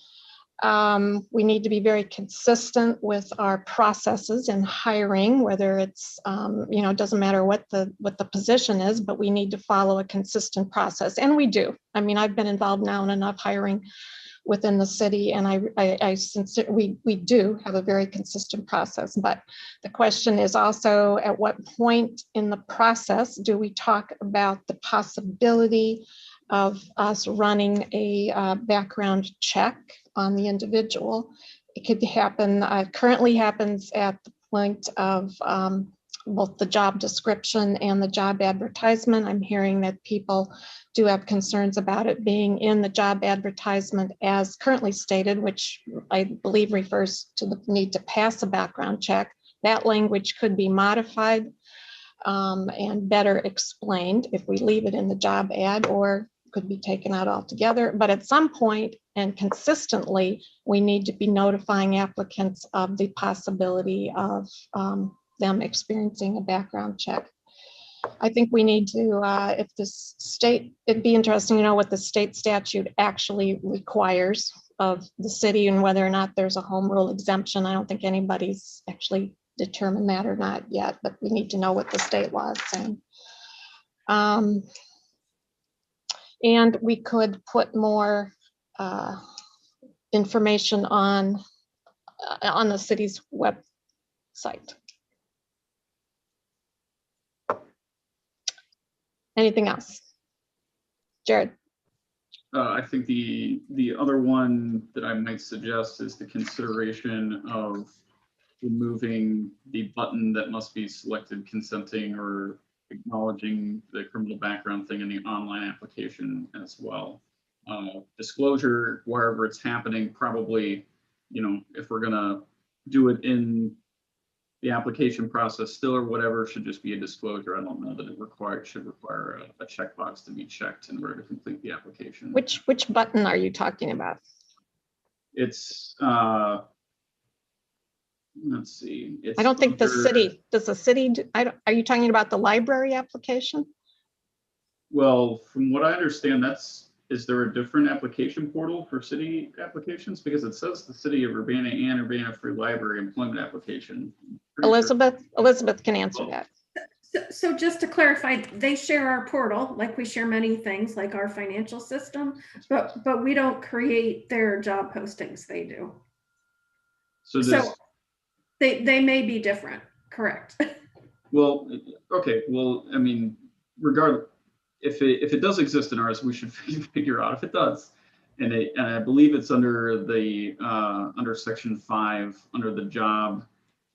We need to be very consistent with our processes in hiring, whether it's, it doesn't matter what the position is, but we need to follow a consistent process. And we do. I mean, I've been involved now in enough hiring within the city, and we do have a very consistent process. But the question is also, at what point in the process do we talk about the possibility of us running a background check on the individual? It could happen, currently happens at the point of both the job description and the job advertisement. I'm hearing that people do have concerns about it being in the job advertisement as currently stated, which I believe refers to the need to pass a background check. That language could be modified and better explained if we leave it in the job ad, or could be taken out altogether. But at some point and consistently, we need to be notifying applicants of the possibility of them experiencing a background check. I think we need to, if the state, it'd be interesting to know what the state statute actually requires of the city and whether or not there's a home rule exemption. I don't think anybody's actually determined that or not yet, but we need to know what the state law is saying. And we could put more information on the city's website. Anything else? Jared? I think the other one that I might suggest is the consideration of removing the button that must be selected consenting or acknowledging the criminal background thing in the online application as well. Disclosure wherever it's happening, probably, if we're gonna do it in the application process still or whatever, should just be a disclosure. I don't know that it should require a checkbox to be checked in order to complete the application. Which button are you talking about? It's let's see. I don't think the city, does the city, are you talking about the library application? Well, from what I understand, is there a different application portal for city applications? Because it says the City of Urbana and Urbana Free Library employment application. Elizabeth can answer that. So just to clarify, they share our portal, like we share many things, like our financial system, but we don't create their job postings, they do. So they may be different, correct? Well, okay, well, I mean, regardless, if it does exist in ours, we should figure out if it does. And I believe it's under the under section 5 under the job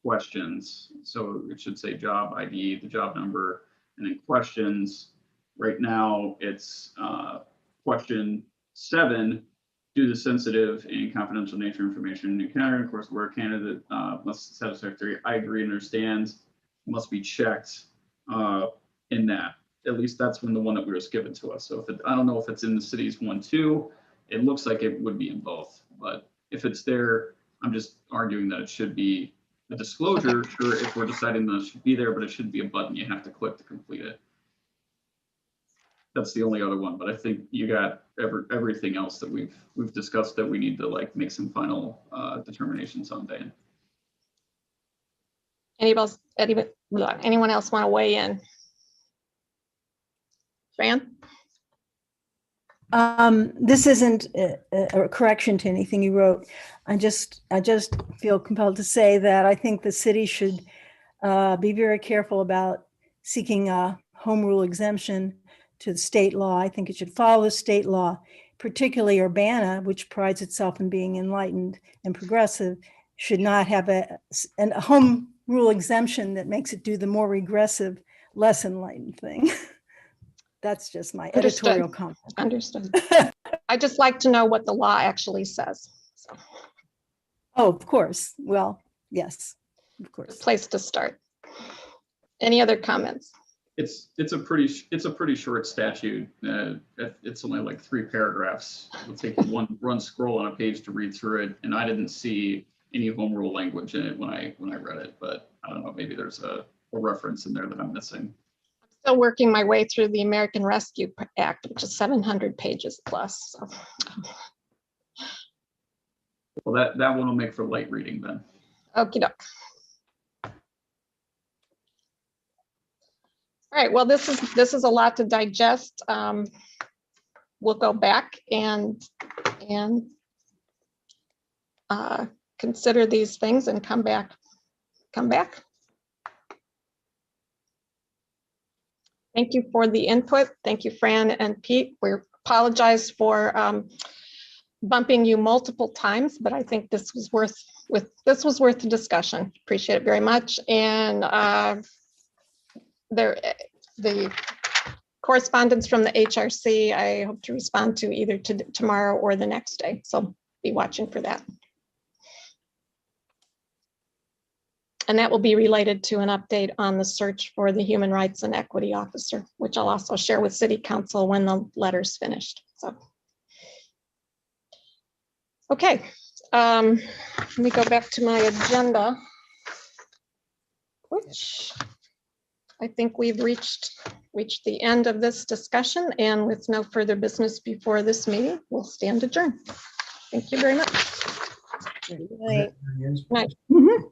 questions. So it should say job ID, the job number, and then questions. Right now it's question 7. Due to sensitive and confidential nature information encountered, of course, where a candidate must satisfactory, I agree, understands, must be checked in that. At least that's when the one that was given to us. So if I don't know if it's in the city's 1-2, it looks like it would be in both. But if it's there, I'm just arguing that it should be a disclosure. Sure, if we're deciding that it should be there, but it should be a button you have to click to complete it. That's the only other one, but I think you got everything else that we've discussed that we need to like make some final determinations on, Dan. Anyone else want to weigh in? Fran? This isn't a correction to anything you wrote. I just feel compelled to say that I think the city should be very careful about seeking a home rule exemption to the state law. I think it should follow the state law, particularly Urbana, which prides itself in being enlightened and progressive, should not have a home rule exemption that makes it do the more regressive, less enlightened thing. That's just my editorial comment. Understood. I just like to know what the law actually says. So. Oh, of course. Well, yes, of course. Place to start. Any other comments? It's a pretty short statute. It's only like 3 paragraphs. It'll take you one scroll on a page to read through it, and I didn't see any home rule language in it when I read it. But I don't know, maybe there's a reference in there that I'm missing. Still working my way through the American Rescue Act, which is 700 pages plus. So. Well, that one will make for light reading then. Okie doke. All right, well, this is a lot to digest. We'll go back and consider these things and come back. Thank you for the input. Thank you, Fran and Pete. We apologize for bumping you multiple times, but I think this was worth the discussion. Appreciate it very much. And the correspondence from the HRC, I hope to respond to either tomorrow or the next day. So be watching for that. And that will be related to an update on the search for the Human Rights and Equity Officer, which I'll also share with City Council when the letter's finished. So, okay, let me go back to my agenda, which I think we've reached the end of this discussion, and with no further business before this meeting, we'll stand adjourned. Thank you very much. Good night. Mm-hmm.